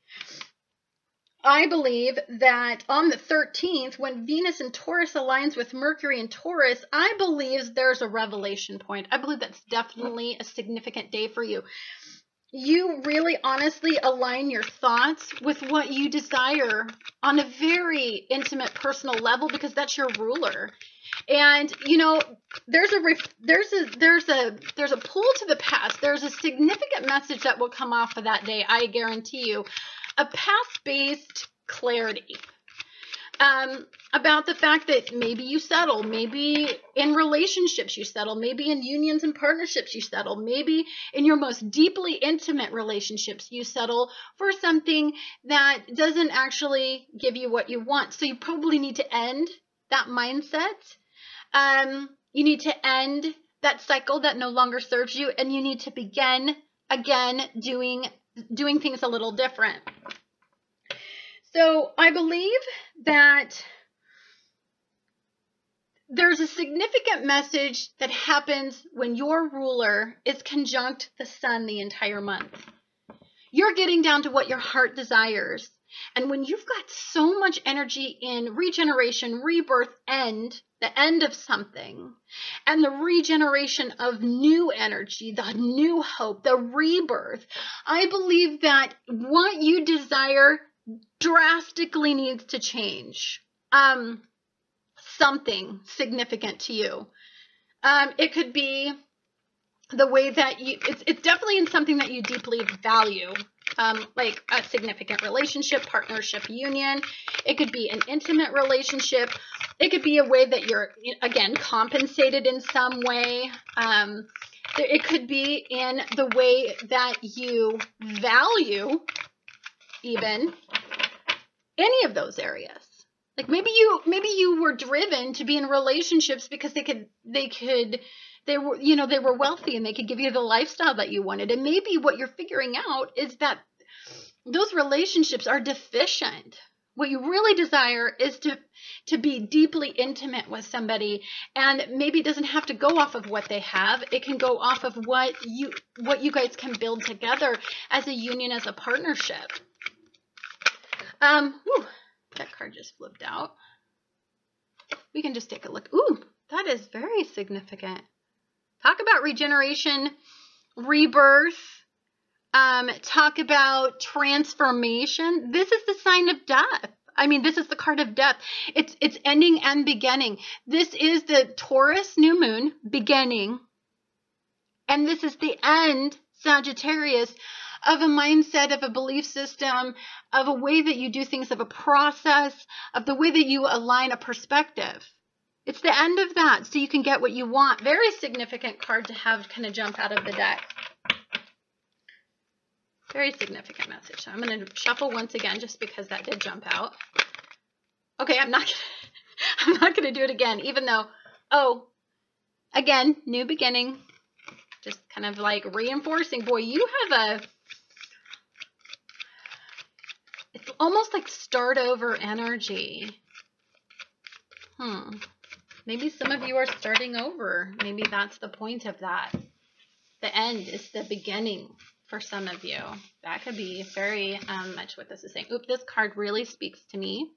I believe that on the 13th, when Venus in Taurus aligns with Mercury in Taurus, I believe there's a revelation point. I believe that's definitely a significant day for you. You really honestly align your thoughts with what you desire on a very intimate personal level, because that's your ruler. And, you know, there's a pull to the past. There's a significant message that will come off of that day, I guarantee you. A past-based clarity about the fact that maybe you settle, maybe in relationships you settle, maybe in unions and partnerships you settle, maybe in your most deeply intimate relationships you settle for something that doesn't actually give you what you want. So you probably need to end that mindset. You need to end that cycle that no longer serves you, and you need to begin again doing things a little different. So I believe that there's a significant message that happens when your ruler is conjunct the sun the entire month. You're getting down to what your heart desires. And when you've got so much energy in regeneration, rebirth, the end of something, and the regeneration of new energy, the new hope, the rebirth, I believe that what you desire drastically needs to change. Something significant to you. It could be the way that it's definitely in something that you deeply value. Like a significant relationship, partnership, union. It could be an intimate relationship. It could be a way that you're, again, compensated in some way. It could be in the way that you value even any of those areas. Like maybe you were driven to be in relationships because they were wealthy and they could give you the lifestyle that you wanted. And maybe what you're figuring out is that those relationships are deficient. What you really desire is to be deeply intimate with somebody, and maybe it doesn't have to go off of what they have. It can go off of what you guys can build together as a union, as a partnership. That card just flipped out. We can just take a look. Ooh, that is very significant. Talk about regeneration, rebirth. Talk about transformation. This is the sign of death. I mean, this is the card of death. It's ending and beginning. This is the Taurus new moon beginning. And this is the end, Sagittarius, of a mindset, of a belief system, of a way that you do things, of a process, of the way that you align a perspective. It's the end of that, so you can get what you want. Very significant card to have kind of jump out of the deck. Very significant message. So I'm going to shuffle once again just because that did jump out. Okay, I'm not going to do it again, even though, oh, again, new beginning. Just kind of like reinforcing. Boy, you have it's almost like start over energy. Maybe some of you are starting over. Maybe that's the point of that. The end is the beginning. For some of you, that could be very much what this is saying. Oop, this card really speaks to me.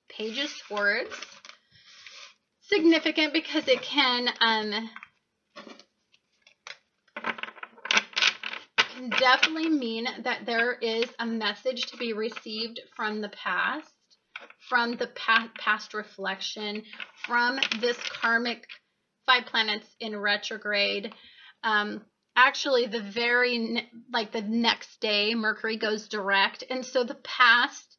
Page of Swords. Significant because it can definitely mean that there is a message to be received from the past, from the past reflection, from this karmic 5 planets in retrograde. Actually, the next day, Mercury goes direct. And so the past,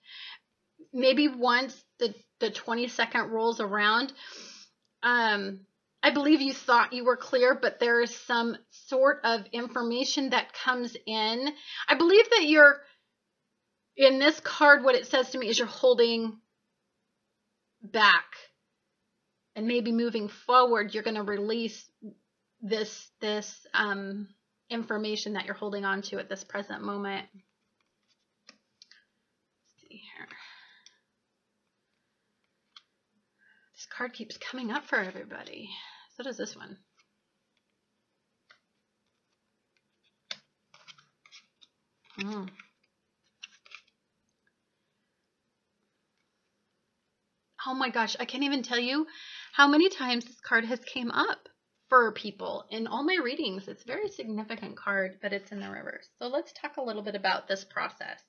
maybe once the 22nd rolls around, I believe you thought you were clear, but there is some sort of information that comes in. I believe that in this card, what it says to me is you're holding back. And maybe moving forward, you're going to release this information that you're holding on to at this present moment. Let's see here. This card keeps coming up for everybody. So does this one. Oh my gosh, I can't even tell you how many times this card has came up for people in all my readings. It's a very significant card, but it's in the reverse. So let's talk a little bit about this process.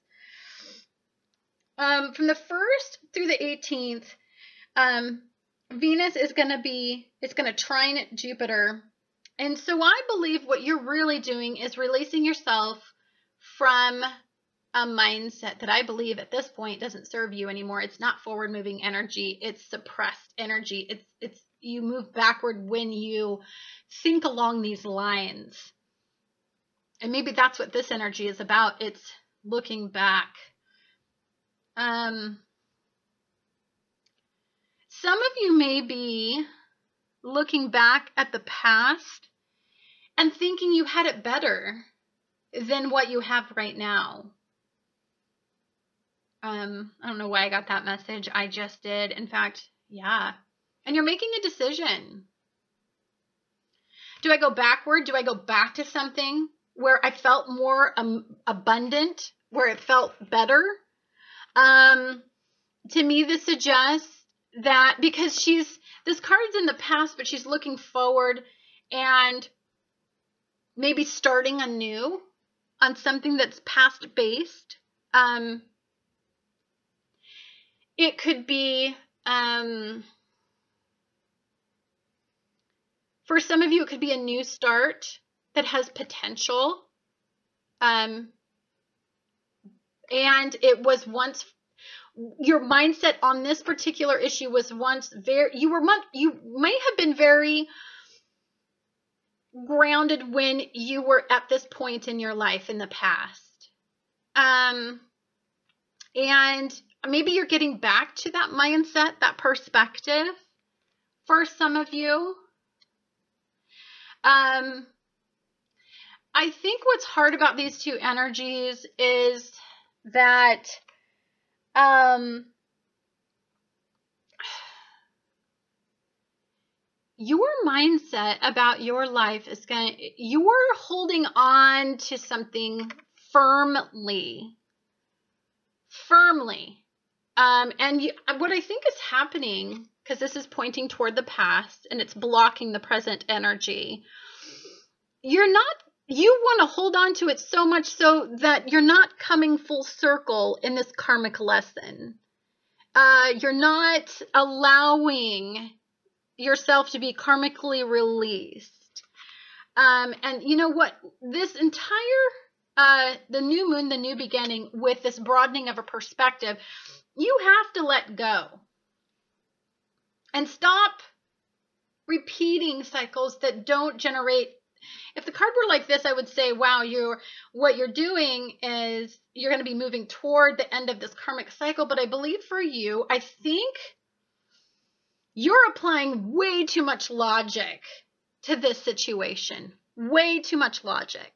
From the 1st through the 18th, Venus is going to trine Jupiter. And so I believe what you're really doing is releasing yourself from a mindset that I believe at this point doesn't serve you anymore. It's not forward moving energy. It's suppressed energy. It's you move backward when you think along these lines. And maybe that's what this energy is about. It's looking back. Some of you may be looking back at the past and thinking you had it better than what you have right now. I don't know why I got that message. I just did. In fact, yeah. And you're making a decision. Do I go backward? Do I go back to something where I felt more abundant, where it felt better? To me, this suggests that because this card's in the past, but she's looking forward and maybe starting anew on something that's past based. It could be, for some of you, it could be a new start that has potential. And it was once, your mindset on this particular issue was once you may have been very grounded when you were at this point in your life in the past. And maybe you're getting back to that mindset, that perspective for some of you. I think what's hard about these two energies is that your mindset about your life is you're holding on to something firmly. What I think is happening, because this is pointing toward the past and it's blocking the present energy, you want to hold on to it so much so that you're not coming full circle in this karmic lesson. You're not allowing yourself to be karmically released. And you know what? This entire, the new moon, the new beginning, with this broadening of a perspective, you have to let go and stop repeating cycles that don't generate. If the card were like this, I would say, wow, what you're doing is you're going to be moving toward the end of this karmic cycle. But I believe for you, I think you're applying way too much logic to this situation. Way too much logic.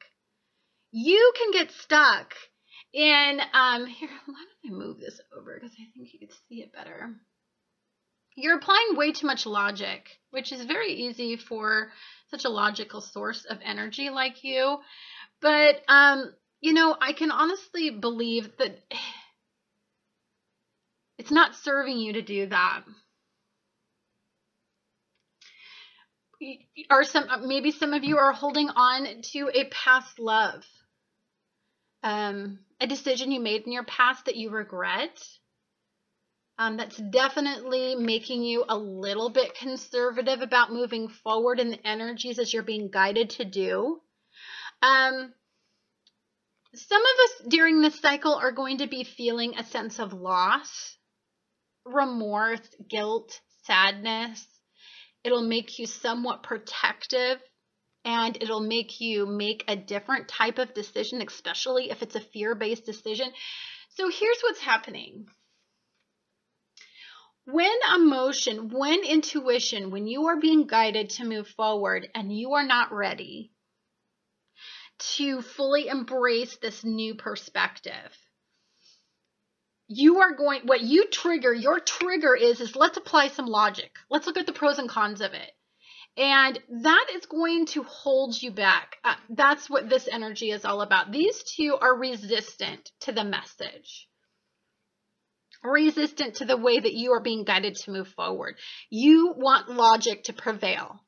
You can get stuck in, here, why don't I move this over because I think you can see it better. You're applying way too much logic, which is very easy for such a logical source of energy like you. But, you know, I can honestly believe that it's not serving you to do that. Maybe some of you are holding on to a past love, a decision you made in your past that you regret. That's definitely making you a little bit conservative about moving forward in the energies as you're being guided to do. Some of us during this cycle are going to be feeling a sense of loss, remorse, guilt, sadness. It'll make you somewhat protective, and it'll make you make a different type of decision, especially if it's a fear-based decision. So here's what's happening. When emotion, when intuition, when you are being guided to move forward and you are not ready to fully embrace this new perspective, what you trigger, your trigger is let's apply some logic. Let's look at the pros and cons of it. And that is going to hold you back. That's what this energy is all about. These two are resistant to the message. Resistant to the way that you are being guided to move forward. You want logic to prevail.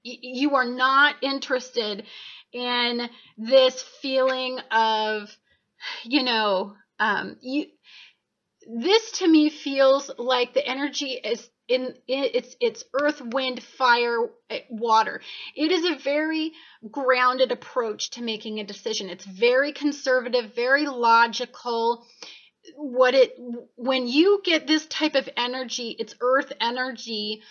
You are not interested in this feeling of, you know, this to me feels like the energy is it's earth, wind, fire, water. It is a very grounded approach to making a decision. It's very conservative, very logical. When you get this type of energy, it's earth energy,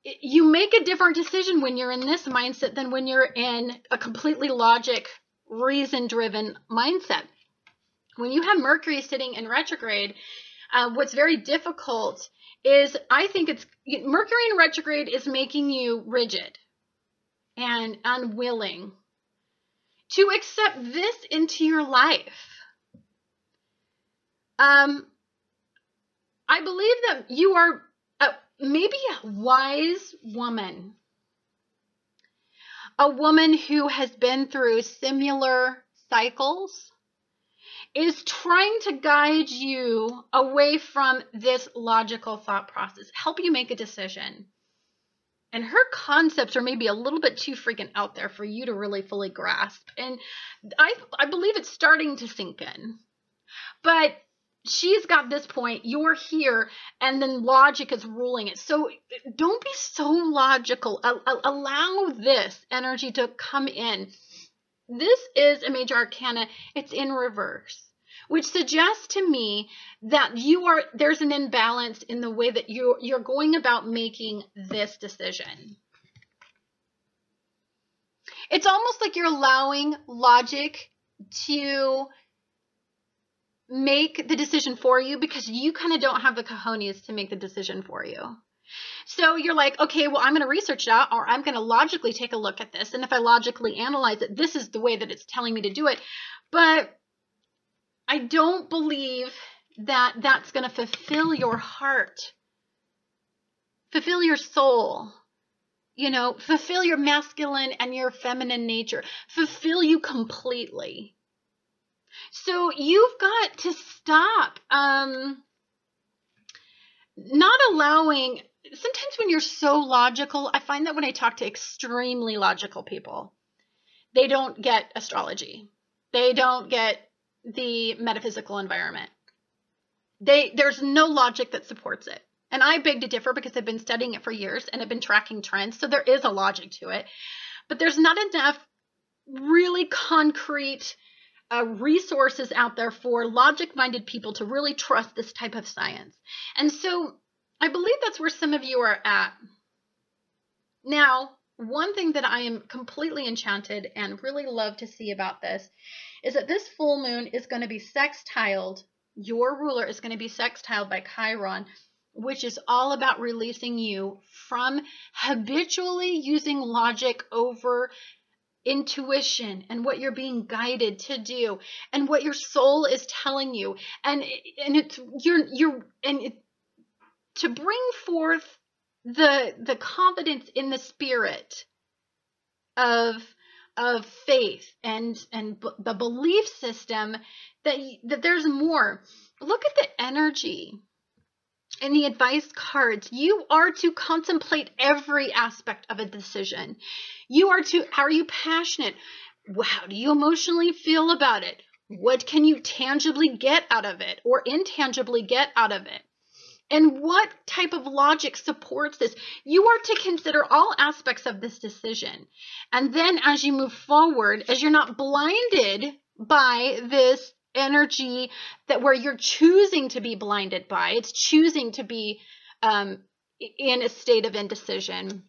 you make a different decision when you're in this mindset than when you're in a completely logic, reason-driven mindset. When you have Mercury sitting in retrograde, what's very difficult is, I think Mercury in retrograde is making you rigid and unwilling to accept this into your life. I believe that you are maybe a wise woman, a woman who has been through similar cycles, is trying to guide you away from this logical thought process, help you make a decision. And her concepts are maybe a little bit too freaking out there for you to really fully grasp. And I believe it's starting to sink in. But she's got this point, you're here, and then logic is ruling it. So don't be so logical. Allow this energy to come in. This is a major arcana. It's in reverse, which suggests to me that there's an imbalance in the way that you're going about making this decision. It's almost like you're allowing logic to make the decision for you because you kind of don't have the cojones to make the decision for you. So you're like, okay, well, I'm going to research it out, or I'm going to logically take a look at this. And if I logically analyze it, this is the way that it's telling me to do it. But I don't believe that that's going to fulfill your heart, fulfill your soul, you know, fulfill your masculine and your feminine nature, fulfill you completely. So you've got to stop not allowing, sometimes when you're so logical, I find that when I talk to extremely logical people, they don't get astrology. They don't get the metaphysical environment. There's no logic that supports it. And I beg to differ because I've been studying it for years and I've been tracking trends. So there is a logic to it, but there's not enough really concrete resources out there for logic-minded people to really trust this type of science. And so I believe that's where some of you are at. Now, one thing that I am completely enchanted and really love to see about this is that this full moon is going to be sextiled. Your ruler is going to be sextiled by Chiron, which is all about releasing you from habitually using logic over intuition and what you're being guided to do and what your soul is telling you, and it's to bring forth the confidence in the spirit of faith and the belief system that there's more. Look at the energy in the advice cards. You are to contemplate every aspect of a decision. Are you passionate? How do you emotionally feel about it? What can you tangibly get out of it or intangibly get out of it? And what type of logic supports this? You are to consider all aspects of this decision. And then as you move forward, as you're not blinded by this energy that where you're choosing to be blinded by, it's choosing to be in a state of indecision.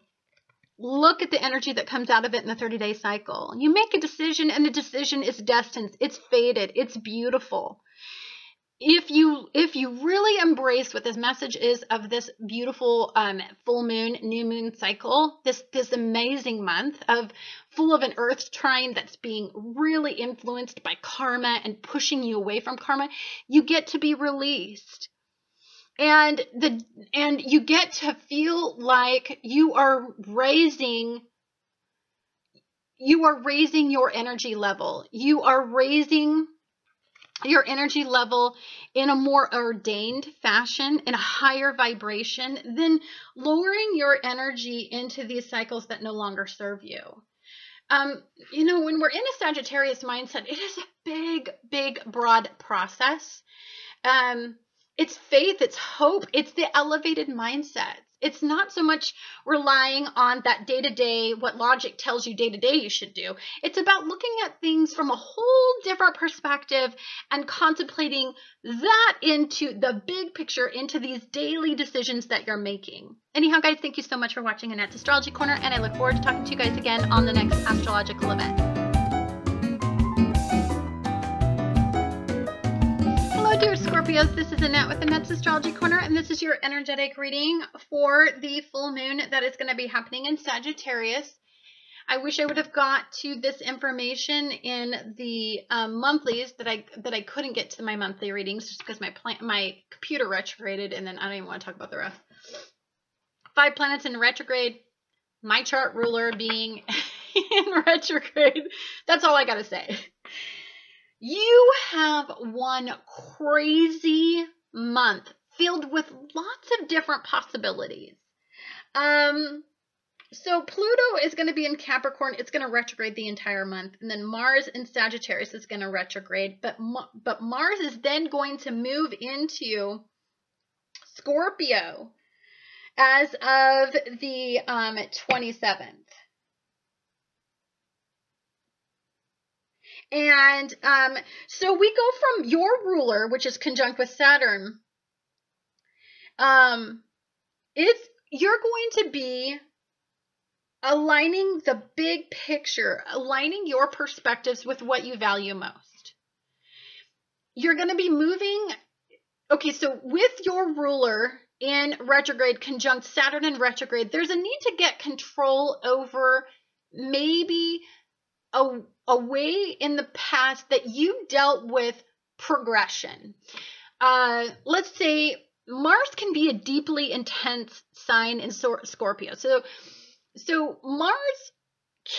Look at the energy that comes out of it in the 30-day cycle. You make a decision and the decision is destined. It's fated. It's beautiful. If you really embrace what this message is of this beautiful full moon, new moon cycle, this amazing month full of an earth trine that's being really influenced by karma and pushing you away from karma, you get to be released. And you get to feel like you are raising your energy level. You are raising your energy level in a more ordained fashion, in a higher vibration, than lowering your energy into these cycles that no longer serve you. When we're in a Sagittarius mindset, it is a big, big, broad process. It's faith, it's hope, it's the elevated mindset. It's not so much relying on that day-to-day, what logic tells you day-to-day you should do. It's about looking at things from a whole different perspective and contemplating that into the big picture, into these daily decisions that you're making. Anyhow, guys, thank you so much for watching Annette's Astrology Corner, and I look forward to talking to you guys again on the next astrological event. Dear Scorpios, this is Annette with Annette's Astrology Corner, and this is your energetic reading for the full moon that is going to be happening in Sagittarius. I wish I would have got to this information in the monthlies that I couldn't get to my monthly readings just because my computer retrograded, and then I don't even want to talk about the rest. 5 planets in retrograde, my chart ruler being in retrograde. That's all I got to say. You have one crazy month filled with lots of different possibilities. So Pluto is going to be in Capricorn. It's going to retrograde the entire month. And then Mars in Sagittarius is going to retrograde. But Mars is then going to move into Scorpio as of the 27th. And so we go from your ruler, which is conjunct with Saturn. You're going to be aligning the big picture, aligning your perspectives with what you value most. You're going to be moving. Okay, so with your ruler in retrograde, conjunct Saturn in retrograde, there's a need to get control over maybe a way in the past that you dealt with progression. Let's say Mars can be a deeply intense sign in Scorpio. So Mars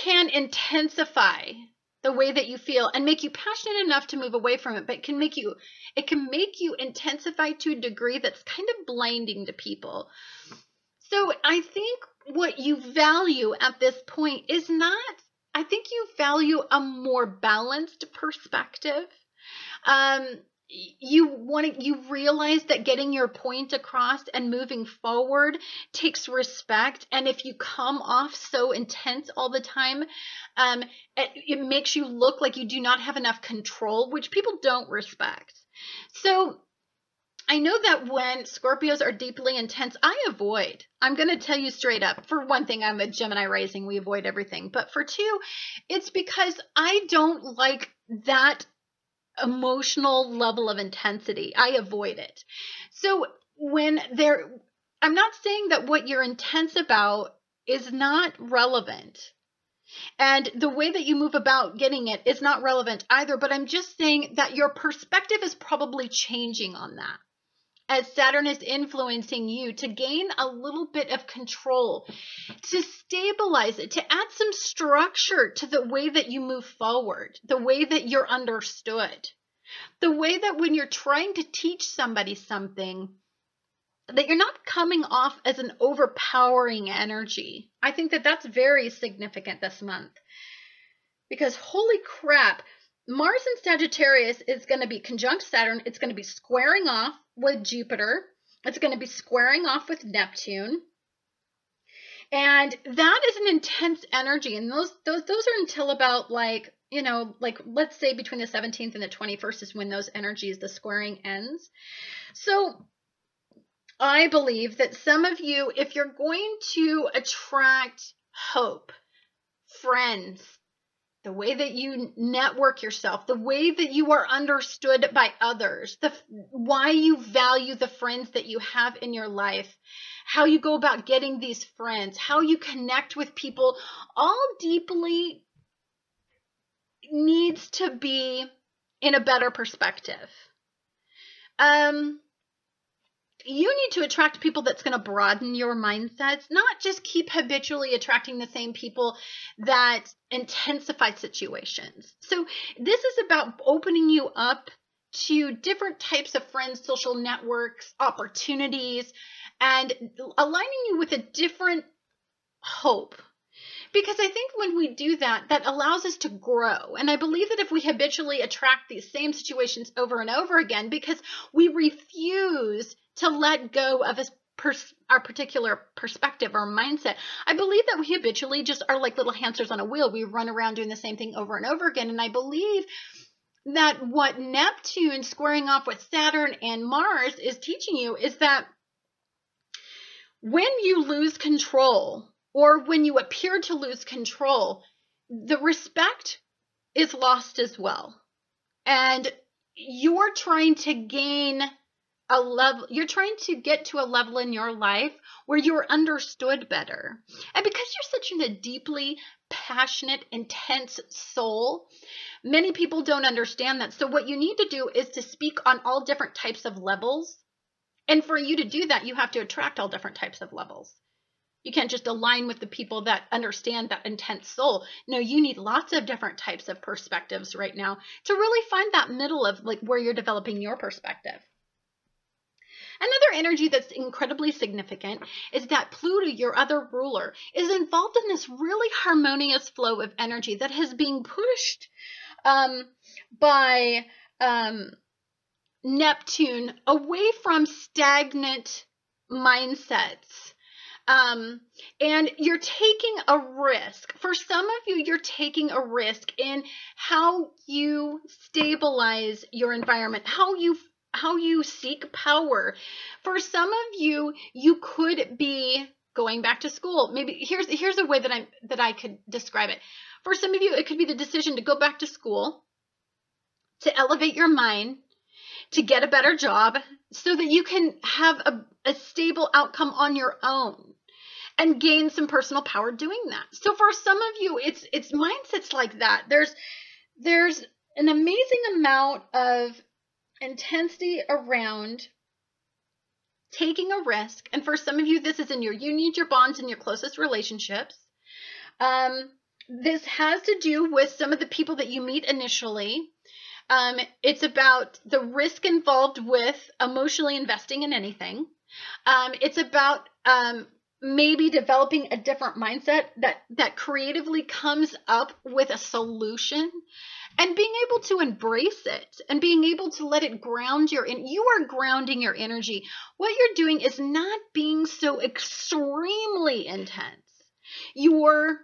can intensify the way that you feel, and make you passionate enough to move away from it, but it can make you intensify to a degree that's kind of blinding to people. So I think what you value at this point is not, I think you value a more balanced perspective. You realize that getting your point across and moving forward takes respect. And if you come off so intense all the time, it makes you look like you do not have enough control, which people don't respect. So I know that when Scorpios are deeply intense, I avoid. I'm going to tell you straight up. For one thing, I'm a Gemini rising. We avoid everything. But for two, it's because I don't like that emotional level of intensity. I avoid it. So I'm not saying that what you're intense about is not relevant. And the way that you move about getting it is not relevant either. But I'm just saying that your perspective is probably changing on that, as Saturn is influencing you to gain a little bit of control, to stabilize it, to add some structure to the way that you move forward, the way that you're understood, the way that when you're trying to teach somebody something, that you're not coming off as an overpowering energy. I think that that's very significant this month, because holy crap, Mars in Sagittarius is going to be conjunct Saturn. It's going to be squaring off with Jupiter. It's going to be squaring off with Neptune. And that is an intense energy. And those are until about like let's say between the 17th and the 21st is when those energies, the squaring ends. So I believe that some of you, if you're going to attract hope, friends, the way that you network yourself, the way that you are understood by others, why you value the friends that you have in your life, how you go about getting these friends, how you connect with people, all deeply needs to be in a better perspective. You need to attract people that's going to broaden your mindsets, not just keep habitually attracting the same people that intensify situations. So this is about opening you up to different types of friends, social networks, opportunities, and aligning you with a different hope. Because I think when we do that, that allows us to grow. And I believe that if we habitually attract these same situations over and over again, because we refuse to let go of our particular perspective or mindset, I believe that we habitually just are like little hamsters on a wheel. We run around doing the same thing over and over again. And I believe that what Neptune squaring off with Saturn and Mars is teaching you is that when you lose control, or when you appear to lose control, the respect is lost as well. And you're trying to gain a level, you're trying to get to a level in your life where you're understood better. And because you're such a deeply passionate, intense soul, many people don't understand that. So what you need to do is to speak on all different types of levels. And for you to do that, you have to attract all different types of levels. You can't just align with the people that understand that intense soul. No, you need lots of different types of perspectives right now to really find that middle of like where you're developing your perspective. Another energy that's incredibly significant is that Pluto, your other ruler, is involved in this really harmonious flow of energy that has been pushed by Neptune away from stagnant mindsets. And you're taking a risk. For some of you, you're taking a risk in how you stabilize your environment, how you seek power. For some of you, you could be going back to school. Maybe here's a way that I could describe it. For some of you, it could be the decision to go back to school, to elevate your mind, to get a better job so that you can have a stable outcome on your own and gain some personal power doing that. So for some of you, it's mindsets like that. There's an amazing amount of intensity around taking a risk. And for some of you, this is in your unions, your bonds, and your closest relationships. This has to do with some of the people that you meet initially. It's about the risk involved with emotionally investing in anything. It's about maybe developing a different mindset that creatively comes up with a solution and being able to embrace it and being able to let it ground you are grounding your energy. What you're doing is not being so extremely intense. You're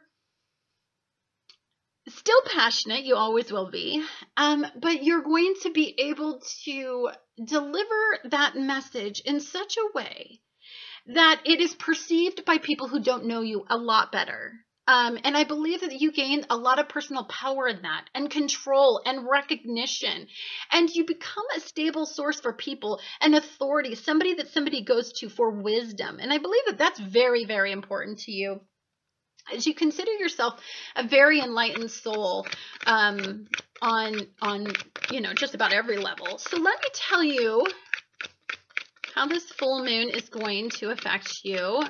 still passionate, you always will be, but you're going to be able to deliver that message in such a way that it is perceived by people who don't know you a lot better. And I believe that you gain a lot of personal power in that, and control and recognition. And you become a stable source for people, an authority, somebody that somebody goes to for wisdom. And I believe that that's very, very important to you, as you consider yourself a very enlightened soul on just about every level. So let me tell you how this full moon is going to affect you.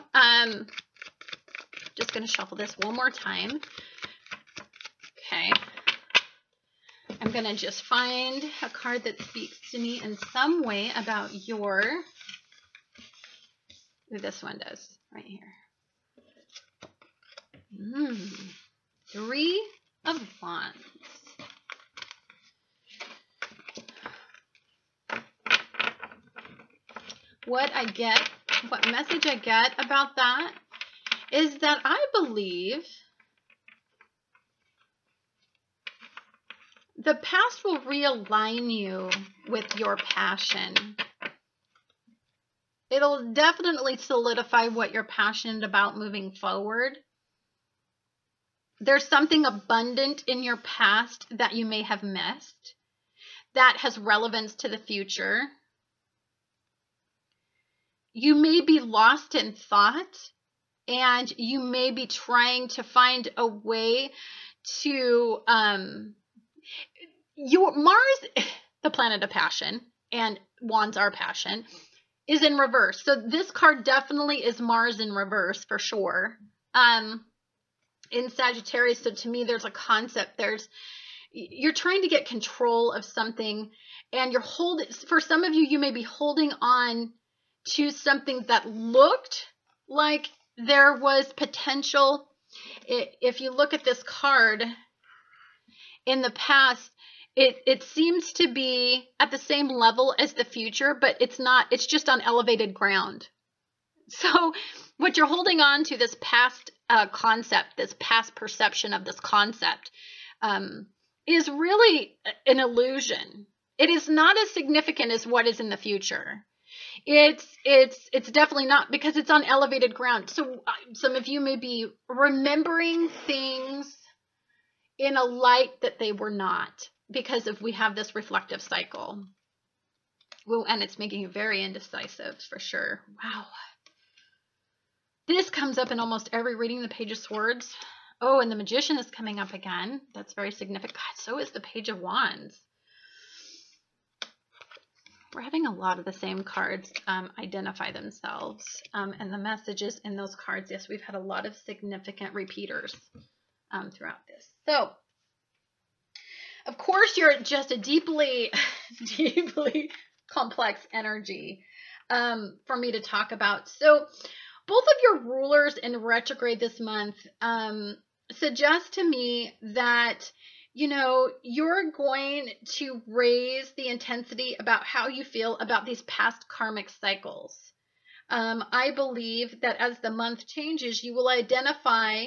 Just going to shuffle this one more time. Okay. I'm going to just find a card that speaks to me in some way about this one does right here. 3 of Wands. What message I get about that is that I believe the past will realign you with your passion. It'll definitely solidify what you're passionate about moving forward. There's something abundant in your past that you may have missed that has relevance to the future. You may be lost in thought, and you may be trying to find a way to Mars, the planet of passion, and Wands are passion, is in reverse. So this card definitely is Mars in reverse for sure. In Sagittarius, so to me there's a concept, you're trying to get control of something, and for some of you, you may be holding on to something that looked like there was potential. If you look at this card in the past, it seems to be at the same level as the future, but it's not. It's just on elevated ground. So what you're holding on to, this past concept, this past perception of this concept, is really an illusion. It is not as significant as what is in the future. It's definitely not, because it's on elevated ground. So some of you may be remembering things in a light that they were not, because we have this reflective cycle. Well, and it's making you very indecisive for sure. Wow. This comes up in almost every reading, the Page of Swords. Oh, and the Magician is coming up again. That's very significant. God, so is the Page of Wands. We're having a lot of the same cards identify themselves. And the messages in those cards, yes, we've had a lot of significant repeaters throughout this. So, of course, you're just a deeply, deeply complex energy for me to talk about. So, both of your rulers in retrograde this month suggest to me that, you're going to raise the intensity about how you feel about these past karmic cycles. I believe that as the month changes, you will identify,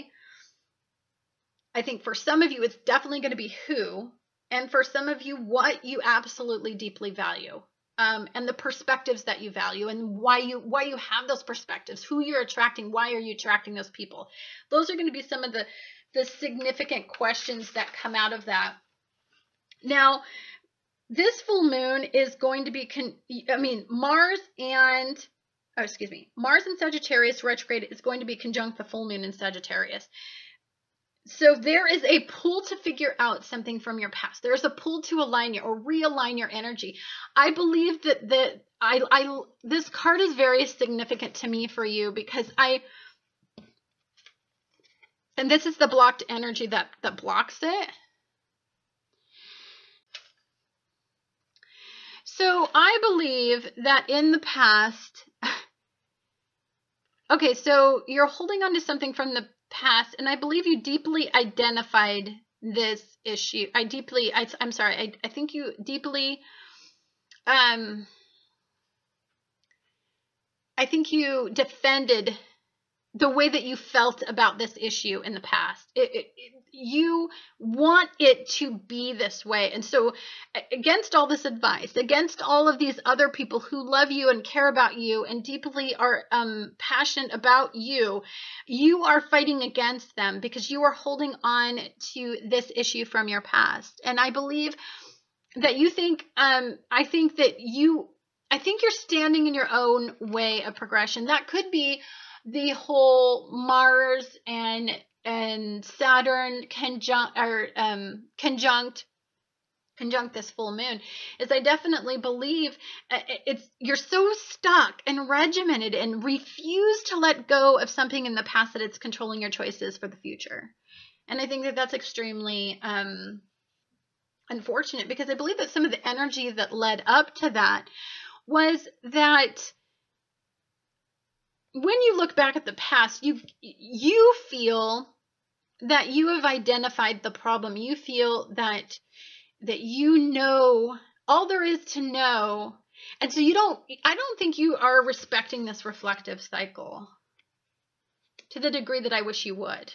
I think for some of you, it's definitely going to be who, and for some of you, what you absolutely deeply value. And the perspectives that you value, and why you have those perspectives, who you're attracting, why are you attracting those people. Those are going to be some of the significant questions that come out of that. Now, this full moon is going to be, Mars and Sagittarius retrograde is going to be conjunct the full moon in Sagittarius. So there is a pull to figure out something from your past. There's a pull to align you or realign your energy. I believe that this card is very significant to me for you, because I And this is the blocked energy that blocks it. So I believe that in the past, okay, so you're holding on to something from the past, and I believe you deeply identified this issue. I'm sorry, I think you deeply, I think you defended the way that you felt about this issue in the past. You want it to be this way. And so against all this advice, against all of these other people who love you and care about you and deeply are passionate about you, you are fighting against them because you are holding on to this issue from your past. And I believe that you think, I think you're standing in your own way of progression. That could be the whole Mars and Saturn conjunct this full moon. Is I definitely believe you're so stuck and regimented and refuse to let go of something in the past that it's controlling your choices for the future. And I think that that's extremely unfortunate, because I believe that some of the energy that led up to that was that when you look back at the past, you feel that you have identified the problem. You feel that you know all there is to know. And so I don't think you are respecting this reflective cycle to the degree that I wish you would.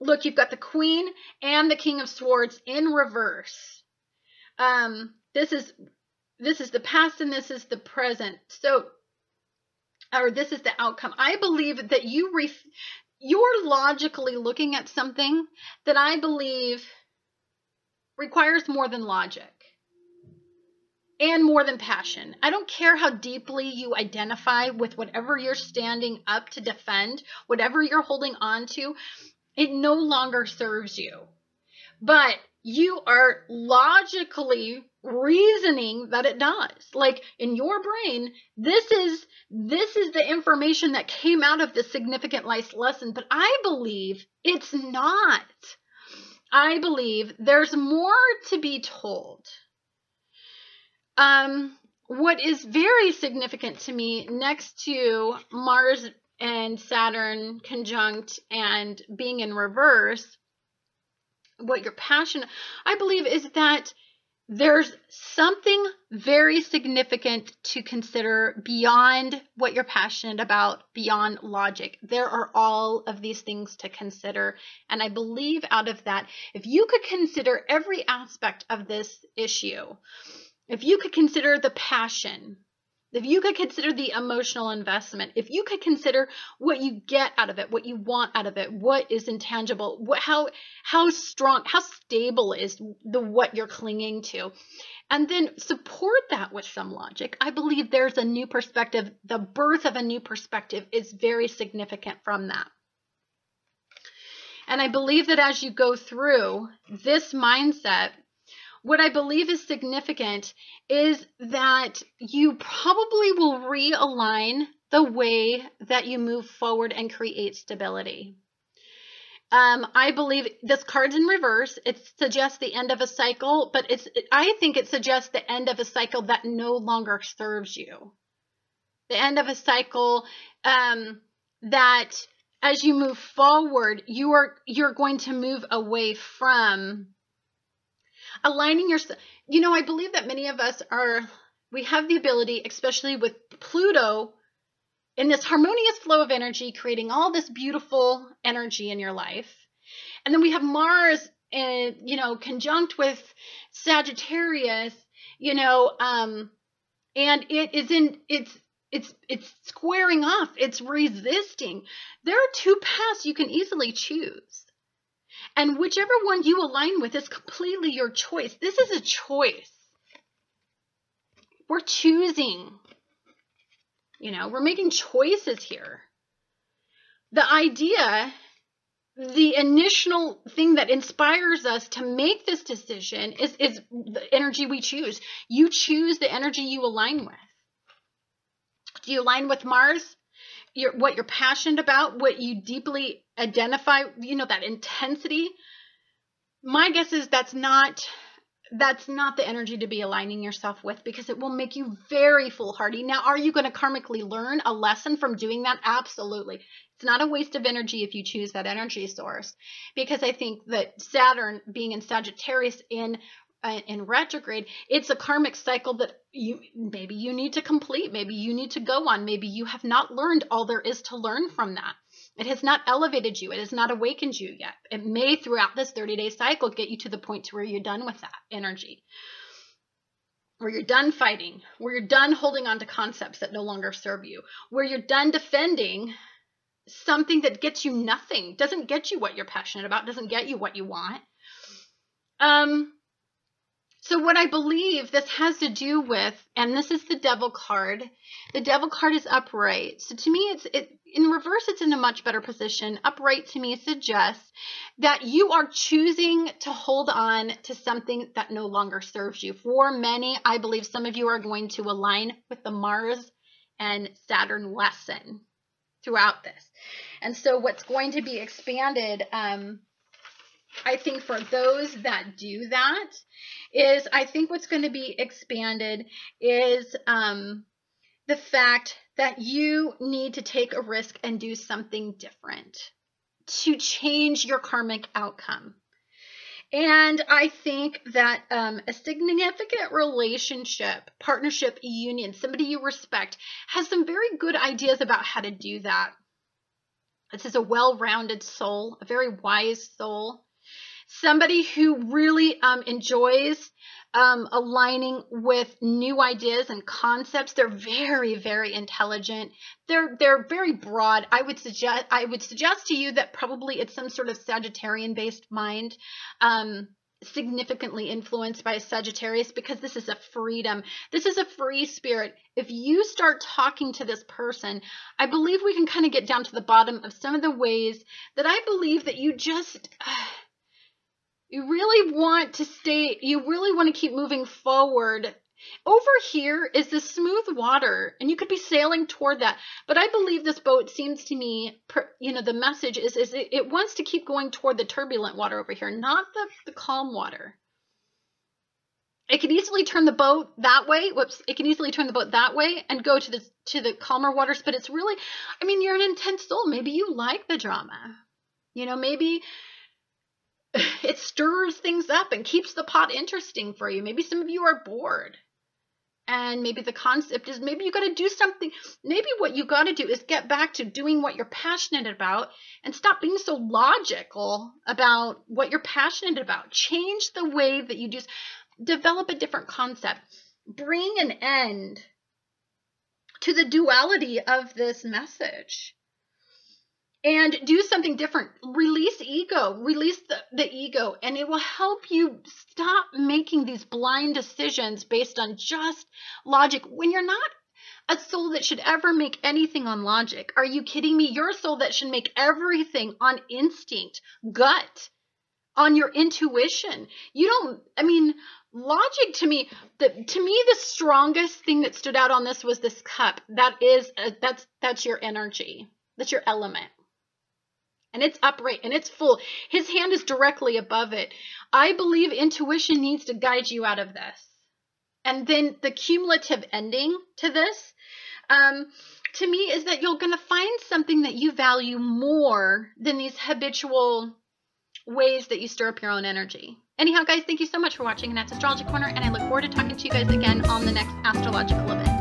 Look, you've got the Queen and the King of Swords in reverse. This is the past and this is the present. Or this is the outcome. I believe that you're logically looking at something that I believe requires more than logic and more than passion. I don't care how deeply you identify with whatever you're standing up to defend, whatever you're holding on to, it no longer serves you. But you are logically reasoning that it does. Like in your brain, this is the information that came out of this significant life lesson, but I believe it's not. I believe there's more to be told. What is very significant to me, next to Mars and Saturn conjunct and being in reverse, what you're passionate, I believe, is that there's something very significant to consider beyond what you're passionate about, beyond logic. There are all of these things to consider. And I believe out of that, if you could consider every aspect of this issue, if you could consider the passion, if you could consider the emotional investment, if you could consider what you get out of it, what you want out of it, what is intangible, how strong, how stable is what you're clinging to, and then support that with some logic, I believe there's a new perspective. The birth of a new perspective is very significant from that. And I believe that as you go through this mindset, what I believe is significant is that you probably will realign the way that you move forward and create stability. I believe this card's in reverse. It suggests the end of a cycle, but I think it suggests the end of a cycle that no longer serves you. The end of a cycle that as you move forward, you're going to move away from aligning yourself. You know, I believe that many of us we have the ability, especially with Pluto, in this harmonious flow of energy, creating all this beautiful energy in your life. And then we have Mars, conjunct with Sagittarius, and it's squaring off, it's resisting. There are two paths you can easily choose. And whichever one you align with is completely your choice. This is a choice. We're choosing. We're making choices here. The idea, the initial thing that inspires us to make this decision is the energy we choose. You choose the energy you align with. Do you align with Mars? what you're passionate about, what you deeply identify, you know, that intensity. My guess is that's not the energy to be aligning yourself with, because it will make you very foolhardy. Now, are you going to karmically learn a lesson from doing that? Absolutely. It's not a waste of energy if you choose that energy source, because I think that Saturn being in Sagittarius in retrograde, it's a karmic cycle that maybe you need to complete, maybe you need to go on, maybe you have not learned all there is to learn from that. It has not elevated you. It has not awakened you yet. It may, throughout this 30-day cycle, get you to the point to where you're done with that energy, where you're done fighting, where you're done holding on to concepts that no longer serve you, where you're done defending something that gets you nothing, doesn't get you what you're passionate about, doesn't get you what you want. So what I believe this has to do with, and this is the Devil card. The Devil card is upright. So to me, in reverse, it's in a much better position. Upright to me suggests that you are choosing to hold on to something that no longer serves you. For many, I believe some of you are going to align with the Mars and Saturn lesson throughout this. And so what's going to be expanded, I think for those that do that, is I think what's going to be expanded is the fact that you need to take a risk and do something different to change your karmic outcome. And I think that a significant relationship, partnership, union, somebody you respect, has some very good ideas about how to do that. This is a well-rounded soul, a very wise soul. Somebody who really enjoys aligning with new ideas and concepts. They're very, very intelligent. They're very broad. I would suggest to you that probably it's some sort of Sagittarian-based mind, significantly influenced by Sagittarius, because this is a freedom. This is a free spirit. If you start talking to this person, I believe we can kind of get down to the bottom of some of the ways that I believe that you just... you really want to stay, you really want to keep moving forward. Over here is the smooth water, and you could be sailing toward that. But I believe this boat seems to me, you know, the message is it wants to keep going toward the turbulent water over here, not the calm water. It can easily turn the boat that way. Whoops. It can easily turn the boat that way and go to the calmer waters. But it's really, I mean, you're an intense soul. Maybe you like the drama. You know, maybe it stirs things up and keeps the pot interesting for you. Maybe some of you are bored. And maybe the concept is maybe you got to do something. Maybe what you got to do is get back to doing what you're passionate about and stop being so logical about what you're passionate about. Change the way that you do. Develop a different concept. Bring an end to the duality of this message. And do something different. Release ego. Release the ego. And it will help you stop making these blind decisions based on just logic when you're not a soul that should ever make anything on logic. Are you kidding me? You're a soul that should make everything on instinct, gut, on your intuition. You don't, I mean, logic to me, the strongest thing that stood out on this was this cup. That's your energy. That's your element. And it's upright and it's full. His hand is directly above it. I believe intuition needs to guide you out of this. And then the cumulative ending to this, to me, is that you're going to find something that you value more than these habitual ways that you stir up your own energy. Anyhow, guys, thank you so much for watching Annette's Astrology Corner, and I look forward to talking to you guys again on the next Astrological event.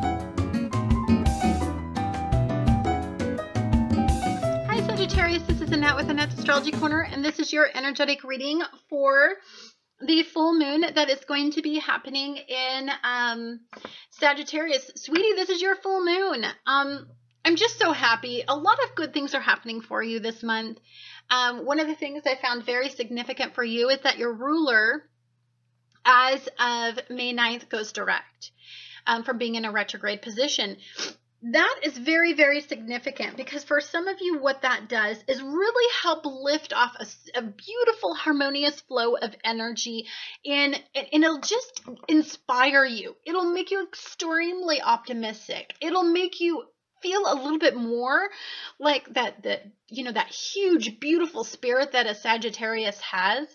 Sagittarius, this is Annette with Annette's Astrology Corner, and this is your energetic reading for the full moon that is going to be happening in Sagittarius. Sweetie, this is your full moon. I'm just so happy. A lot of good things are happening for you this month. One of the things I found very significant for you is that your ruler, as of May 9th, goes direct from being in a retrograde position. That is very, very significant, because for some of you, what that does is really help lift off a beautiful, harmonious flow of energy, and it'll just inspire you. It'll make you extremely optimistic. It'll make you feel a little bit more like that huge, beautiful spirit that a Sagittarius has.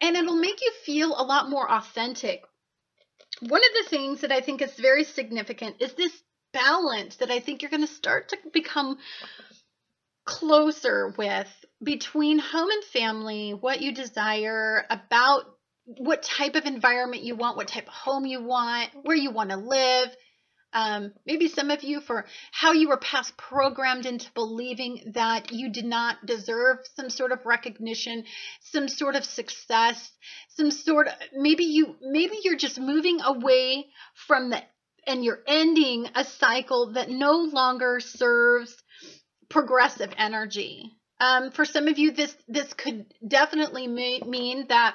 And it'll make you feel a lot more authentic. One of the things that I think is very significant is this balance that I think you're going to start to become closer with between home and family, what you desire, about what type of environment you want, what type of home you want, where you want to live. Maybe some of you for how you were past programmed into believing that you did not deserve some sort of recognition, some sort of success, maybe you're just moving away from and you're ending a cycle that no longer serves progressive energy. For some of you, this could definitely mean that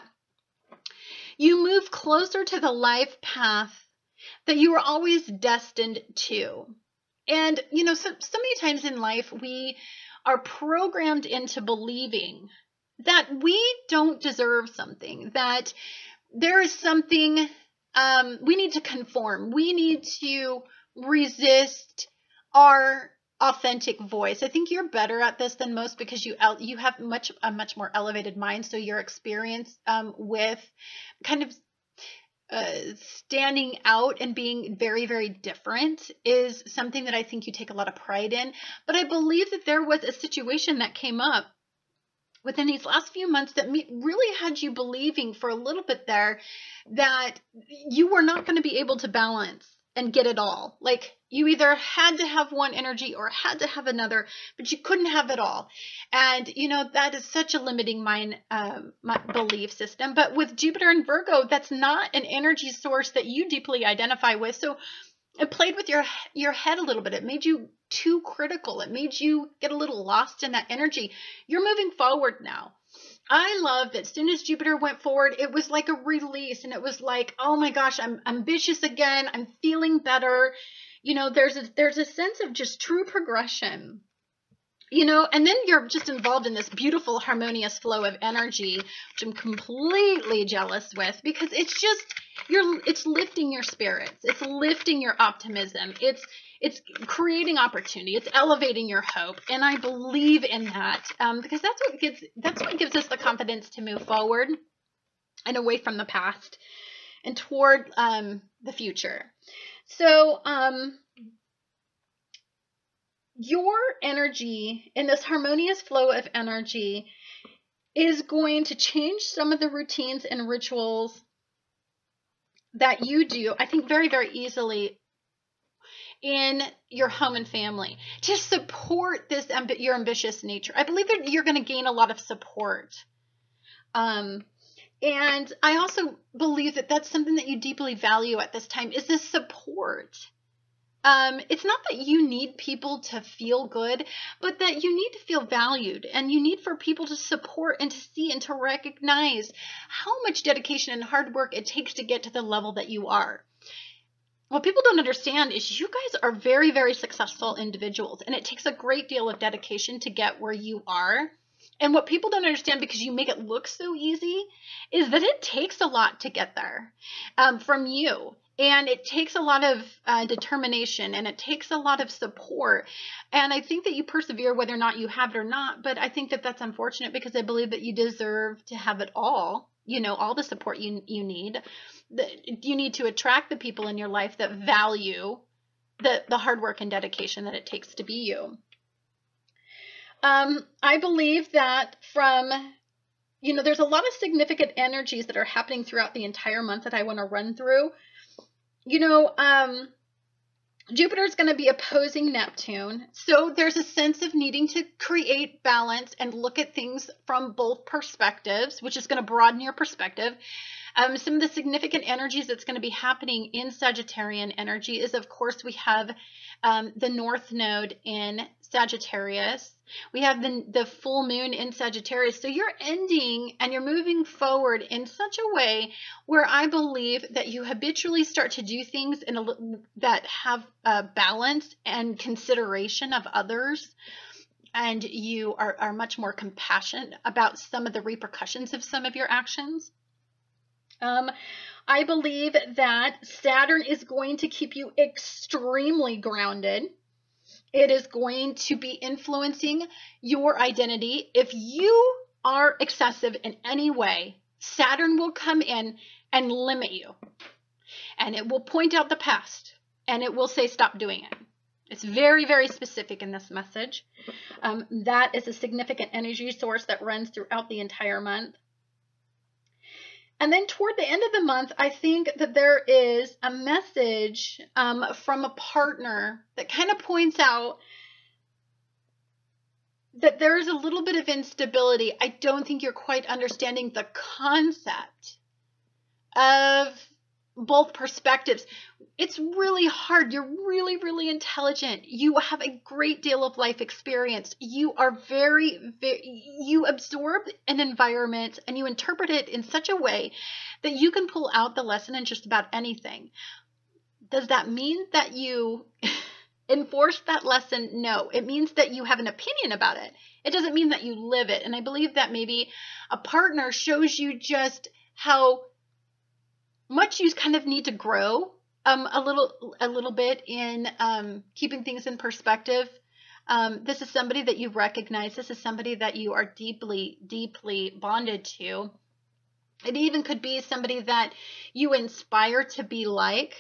you move closer to the life path that you were always destined to. And, so many times in life, we are programmed into believing that we don't deserve something, that there is something, we need to conform. We need to resist our authentic voice. I think you're better at this than most because you have a much more elevated mind. So your experience with kind of standing out and being very, very different is something that I think you take a lot of pride in. But I believe that there was a situation that came up within these last few months that really had you believing for a little bit there that you were not going to be able to balance and get it all. Like you either had to have one energy or had to have another, but you couldn't have it all. And, that is such a limiting mind belief system. But with Jupiter and Virgo, that's not an energy source that you deeply identify with. So it played with your head a little bit. It made you too critical. It made you get a little lost in that energy. You're moving forward now. I love that as soon as Jupiter went forward, it was like a release, and it was like, oh my gosh, I'm ambitious again. I'm feeling better. There's a sense of just true progression, and then you're just involved in this beautiful harmonious flow of energy, which I'm completely jealous with because it's lifting your spirits. It's lifting your optimism. It's creating opportunity. It's elevating your hope. And I believe in that because that's what gives us the confidence to move forward and away from the past and toward the future. So your energy in this harmonious flow of energy is going to change some of the routines and rituals that you do, I think, very, very easily in your home and family to support this your ambitious nature. I believe that you're going to gain a lot of support. And I also believe that that's something that you deeply value at this time is this support. It's not that you need people to feel good, but that you need to feel valued, and you need for people to support and to see and to recognize how much dedication and hard work it takes to get to the level that you are. What people don't understand is you guys are very, very successful individuals, and it takes a great deal of dedication to get where you are. And what people don't understand, because you make it look so easy, is that it takes a lot to get there from you. And it takes a lot of determination, and it takes a lot of support. And I think that you persevere whether or not you have it or not. But I think that that's unfortunate because I believe that you deserve to have it all, all the support you need. You need to attract the people in your life that value the hard work and dedication that it takes to be you. I believe that there's a lot of significant energies that are happening throughout the entire month that I want to run through. Jupiter is going to be opposing Neptune. So there's a sense of needing to create balance and look at things from both perspectives, which is going to broaden your perspective. Some of the significant energies that's going to be happening in Sagittarian energy is, of course, we have the North Node in Sagittarius. We have the full moon in Sagittarius. So you're ending and you're moving forward in such a way where I believe that you habitually start to do things that have balance and consideration of others. And you are much more compassionate about some of the repercussions of some of your actions. I believe that Saturn is going to keep you extremely grounded. It is going to be influencing your identity. If you are excessive in any way, Saturn will come in and limit you. And it will point out the past. And it will say, stop doing it. It's very, very specific in this message. That is a significant energy source that runs throughout the entire month. And then toward the end of the month, I think that there is a message from a partner that kind of points out that there's a little bit of instability. I don't think you're quite understanding the concept of both perspectives. It's really hard. You're really, really intelligent. You have a great deal of life experience. You are you absorb an environment and you interpret it in such a way that you can pull out the lesson in just about anything. Does that mean that you enforce that lesson? No. It means that you have an opinion about it. It doesn't mean that you live it. And I believe that maybe a partner shows you just how much you kind of need to grow a little bit in keeping things in perspective. This is somebody that you recognize. This is somebody that you are deeply, deeply bonded to. It even could be somebody that you inspire to be like.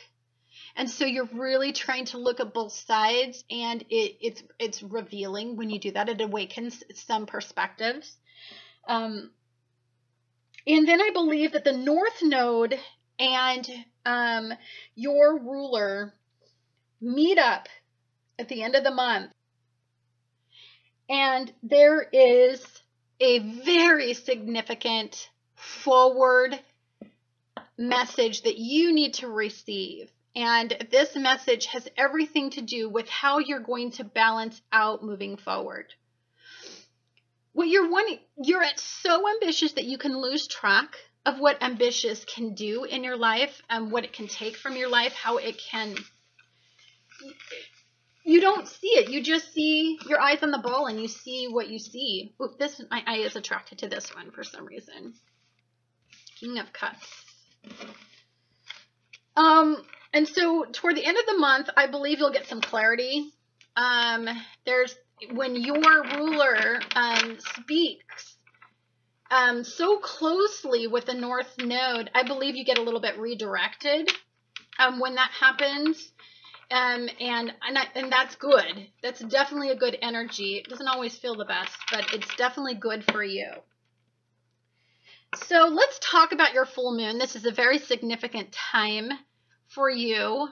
And so you're really trying to look at both sides, and it's revealing when you do that. It awakens some perspectives. And then I believe that the North Node and your ruler meet up at the end of the month. And there is a very significant forward message that you need to receive. And this message has everything to do with how you're going to balance out moving forward. What you're wanting, you're so ambitious that you can lose track of what ambitious can do in your life and what it can take from your life, how it can, you don't see it. You just see your eyes on the ball and you see what you see. Ooh, my eye is attracted to this one for some reason. King of Cups. And so toward the end of the month, I believe you'll get some clarity. When your ruler speaks so closely with the North Node, I believe you get a little bit redirected when that happens. And that's good. That's definitely a good energy. It doesn't always feel the best, but it's definitely good for you. So let's talk about your full moon. This is a very significant time for you.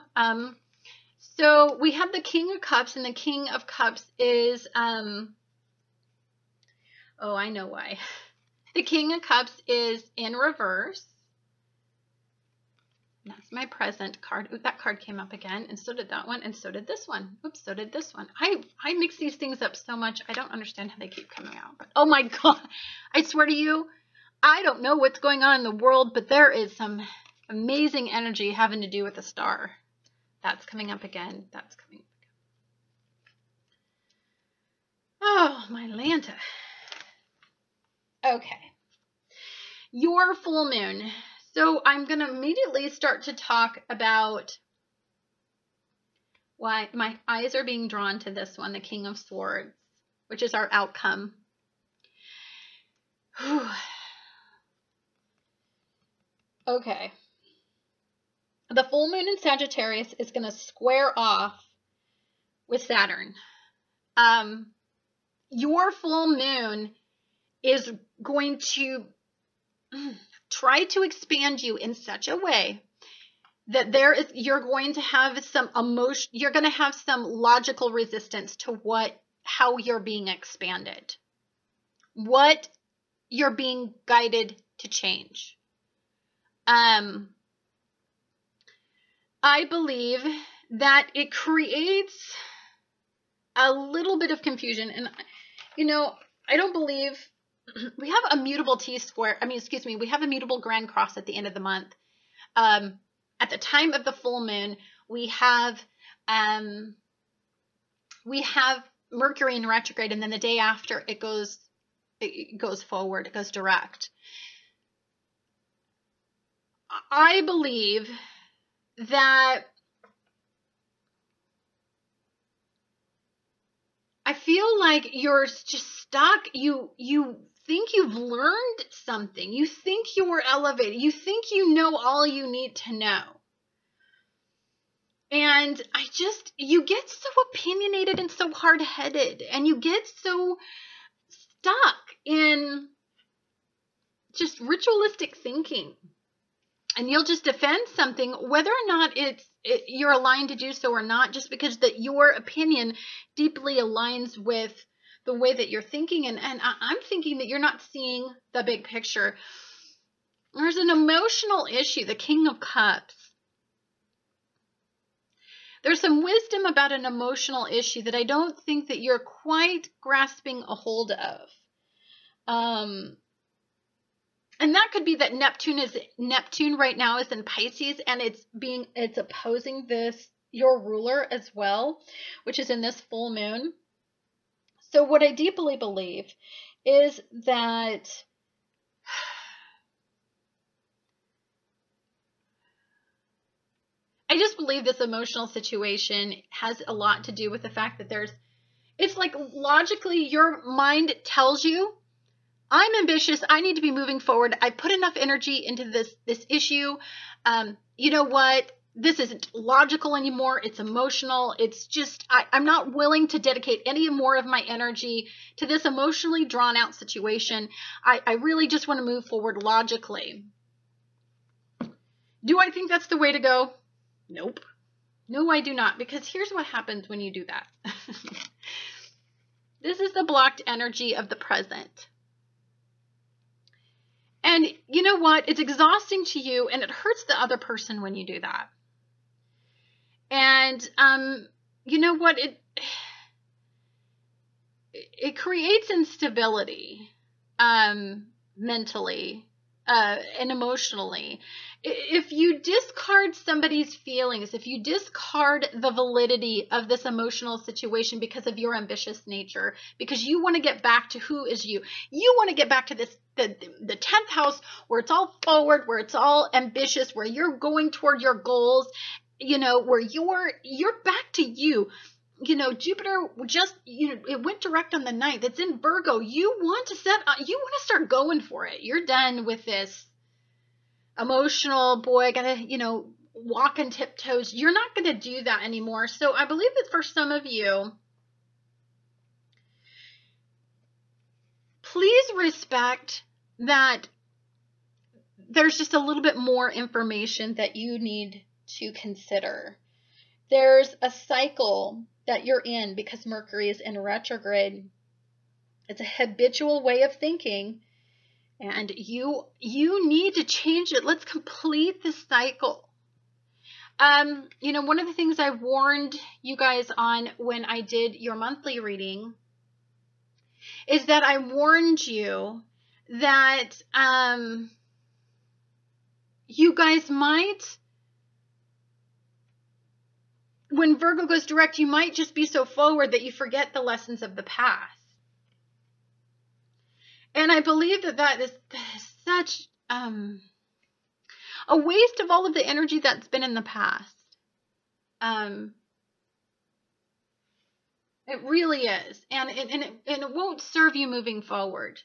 So we have the King of Cups, and the King of Cups is, oh, I know why. The King of Cups is in reverse. That's my present card. Ooh, that card came up again, and so did that one, and so did this one. Oops, so did this one. I mix these things up so much, I don't understand how they keep coming out. But oh my God, I swear to you, I don't know what's going on in the world, but there is some amazing energy having to do with the star. That's coming up again. That's coming up again. Oh, my Lanta. Okay. Your full moon. So I'm going to immediately start to talk about why my eyes are being drawn to this one, the King of Swords, which is our outcome. Whew. Okay. The full moon in Sagittarius is going to square off with Saturn. Your full moon is going to try to expand you in such a way that you're going to have some emotion, you're going to have some logical resistance to how you're being expanded, what you're being guided to change. I believe that it creates a little bit of confusion. And, I don't believe we have a mutable T-square. We have a mutable Grand Cross at the end of the month. At the time of the full moon, we have Mercury in retrograde, and then the day after it goes forward, it goes direct. I believe that I feel like you're just stuck. You think you've learned something. You think you were elevated. You think you know all you need to know. And you get so opinionated and so hard-headed, and you get so stuck in just ritualistic thinking. And you'll just defend something, whether or not you're aligned to do so or not, just because that your opinion deeply aligns with the way that you're thinking. And I'm thinking that you're not seeing the big picture. There's an emotional issue, the King of Cups. There's some wisdom about an emotional issue that I don't think that you're quite grasping a hold of. And that could be that Neptune right now is in Pisces, and it's opposing your ruler as well, which is in this full moon. So what I deeply believe is that I just believe this emotional situation has a lot to do with the fact that it's like logically your mind tells you, I'm ambitious. I need to be moving forward. I put enough energy into this issue. You know what? This isn't logical anymore. It's emotional. It's just, I'm not willing to dedicate any more of my energy to this emotionally drawn out situation. I really just want to move forward logically. Do I think that's the way to go? Nope. No, I do not. Because here's what happens when you do that. This is the blocked energy of the present. And you know what? It's exhausting to you, and it hurts the other person when you do that. And you know what? It creates instability mentally and emotionally. If you discard somebody's feelings, if you discard the validity of this emotional situation because of your ambitious nature, because you want to get back to who is you want to get back to the 10th house where it's all forward, where it's all ambitious, where you're going toward your goals, you know, where you're back to you. You know, Jupiter just, it went direct on the 9th. It's in Virgo. You want to start going for it. You're done with this emotional, boy, I gotta, walk on tiptoes. You're not going to do that anymore. So I believe that for some of you, please respect that there's just a little bit more information that you need to consider. There's a cycle that you're in because Mercury is in retrograde. It's a habitual way of thinking, and you need to change it. Let's complete this cycle. One of the things I warned you guys on when I did your monthly reading is that I warned you that you guys might, when Virgo goes direct, you might just be so forward that you forget the lessons of the past. And I believe that is such a waste of all of the energy that's been in the past. It really is. And it won't serve you moving forward.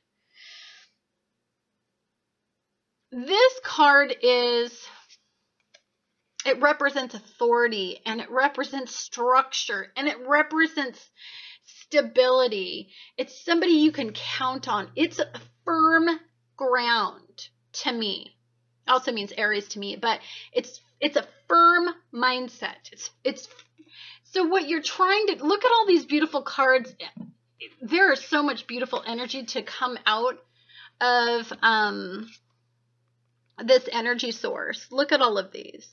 This card it represents authority, and it represents structure, and it represents stability. It's somebody you can count on. It's a firm ground to me. Also means Aries to me, but it's a firm mindset. It's so what you're trying to look at all these beautiful cards. There is so much beautiful energy to come out of this energy source. Look at all of these.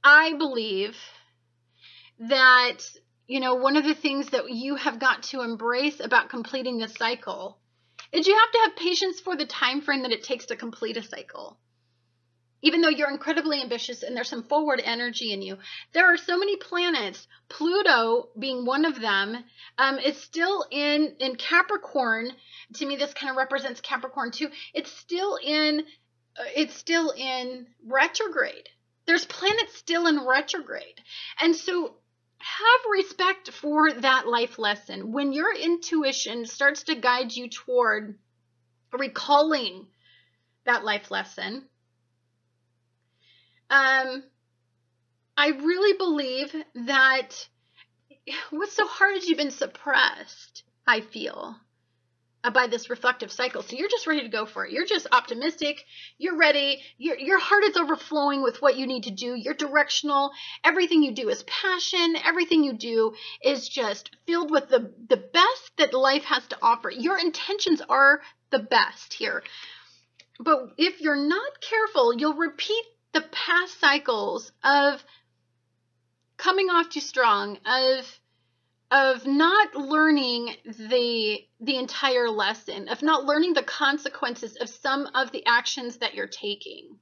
I believe that, one of the things that you have got to embrace about completing this cycle is you have to have patience for the time frame that it takes to complete a cycle. Even though you're incredibly ambitious and there's some forward energy in you, there are so many planets, Pluto being one of them, is still in Capricorn. To me, this kind of represents Capricorn too. It's still in retrograde. There's planets still in retrograde. And so have respect for that life lesson. When your intuition starts to guide you toward recalling that life lesson, I really believe that what's so hard is you've been suppressed, I feel, by this reflective cycle. So you're just ready to go for it. You're just optimistic. You're ready. Your heart is overflowing with what you need to do. You're directional. Everything you do is passion. Everything you do is just filled with the best that life has to offer. Your intentions are the best here. But if you're not careful, you'll repeat the past cycles of coming off too strong, of not learning the entire lesson, of not learning the consequences of some of the actions that you're taking.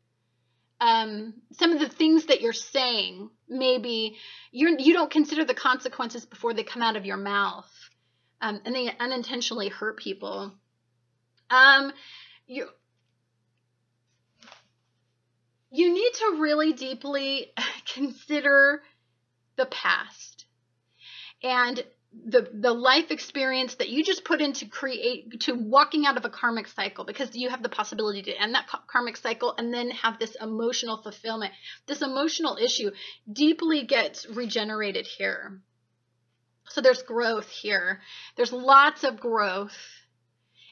Some of the things that you're saying, maybe you don't consider the consequences before they come out of your mouth, and they unintentionally hurt people. You need to really deeply consider the past and the life experience that you just put into walking out of a karmic cycle, because you have the possibility to end that karmic cycle and then have this emotional fulfillment. This emotional issue deeply gets regenerated here. So there's growth here. There's lots of growth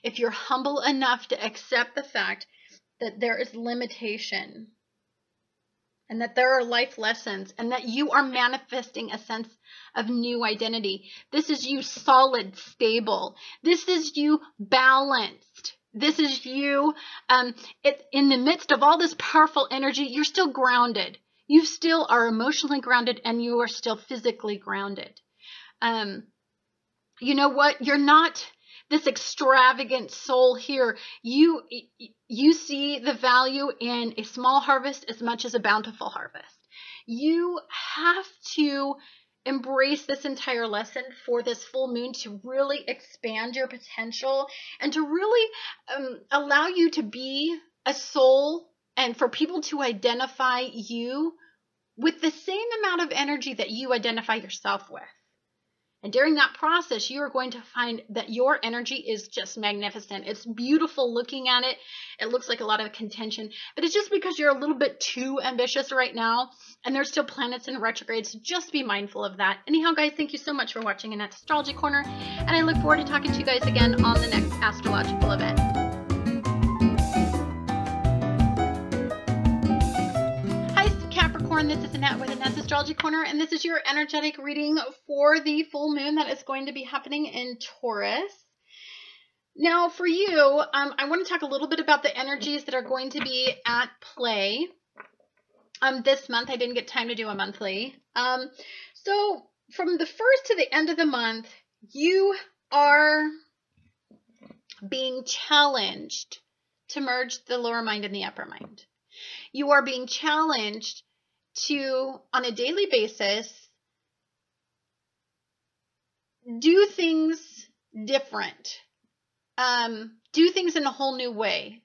if you're humble enough to accept the fact that there is limitation, and that there are life lessons, and that you are manifesting a sense of new identity. This is you solid, stable. This is you balanced. This is you in the midst of all this powerful energy, you're still grounded. You still are emotionally grounded, and you are still physically grounded. You know what? You're not this extravagant soul here. You see the value in a small harvest as much as a bountiful harvest. You have to embrace this entire lesson for this full moon to really expand your potential and to really allow you to be a soul, and for people to identify you with the same amount of energy that you identify yourself with. And during that process, you are going to find that your energy is just magnificent. It's beautiful looking at it. It looks like a lot of contention, but it's just because you're a little bit too ambitious right now, and there's still planets in retrograde, so just be mindful of that. Anyhow, guys, thank you so much for watching Annette's Astrology Corner, and I look forward to talking to you guys again on the next astrological event. This is Annette with Annette's Astrology Corner, and this is your energetic reading for the full moon that is going to be happening in Taurus. Now, for you, I want to talk a little bit about the energies that are going to be at play this month. I didn't get time to do a monthly. So from the first to the end of the month, you are being challenged to merge the lower mind and the upper mind. You are being challenged to, on a daily basis, do things different, do things in a whole new way,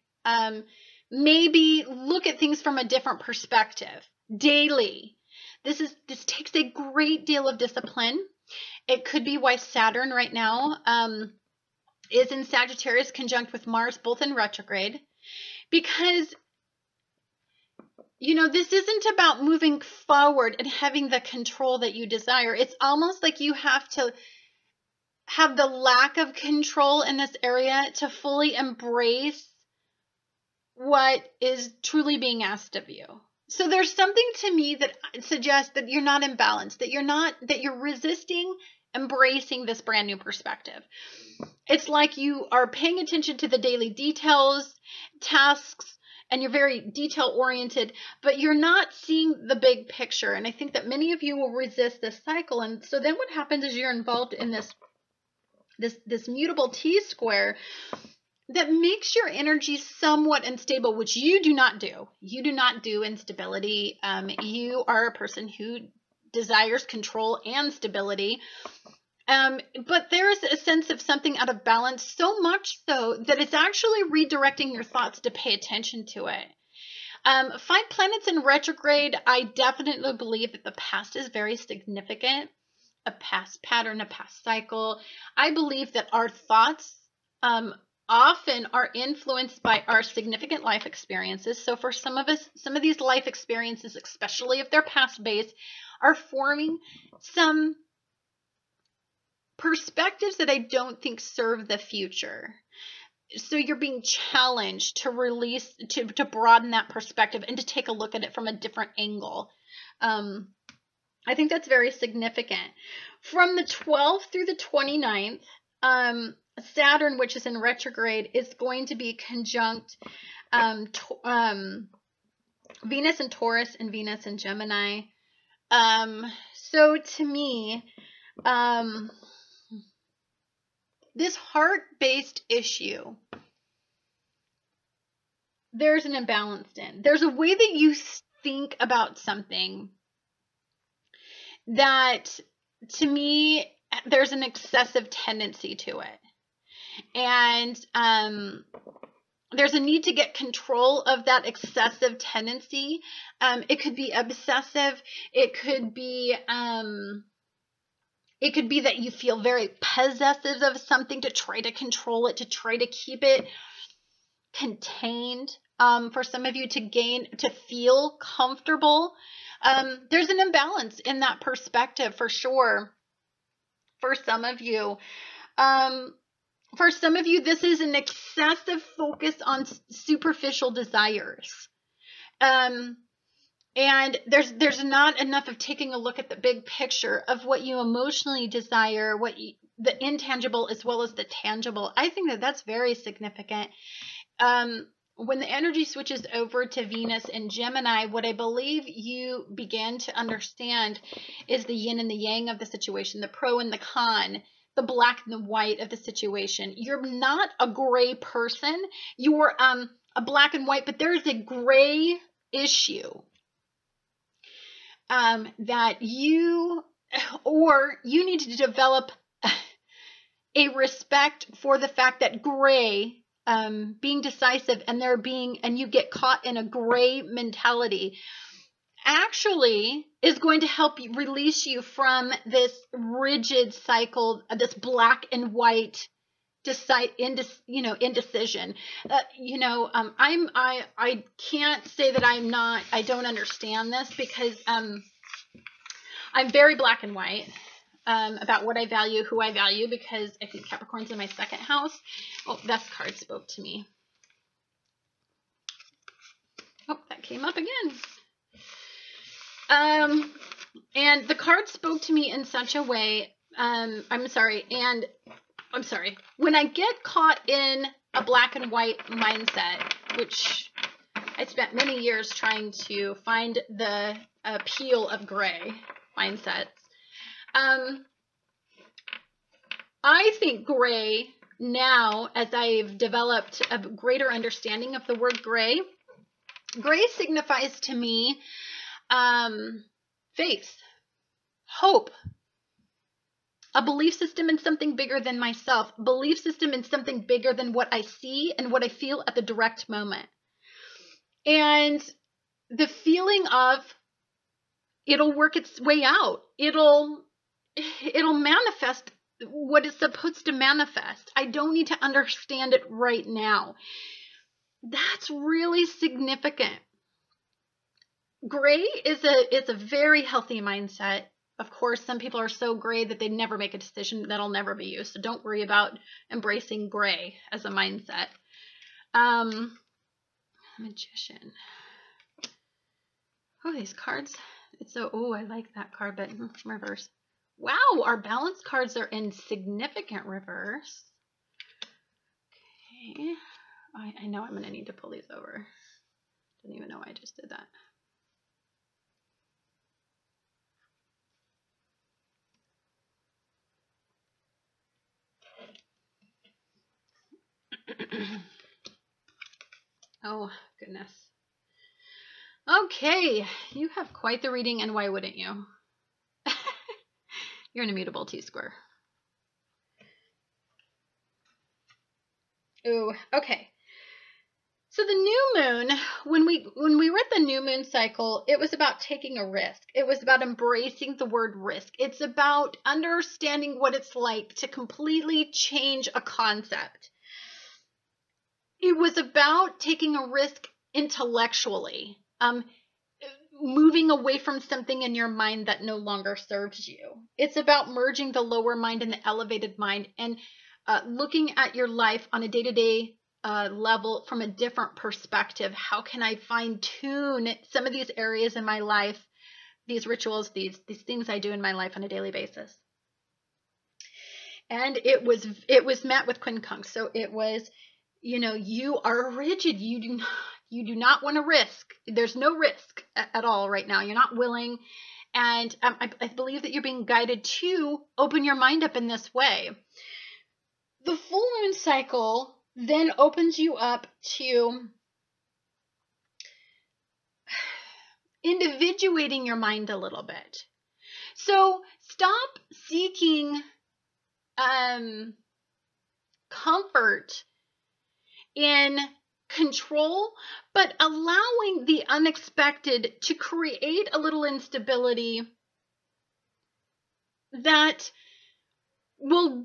maybe look at things from a different perspective daily. This takes a great deal of discipline. It could be why Saturn right now is in Sagittarius conjunct with Mars, both in retrograde, because you know, this isn't about moving forward and having the control that you desire. It's almost like you have to have the lack of control in this area to fully embrace what is truly being asked of you. So there's something to me that suggests that you're not in balance, that you're resisting embracing this brand new perspective. It's like you are paying attention to the daily details, tasks, and you're very detail oriented, but you're not seeing the big picture. And I think that many of you will resist this cycle. And so then what happens is you're involved in this mutable T-square that makes your energy somewhat unstable, which you do not do. You do not do instability. You are a person who desires control and stability. But there is a sense of something out of balance, so much so that it's actually redirecting your thoughts to pay attention to it. 5 planets in retrograde, I definitely believe that the past is very significant. a past pattern, a past cycle. I believe that our thoughts often are influenced by our significant life experiences. So for some of us, some of these life experiences, especially if they're past based, are forming some perspectives that I don't think serve the future. So you're being challenged to release, to broaden that perspective and to take a look at it from a different angle. I think that's very significant. From the 12th through the 29th, Saturn, which is in retrograde, is going to be conjunct Venus in Taurus and Venus in Gemini. So to me, this heart-based issue, there's an imbalance in. There's a way that you think about something that, to me, there's an excessive tendency to it. And there's a need to get control of that excessive tendency. It could be obsessive. It could be that you feel very possessive of something to try to control it, to try to keep it contained. For some of you to feel comfortable. There's an imbalance in that perspective for sure. For some of you, this is an excessive focus on superficial desires. And there's not enough of taking a look at the big picture of what you emotionally desire, the intangible as well as the tangible. I think that that's very significant. When the energy switches over to Venus and Gemini, what I believe you begin to understand is the yin and the yang of the situation, the pro and the con, the black and the white of the situation. You're not a gray person. You're a black and white, but there's a gray issue that you need to develop a respect for the fact that gray, being decisive and you get caught in a gray mentality, actually is going to help you release you from this rigid cycle, this black and white indecision. I can't say that I don't understand this, because I'm very black and white about what I value, who I value, because I think Capricorn's in my second house. Oh, that card spoke to me. Oh, that came up again. And the card spoke to me in such a way, I'm sorry, when I get caught in a black and white mindset, which I spent many years trying to find the appeal of gray mindsets, I think gray now, as I've developed a greater understanding of the word gray signifies to me faith, hope, a belief system in something bigger than myself, belief system in something bigger than what I see and what I feel at the direct moment. And the feeling of it'll work its way out. It'll manifest what it's supposed to manifest. I don't need to understand it right now. That's really significant. Gray is a very healthy mindset. Of course, some people are so gray that they never make a decision that'll never be used. So don't worry about embracing gray as a mindset. Magician. Oh, these cards. I like that card, but reverse. Wow, our balance cards are in significant reverse. Okay. I know I'm going to need to pull these over. Didn't even know I just did that. Oh, goodness. Okay, you have quite the reading, and why wouldn't you? You're an immutable T-square. Ooh, okay. So the new moon, when we read the new moon cycle, it was about taking a risk. It was about embracing the word risk. It's about understanding what it's like to completely change a concept. It was about taking a risk intellectually, moving away from something in your mind that no longer serves you. It's about merging the lower mind and the elevated mind, and looking at your life on a day-to-day level from a different perspective. How can I fine-tune some of these areas in my life, these rituals, these things I do in my life on a daily basis? And it was met with quincunx. So it was, you are rigid. You do not want to risk. There's no risk at all right now. You're not willing. And I believe that you're being guided to open your mind up in this way. The full moon cycle then opens you up to individuating your mind a little bit. So stop seeking comfort in control, but allowing the unexpected to create a little instability that will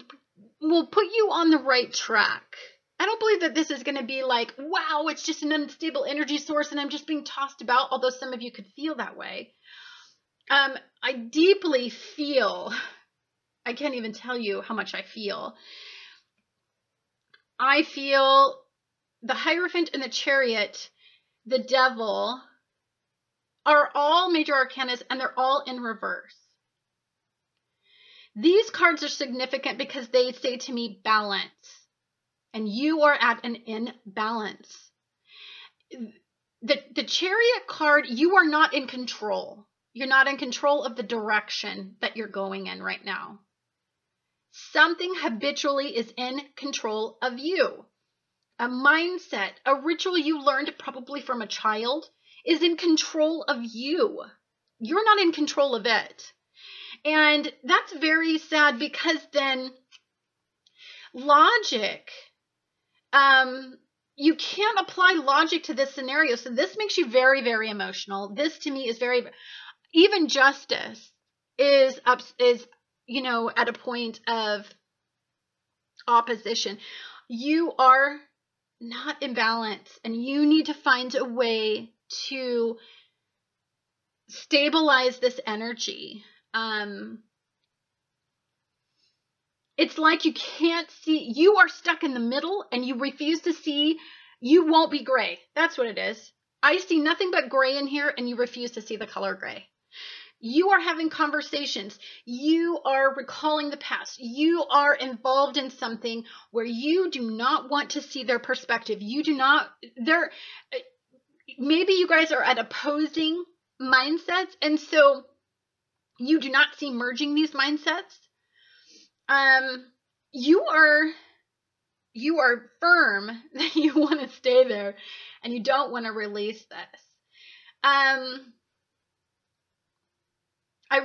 put you on the right track. I don't believe that this is going to be like, wow, it's just an unstable energy source and I'm just being tossed about, although some of you could feel that way. I deeply feel, I can't even tell you how much I feel. I feel the Hierophant and the Chariot, the Devil, are all major arcanas and they're all in reverse. These cards are significant because they say to me balance. And you are at an imbalance. The Chariot card, you are not in control. You're not in control of the direction that you're going in right now. Something habitually is in control of you. A mindset, a ritual you learned probably from a child is in control of you. You're not in control of it. And that's very sad because then logic, you can't apply logic to this scenario. So this makes you very, very emotional. This to me is very, even justice is at a point of opposition. You are not in balance and you need to find a way to stabilize this energy. It's like you can't see, you are stuck in the middle and you refuse to see, you won't be gray. That's what it is. I see nothing but gray in here and you refuse to see the color gray. You are having conversations. You are recalling the past. You are involved in something where you do not want to see their perspective. You do not, maybe you guys are at opposing mindsets and so you do not see merging these mindsets. You are firm that you want to stay there and you don't want to release this. I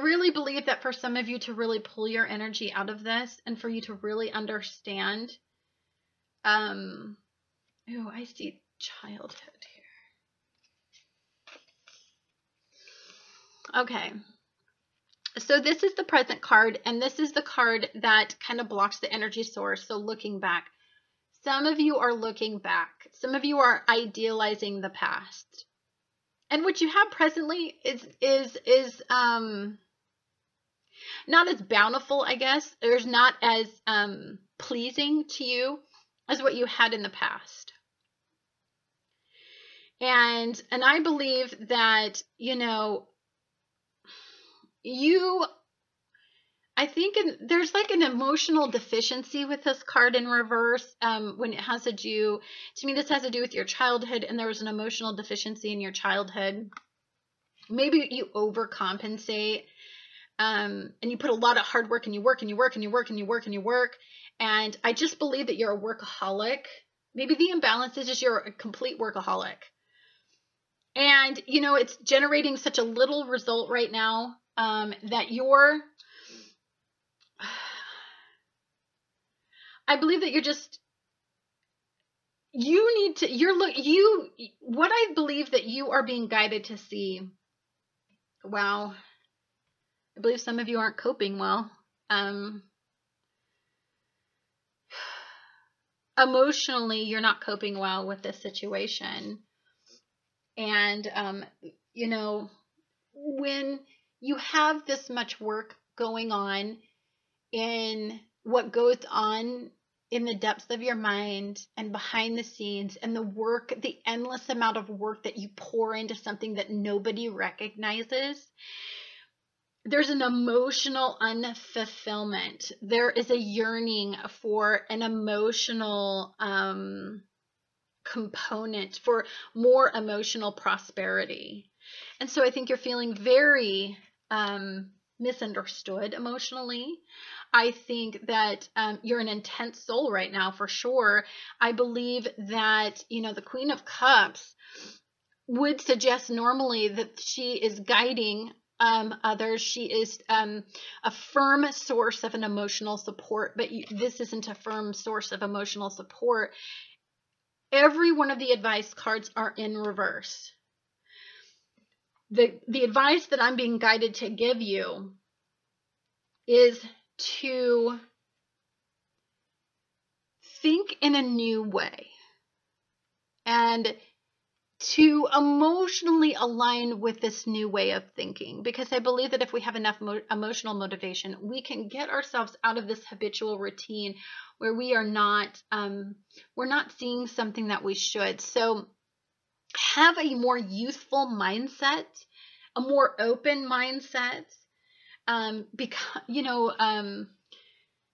really believe that for some of you to really pull your energy out of this and for you to really understand, I see childhood here. Okay. So this is the present card, and this is the card that kind of blocks the energy source. So looking back, some of you are looking back. Some of you are idealizing the past. And what you have presently is not as bountiful, I guess. There's not as pleasing to you as what you had in the past. And I believe that, I think there's like an emotional deficiency with this card in reverse when it has to do, to me, this has to do with your childhood and there was an emotional deficiency in your childhood. Maybe you overcompensate and you put a lot of hard work and you work and you work and you work and you work and you work. And I just believe that you're a workaholic. Maybe the imbalance is just you're a complete workaholic. And, it's generating such a little result right now. That I believe that you need to, what I believe that you are being guided to see. Wow. I believe some of you aren't coping well. Emotionally, you're not coping well with this situation. And, you know, when you have this much work going on in what goes on in the depths of your mind and behind the scenes, and the work, the endless amount of work that you pour into something that nobody recognizes, there's an emotional unfulfillment. There is a yearning for an emotional component, for more emotional prosperity. And so I think you're feeling very misunderstood emotionally. I think that you're an intense soul right now, for sure. I believe that, you know, the Queen of Cups would suggest normally that she is guiding others. She is a firm source of an emotional support, but this isn't a firm source of emotional support. Every one of the advice cards are in reverse. The advice that I'm being guided to give you is to think in a new way and to emotionally align with this new way of thinking, because I believe that if we have enough emotional motivation, we can get ourselves out of this habitual routine where we are not we're not seeing something that we should. So have a more youthful mindset, a more open mindset, because, you know,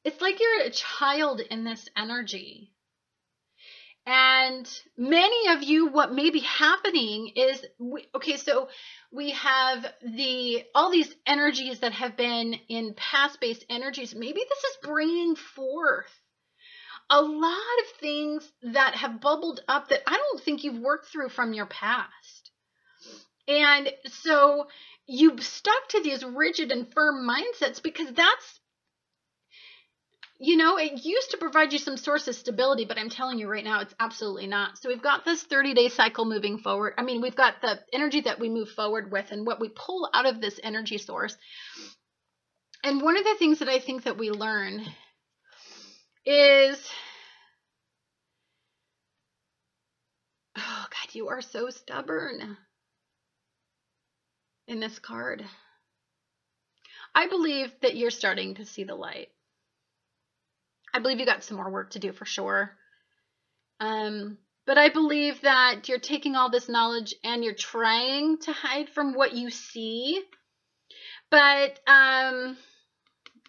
it's like you're a child in this energy. And many of you, what may be happening is, so we have all these energies that have been in past-based energies. Maybe this is bringing forth a lot of things that have bubbled up that I don't think you've worked through from your past. And so you've stuck to these rigid and firm mindsets because that's, you know, it used to provide you some source of stability, but I'm telling you right now, it's absolutely not. So we've got this 30-day cycle moving forward. I mean, we've got the energy that we move forward with and what we pull out of this energy source. And one of the things that I think that we learn is, oh God, you are so stubborn in this card. I believe that you're starting to see the light. I believe you got some more work to do for sure. But I believe that you're taking all this knowledge and you're trying to hide from what you see. But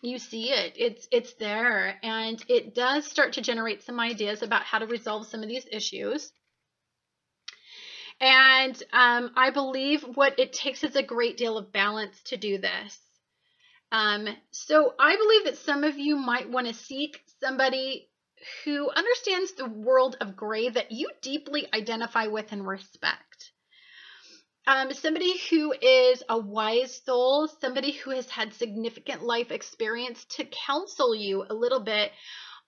you see it. It's there. And it does start to generate some ideas about how to resolve some of these issues. And I believe what it takes is a great deal of balance to do this. So I believe that some of you might want to seek somebody who understands the world of gray that you deeply identify with and respect. Somebody who is a wise soul, somebody who has had significant life experience to counsel you a little bit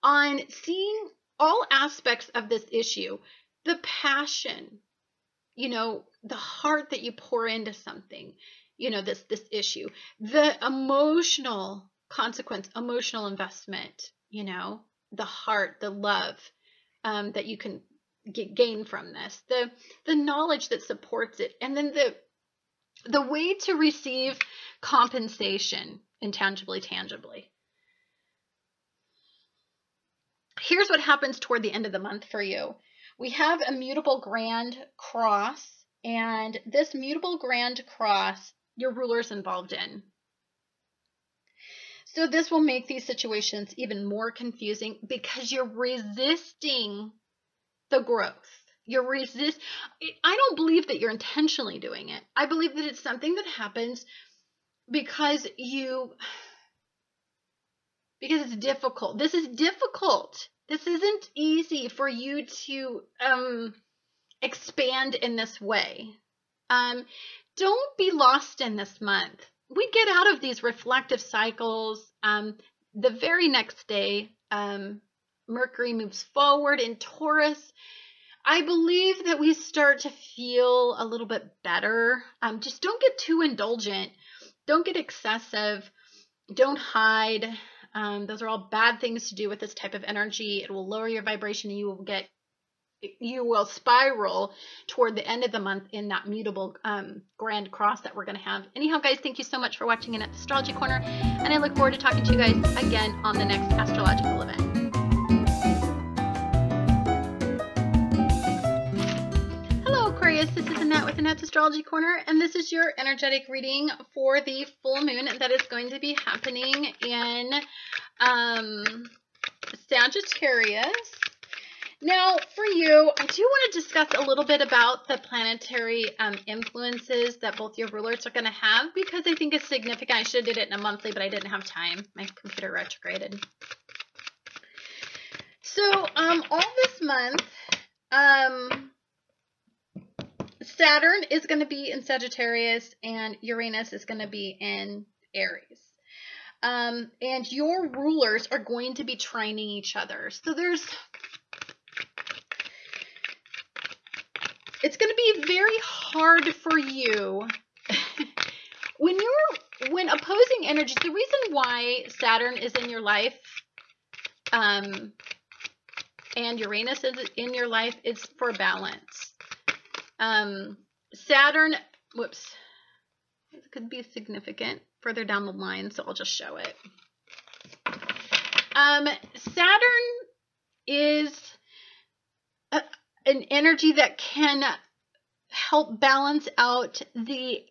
on seeing all aspects of this issue. The passion, you know, the heart that you pour into something, you know, this issue, the emotional consequence, emotional investment, you know, the heart, the love that you can gain from this, the knowledge that supports it, and then the way to receive compensation intangibly, tangibly. Here's what happens toward the end of the month for you. We have a mutable grand cross, and this mutable grand cross, your ruler's involved in. So this will make these situations even more confusing because you're resisting the growth. I don't believe that you're intentionally doing it. I believe that it's something that happens because it's difficult. This is difficult. This isn't easy for you to expand in this way. Don't be lost in this month. We get out of these reflective cycles. The very next day, Mercury moves forward in Taurus. I believe that we start to feel a little bit better. Just don't get too indulgent. Don't get excessive. Don't hide. Those are all bad things to do with this type of energy. It will lower your vibration and you will spiral toward the end of the month in that mutable grand cross that we're going to have. Anyhow, guys, thank you so much for watching Annette's Astrology Corner, and I look forward to talking to you guys again on the next astrological event. Hello, Aquarius. This is Annette with Annette's Astrology Corner, and this is your energetic reading for the full moon that is going to be happening in Sagittarius. Now, for you, I do want to discuss a little bit about the planetary influences that both your rulers are going to have, because I think it's significant. I should have did it in a monthly, but I didn't have time. My computer retrograded. So, all this month, Saturn is going to be in Sagittarius, and Uranus is going to be in Aries. And your rulers are going to be trining each other. So it's going to be very hard for you when opposing energies. The reason why Saturn is in your life and Uranus is in your life is for balance. Saturn, whoops, it could be significant further down the line, so I'll just show it. Saturn is an energy that can help balance out the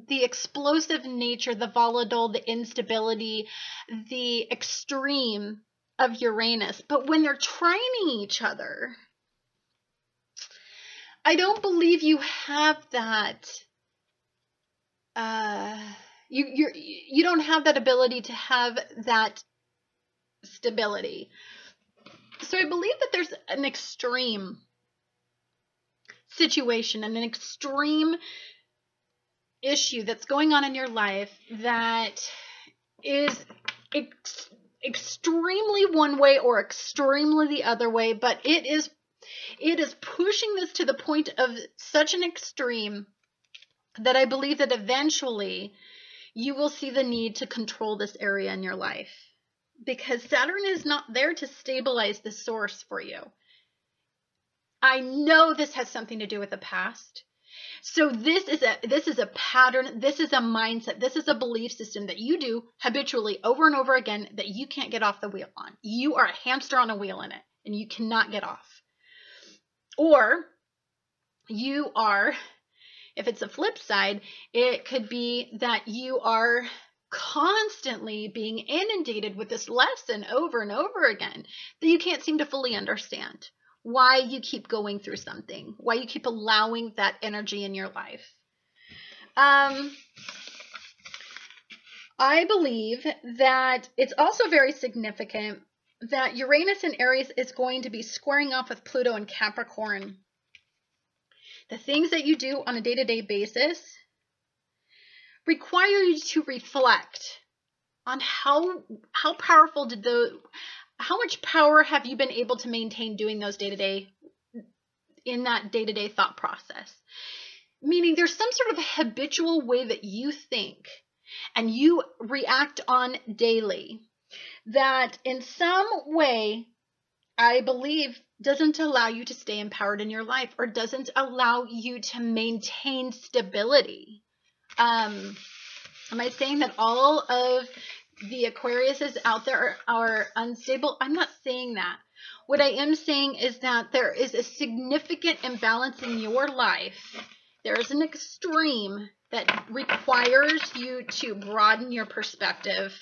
explosive nature, the volatile, the instability, the extreme of Uranus. But when they're trining each other, I don't believe you have that. You don't have that ability to have that stability. So I believe that there's an extreme situation and an extreme issue that's going on in your life that is extremely one way or extremely the other way, but it is pushing this to the point of such an extreme that I believe that eventually you will see the need to control this area in your life, because Saturn is not there to stabilize the source for you. I know this has something to do with the past. So this is a pattern, this is a mindset, this is a belief system that you do habitually over and over again that you can't get off the wheel on. You are a hamster on a wheel in it, and you cannot get off. Or you are, if it's a flip side, it could be that you are constantly being inundated with this lesson over and over again that you can't seem to fully understand. Why you keep going through something, why you keep allowing that energy in your life. I believe that it's also very significant that Uranus in Aries is going to be squaring off with Pluto in Capricorn. The things that you do on a day-to-day basis require you to reflect on how powerful how much power have you been able to maintain doing those day-to-day, in that day-to-day thought process? Meaning there's some sort of habitual way that you think and you react on daily that in some way, I believe, doesn't allow you to stay empowered in your life, or doesn't allow you to maintain stability. Am I saying that all of the Aquariuses out there are unstable? I'm not saying that. What I am saying is that there is a significant imbalance in your life. There is an extreme that requires you to broaden your perspective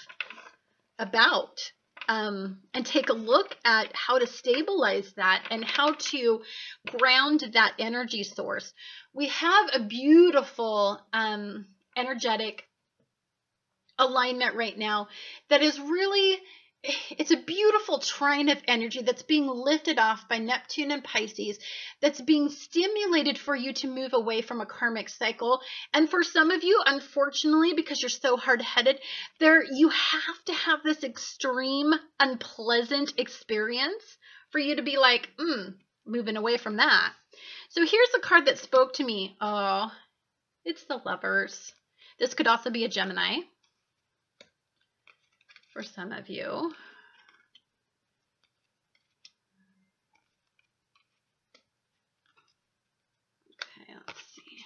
about and take a look at how to stabilize that and how to ground that energy source. We have a beautiful energetic alignment right now that is really, it's a beautiful trine of energy that's being lifted off by Neptune and Pisces, that's being stimulated for you to move away from a karmic cycle. And for some of you, unfortunately, because you're so hard-headed, you have to have this extreme unpleasant experience for you to be like, moving away from that. So here's a card that spoke to me. Oh, it's the Lovers. This could also be a Gemini for some of you. Okay, let's see.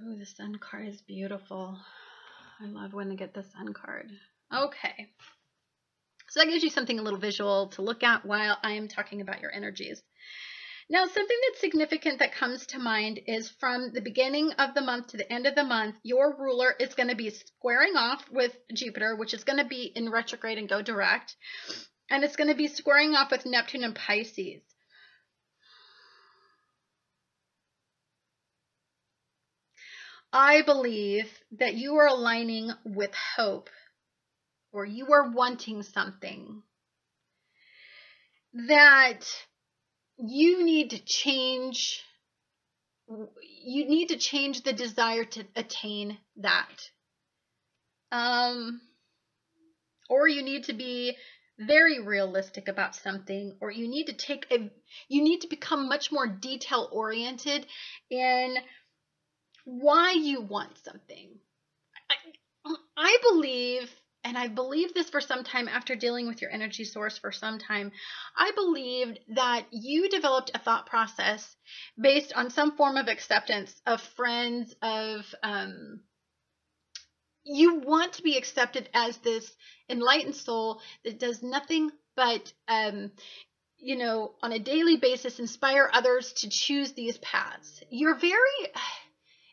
Oh, the Sun card is beautiful. I love when they get the Sun card. Okay. So that gives you something a little visual to look at while I am talking about your energies. Now, something that's significant that comes to mind is from the beginning of the month to the end of the month, your ruler is going to be squaring off with Jupiter, which is going to be in retrograde and go direct. And it's going to be squaring off with Neptune and Pisces. I believe that you are aligning with hope, or you are wanting something that you need to change. You need to change the desire to attain that. Or you need to be very realistic about something, or you need to become much more detail oriented in why you want something. I believe, and I believed this for some time after dealing with your energy source for some time, I believed that you developed a thought process based on some form of acceptance of friends, of you want to be accepted as this enlightened soul that does nothing but, you know, on a daily basis, inspire others to choose these paths. You're very...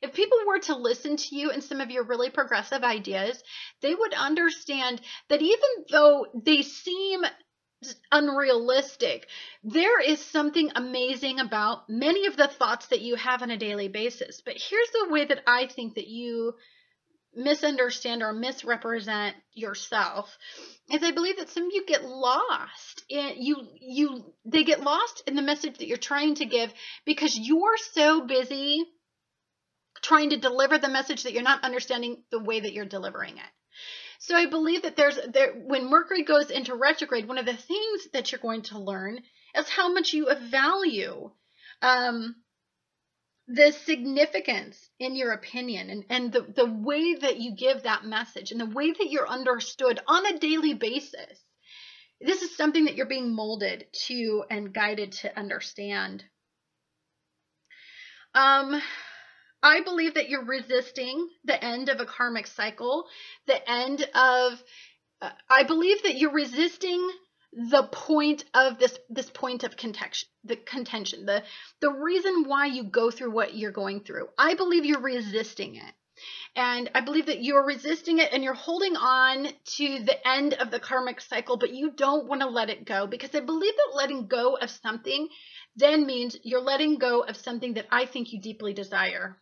If people were to listen to you and some of your really progressive ideas, they would understand that even though they seem unrealistic, there is something amazing about many of the thoughts that you have on a daily basis. But here's the way that I think that you misunderstand or misrepresent yourself, is I believe that some of you get lost in they get lost in the message that you're trying to give because you're so busy trying to deliver the message that you're not understanding the way that you're delivering it. So I believe that when Mercury goes into retrograde, one of the things that you're going to learn is how much you value the significance in your opinion and the way that you give that message and the way that you're understood on a daily basis. This is something that you're being molded to and guided to understand. I believe that you're resisting the end of a karmic cycle, the end of, I believe that you're resisting the point of this point of contention, the reason why you go through what you're going through. I believe you're resisting it. And I believe that you're resisting it and you're holding on to the end of the karmic cycle, but you don't want to let it go, because I believe that letting go of something then means you're letting go of something that I think you deeply desire.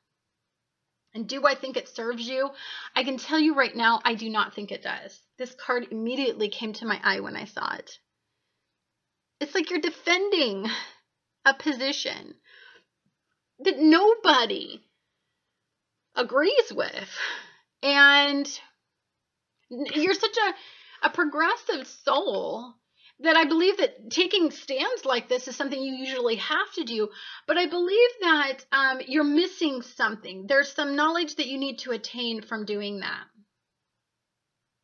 And do I think it serves you? I can tell you right now, I do not think it does. This card immediately came to my eye when I saw it. It's like you're defending a position that nobody agrees with. And you're such a progressive soul that I believe that taking stands like this is something you usually have to do. But I believe that you're missing something. There's some knowledge that you need to attain from doing that.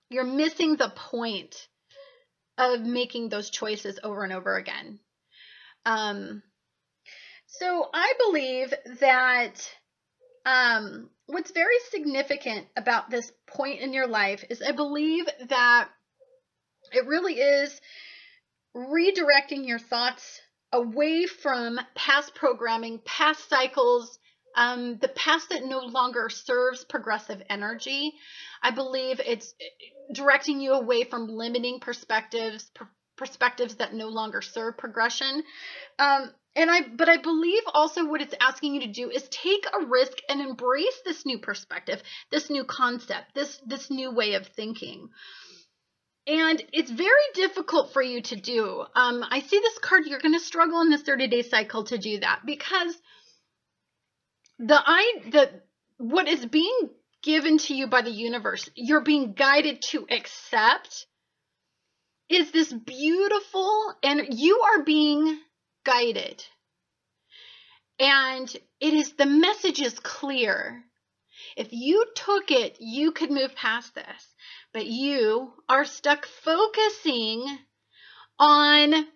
You're missing the point of making those choices over and over again. So I believe that what's very significant about this point in your life is I believe that it really is redirecting your thoughts away from past programming, past cycles, the past that no longer serves progressive energy. I believe it's directing you away from limiting perspectives that no longer serve progression. But I believe also what it's asking you to do is take a risk and embrace this new perspective, this new concept, this new way of thinking. And it's very difficult for you to do. I see this card, you're going to struggle in this 30-day cycle to do that, because what is being given to you by the universe, you're being guided to accept is this beautiful, and you are being guided. And the message is clear. If you took it, you could move past this. But you are stuck focusing on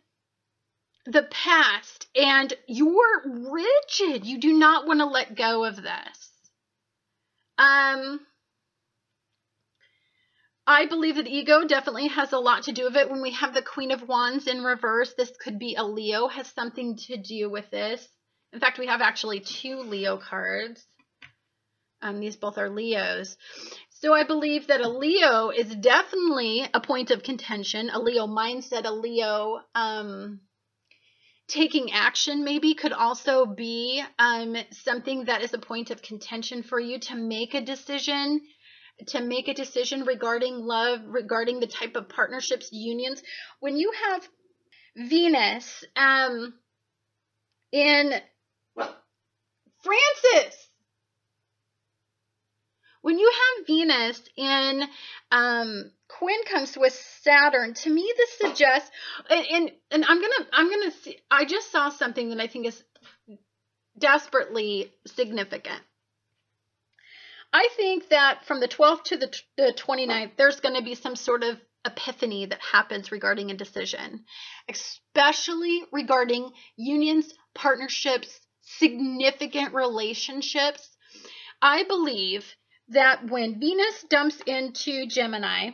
the past, and you're rigid. You do not want to let go of this. I believe that ego definitely has a lot to do with it. When we have the Queen of Wands in reverse, this could be a Leo, has something to do with this. In fact, we have actually 2 Leo cards. These both are Leos. So I believe that a Leo is definitely a point of contention. A Leo mindset, a Leo taking action maybe could also be something that is a point of contention for you to make a decision. To make a decision regarding love, regarding the type of partnerships, unions. When you have Venus in Francis, when you have Venus in quincunx with Saturn, to me this suggests, and I'm gonna see. I just saw something that I think is desperately significant. I think that from the 12th to the 29th, there's going to be some sort of epiphany that happens regarding a decision, especially regarding unions, partnerships, significant relationships. I believe that when Venus dumps into Gemini,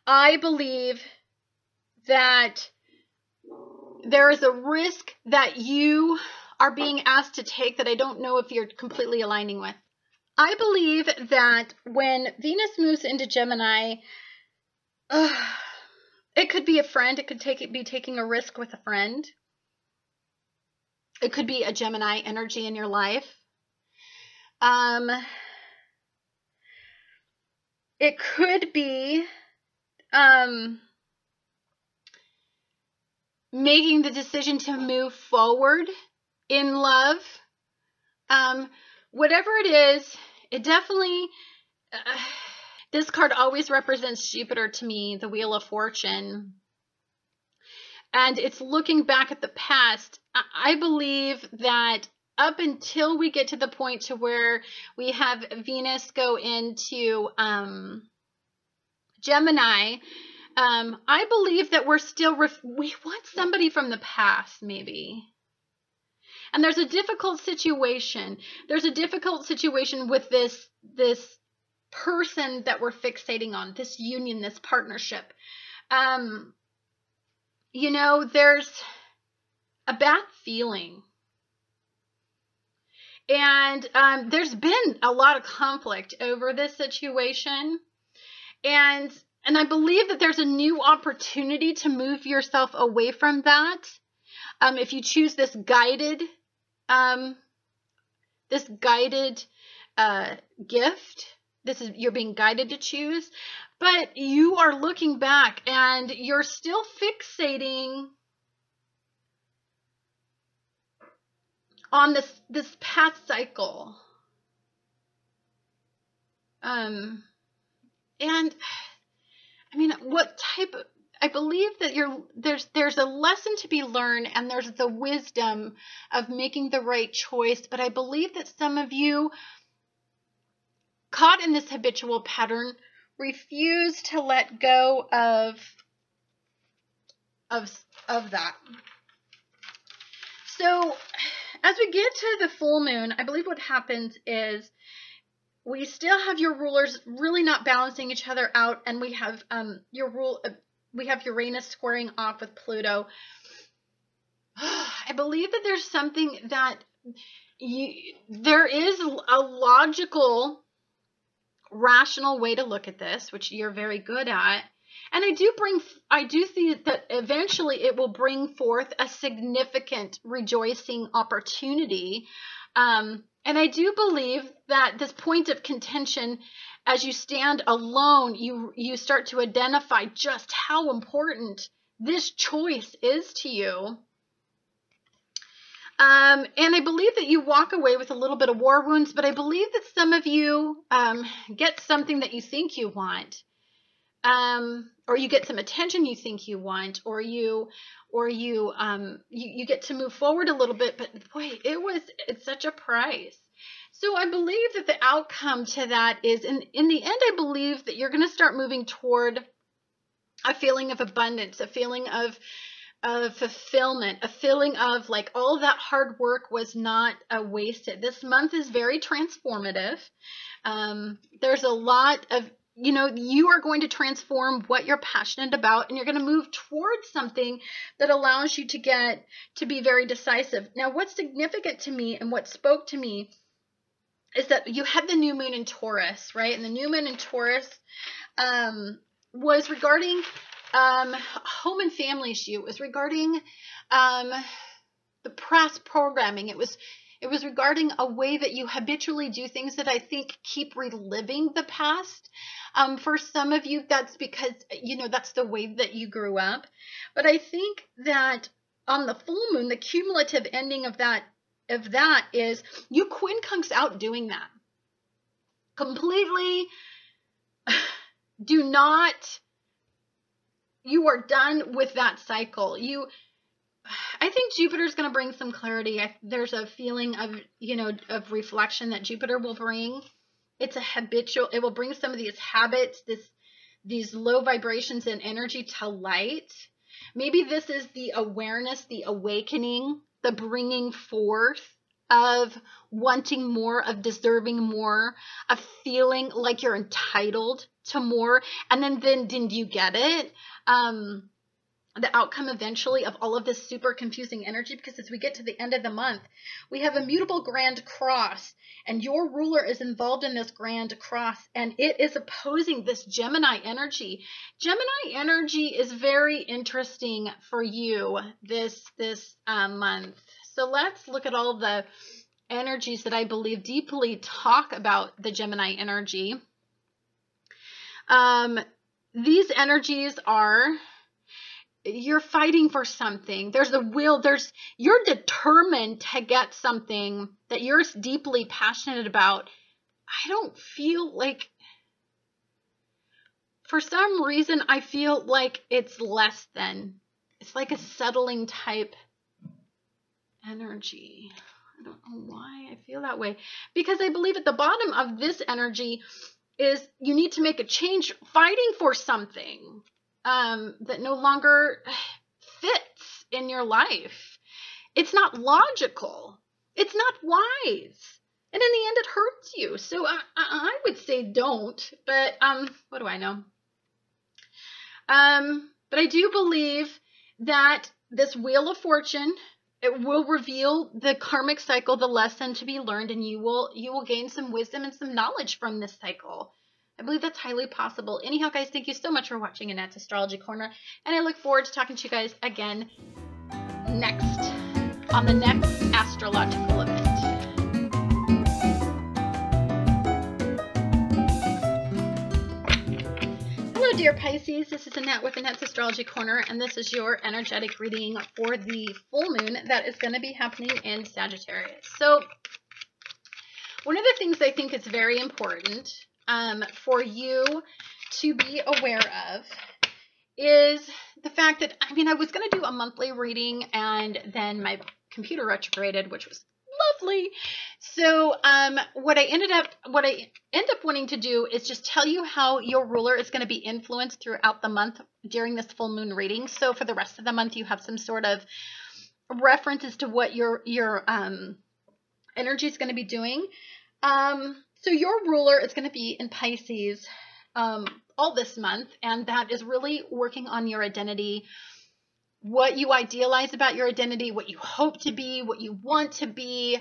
I believe that there is a risk that you are being asked to take that I don't know if you're completely aligning with. I believe that when Venus moves into Gemini, it could be a friend. It could be taking a risk with a friend. It could be a Gemini energy in your life. It could be making the decision to move forward in love. Whatever it is, it definitely, this card always represents Jupiter to me, the Wheel of Fortune. And it's looking back at the past. I believe that up until we get to the point to where we have Venus go into Gemini, I believe that we're still, we want somebody from the past, maybe. And there's a difficult situation. There's a difficult situation with this person that we're fixating on, this union, this partnership. You know, there's a bad feeling. And there's been a lot of conflict over this situation. And I believe that there's a new opportunity to move yourself away from that. If you choose this guided gift, you're being guided to choose, but you are looking back and you're still fixating on this past cycle. And I mean, what type of, I believe that there's a lesson to be learned, and there's the wisdom of making the right choice. But I believe that some of you caught in this habitual pattern refuse to let go of that. So as we get to the full moon, I believe what happens is we still have your rulers really not balancing each other out, and we have we have Uranus squaring off with Pluto. I believe that there's something that there is a logical, rational way to look at this, which you're very good at. And I do see that eventually it will bring forth a significant rejoicing opportunity. And I do believe that this point of contention, as you stand alone, you start to identify just how important this choice is to you. And I believe that you walk away with a little bit of war wounds, but I believe that some of you get something that you think you want. you get some attention you think you want, or you get to move forward a little bit, but boy, it's such a price. So I believe that the outcome to that is, in the end, I believe that you're going to start moving toward a feeling of abundance, a feeling of fulfillment, a feeling of like all of that hard work was not wasted. This month is very transformative. There's a lot of, you are going to transform what you're passionate about, and you're going to move towards something that allows you to be very decisive. Now, what's significant to me and what spoke to me is that you had the new moon in Taurus, right? And the new moon in Taurus was regarding home and family issue. It was regarding the past programming. It was regarding a way that you habitually do things that I think keep reliving the past. For some of you, that's because, that's the way that you grew up. But I think that on the full moon, the cumulative ending of that is you quincunx out doing that. Completely you are done with that cycle. I think Jupiter is going to bring some clarity. There's a feeling of reflection that Jupiter will bring. It's it will bring some of these habits, these low vibrations and energy to light. Maybe this is the awareness, the awakening, the bringing forth of wanting more, of deserving more, of feeling like you're entitled to more. And then you get it? The outcome eventually of all of this super confusing energy, because as we get to the end of the month, we have a mutable grand cross, and your ruler is involved in this grand cross, and it is opposing this Gemini energy. Gemini energy is very interesting for you this month. So let's look at all the energies that I believe deeply talk about the Gemini energy. These energies are, you're fighting for something. There's a will. You're determined to get something that you're deeply passionate about. I don't feel like, for some reason, I feel like it's less than. It's like a settling type energy. I don't know why I feel that way. Because I believe at the bottom of this energy is you need to make a change, fighting for something that no longer fits in your life. It's not logical. It's not wise. And in the end, it hurts you. So I would say don't. But what do I know? But I do believe that this Wheel of Fortune, it will reveal the karmic cycle, the lesson to be learned, and you will gain some wisdom and some knowledge from this cycle. I believe that's highly possible. Anyhow, guys, thank you so much for watching Annette's Astrology Corner, and I look forward to talking to you guys again next on the next astrological event. Hello, dear Pisces. This is Annette with Annette's Astrology Corner, and this is your energetic reading for the full moon that is going to be happening in Sagittarius. So one of the things I think is very important for you to be aware of is the fact that, I was going to do a monthly reading, and then my computer retrograded, which was lovely. So what I end up wanting to do is just tell you how your ruler is going to be influenced throughout the month during this full moon reading. So for the rest of the month, you have some sort of reference as to what your energy is going to be doing. So your ruler is going to be in Pisces all this month, and that is really working on your identity, what you idealize about your identity, what you hope to be, what you want to be,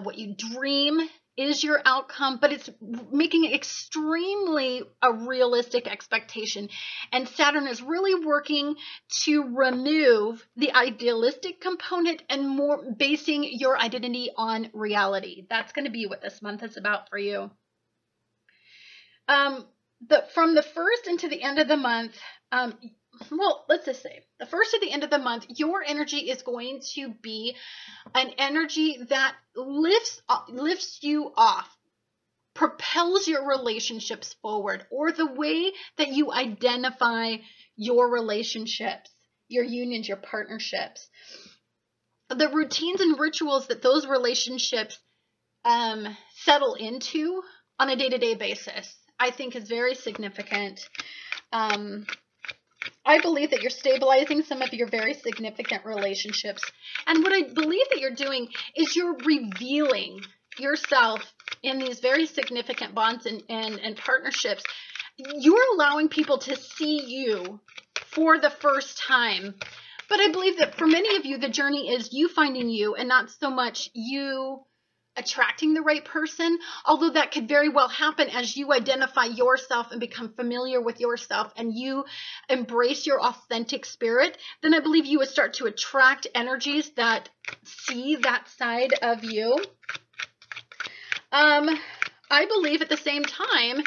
what you dream is your outcome, but it's making it extremely a realistic expectation. And Saturn is really working to remove the idealistic component and more basing your identity on reality. That's going to be what this month is about for you. From the first into the end of the month, well, let's just say the first to the end of the month, your energy is going to be an energy that lifts you off. propels your relationships forward, or the way that you identify your relationships, your unions, your partnerships. The routines and rituals that those relationships settle into on a day-to-day basis, I think is very significant. I believe that you're stabilizing some of your very significant relationships. And what I believe that you're doing is you're revealing yourself in these very significant bonds and partnerships. You're allowing people to see you for the first time. But I believe that for many of you, the journey is you finding you and not so much you attracting the right person, although that could very well happen as you identify yourself and become familiar with yourself and you embrace your authentic spirit. Then I believe you would start to attract energies that see that side of you. I believe at the same time,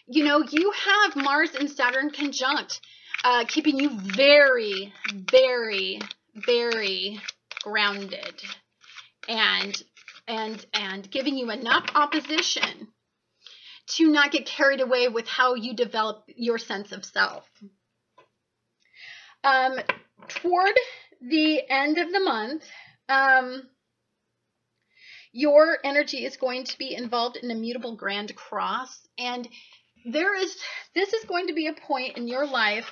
you know, you have Mars and Saturn conjunct, keeping you very, very, very grounded and giving you enough opposition to not get carried away with how you develop your sense of self. Toward the end of the month, your energy is going to be involved in a mutable grand cross, and this is going to be a point in your life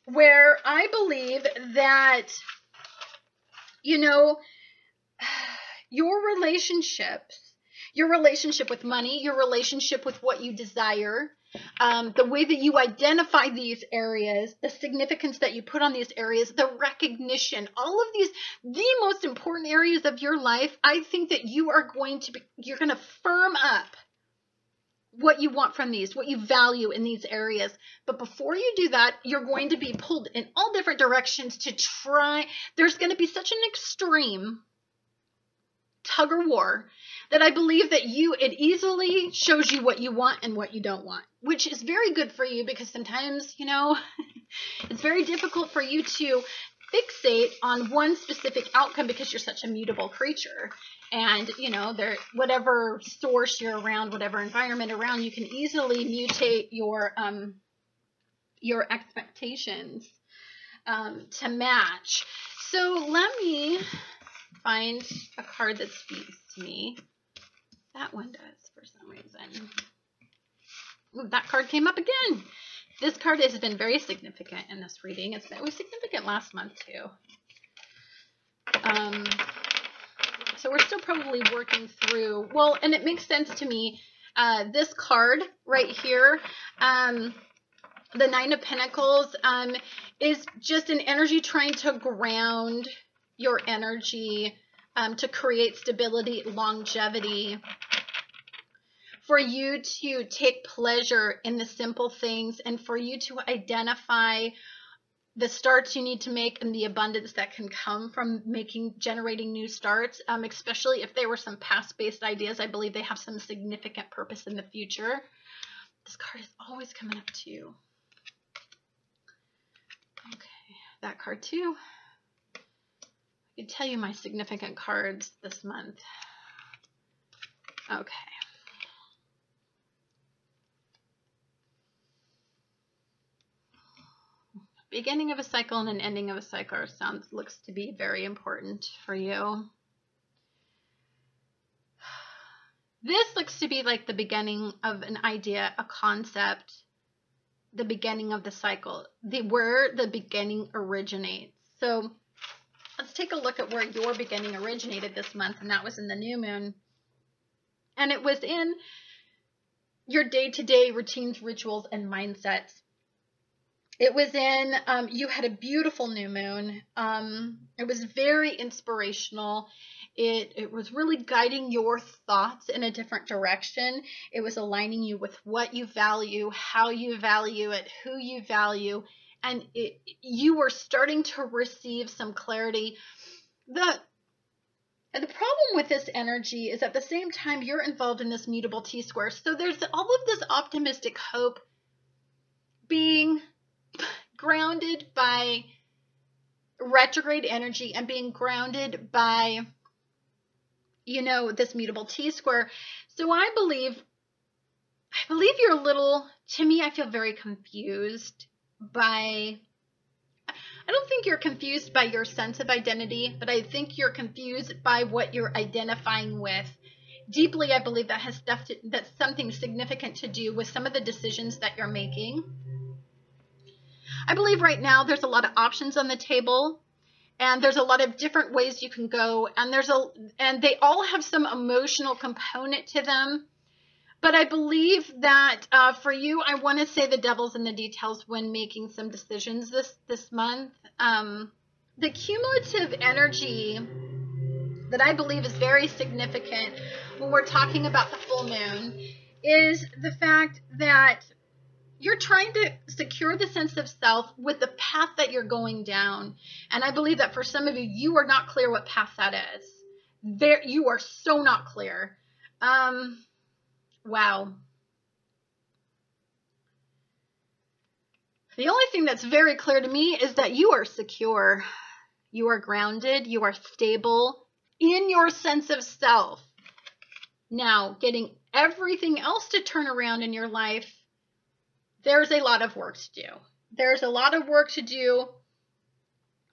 where I believe that, you know, your relationship with money, your relationship with what you desire, the way that you identify these areas, the significance that you put on these areas, the recognition, all of these, the most important areas of your life, I think that you're going to firm up what you want from these, what you value in these areas. But before you do that, you're going to be pulled in all different directions to try. There's going to be such an extreme tug of war that I believe that it easily shows you what you want and what you don't want, which is very good for you because sometimes, you know, it's very difficult for you to fixate on one specific outcome because you're such a mutable creature. And, you know, whatever source you're around, whatever environment around, you can easily mutate your expectations to match. So let me find a card that speaks to me. That one does for some reason. Ooh, that card came up again. This card has been very significant in this reading. It was significant last month too. So we're still probably working through, well, and it makes sense to me. This card right here, the Nine of Pentacles, is just an energy trying to ground your energy, to create stability, longevity, for you to take pleasure in the simple things, and for you to identify the starts you need to make and the abundance that can come from generating new starts, especially if there were some past-based ideas. I believe they have some significant purpose in the future. This card is always coming up to you. Okay, that card too. I can tell you my significant cards this month. Okay. Beginning of a cycle and an ending of a cycle looks to be very important for you. This looks to be like the beginning of an idea, a concept, the beginning of the cycle, where the beginning originates. So let's take a look at where your beginning originated this month, and that was in the new moon. And it was in your day-to-day routines, rituals, and mindsets. It was in, you had a beautiful new moon. It was very inspirational. It was really guiding your thoughts in a different direction. It was aligning you with what you value, how you value it, who you value. And you were starting to receive some clarity. The problem with this energy is at the same time you're involved in this mutable T-square. So there's all of this optimistic hope being grounded by retrograde energy and being grounded by, you know, this mutable T-square. So I believe I believe you're a little, to me, I feel very confused by, I don't think you're confused by your sense of identity, but I think you're confused by what you're identifying with. Deeply, I believe that has stuff that's something significant to do with some of the decisions that you're making. I believe right now there's a lot of options on the table, and there's a lot of different ways you can go, and they all have some emotional component to them. But I believe that for you, I want to say the devil's in the details when making some decisions this month. The cumulative energy that I believe is very significant when we're talking about the full moon is the fact that you're trying to secure the sense of self with the path that you're going down. And I believe that for some of you, you are not clear what path that is. You are so not clear. Wow. The only thing that's very clear to me is that you are secure. You are grounded. You are stable in your sense of self. Now, getting everything else to turn around in your life, there's a lot of work to do. There's a lot of work to do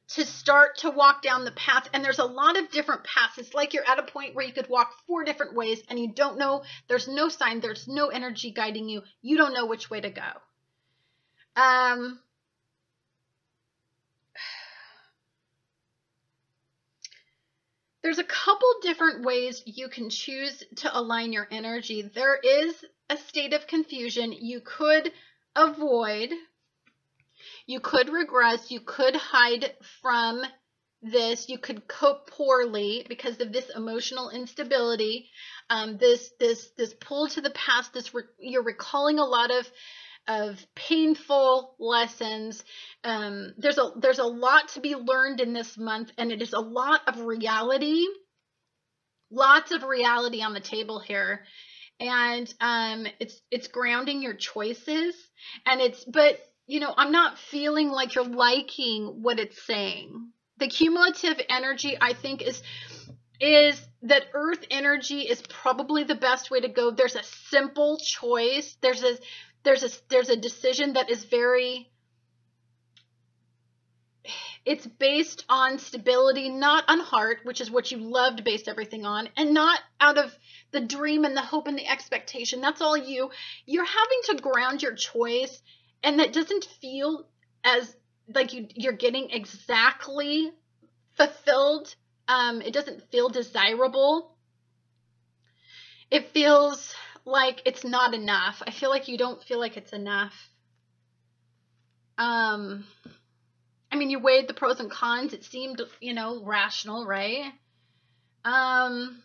to start to walk down the path. And there's a lot of different paths. It's like you're at a point where you could walk 4 different ways and you don't know, there's no sign, there's no energy guiding you. You don't know which way to go. There's a couple different ways you can choose to align your energy. There is a state of confusion you could avoid. You could regress, you could hide from this, you could cope poorly because of this emotional instability, this pull to the past, you're recalling a lot of painful lessons. There's a lot to be learned in this month, and it is a lot of reality, lots of reality on the table here. And it's grounding your choices, and but you know, I'm not feeling like you're liking what it's saying. The cumulative energy, I think, is that earth energy is probably the best way to go. There's a simple choice. There's a decision that is very, it's based on stability, not on heart, which is what you love to base everything on, and not out of the dream and the hope and the expectation. That's all you're having to ground your choice. And that doesn't feel as like you're getting exactly fulfilled. It doesn't feel desirable. It feels like it's not enough. I feel like you don't feel like it's enough. I mean, you weighed the pros and cons. It seemed, rational, right? And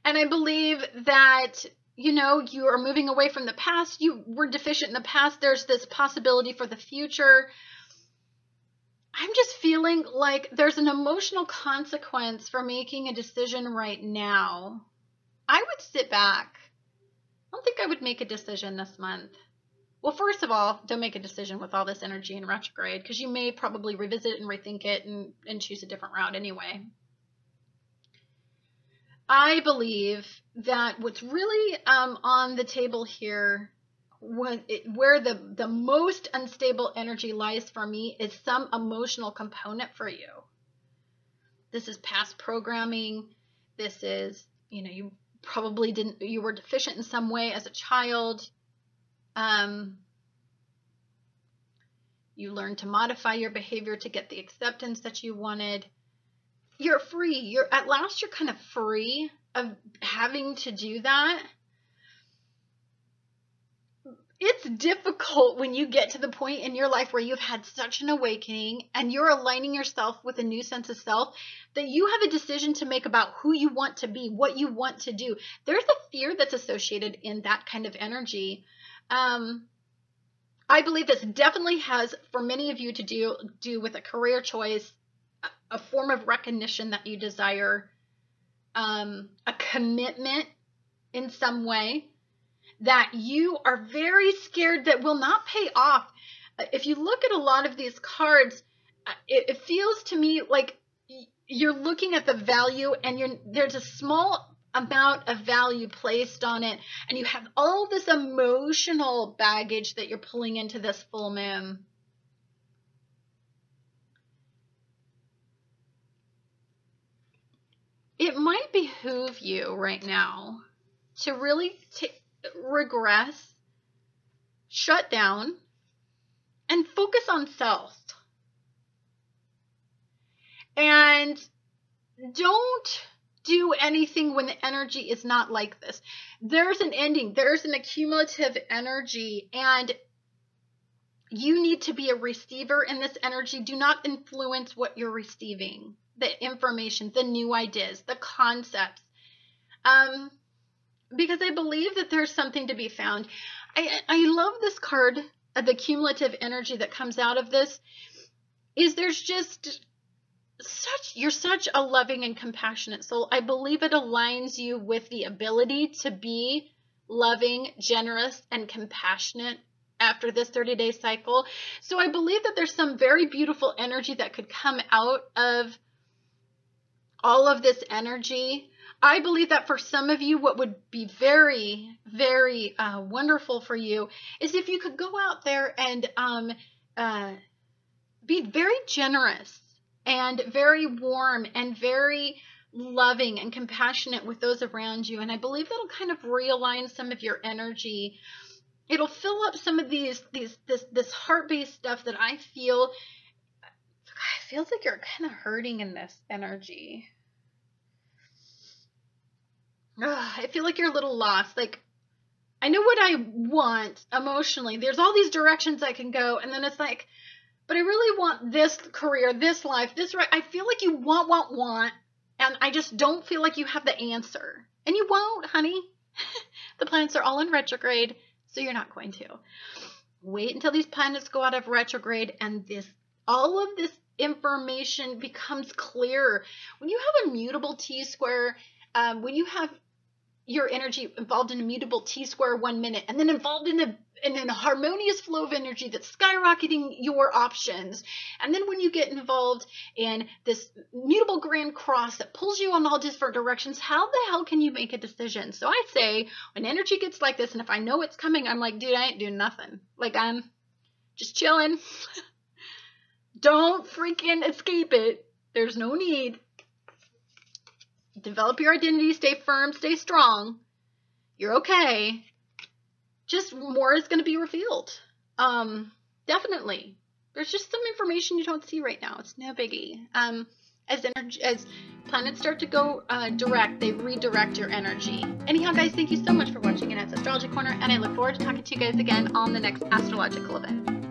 I believe that you are moving away from the past. You were deficient in the past. There's this possibility for the future. I'm just feeling like there's an emotional consequence for making a decision right now. I would sit back. I don't think I would make a decision this month. Well, first of all, don't make a decision with all this energy in retrograde, because you may probably revisit it and rethink it and choose a different route anyway. I believe that what's really on the table here, where the most unstable energy lies for me, is some emotional component for you. This is past programming. This is, you probably you were deficient in some way as a child. You learned to modify your behavior to get the acceptance that you wanted. You're free. At last you're kind of free of having to do that. It's difficult when you get to the point in your life where you've had such an awakening and you're aligning yourself with a new sense of self that you have a decision to make about who you want to be, what you want to do. There's a fear that's associated in that kind of energy. I believe this definitely has, for many of you, to do with a career choice, a form of recognition that you desire, a commitment in some way that you are very scared that will not pay off. If you look at a lot of these cards, it feels to me like you're looking at the value and there's a small amount of value placed on it, and you have all this emotional baggage that you're pulling into this full moon. It might behoove you right now to really regress, shut down, and focus on self. And don't do anything when the energy is not like this. There's an ending. There's an accumulative energy, and you need to be a receiver in this energy. Do not influence what you're receiving, the information, the new ideas, the concepts, because I believe that there's something to be found. I love this card, the cumulative energy that comes out of this, is there's just you're such a loving and compassionate soul. I believe it aligns you with the ability to be loving, generous, and compassionate after this 30-day cycle. So I believe that there's some very beautiful energy that could come out of all of this energy. I believe that for some of you, what would be very, very wonderful for you is if you could go out there and be very generous and very warm and very loving and compassionate with those around you. And I believe that'll kind of realign some of your energy. It'll fill up some of this heart-based stuff that I feel. It feels like you're kind of hurting in this energy. I feel like you're a little lost. Like, I know what I want emotionally. There's all these directions I can go, and then it's like, but I really want this career, this life, this right. I feel like you want, and I just don't feel like you have the answer. And you won't, honey. The planets are all in retrograde, so you're not going to. Wait until these planets go out of retrograde, and all of this information becomes clear. When you have a mutable T-square, when you have your energy involved in a mutable T-square 1 minute, and then involved in a harmonious flow of energy that's skyrocketing your options, and then when you get involved in this mutable grand cross that pulls you in all different directions, how the hell can you make a decision? So I say, when energy gets like this, and if I know it's coming, I'm like, dude, I ain't doing nothing. Like, I'm just chilling. Don't freaking escape it. There's no need. Develop your identity, stay firm, stay strong. You're okay. Just more is going to be revealed. Definitely. There's just some information you don't see right now. It's no biggie. As planets start to go direct, they redirect your energy. Anyhow, guys, thank you so much for watching Annette's Astrology Corner, and I look forward to talking to you guys again on the next astrological event.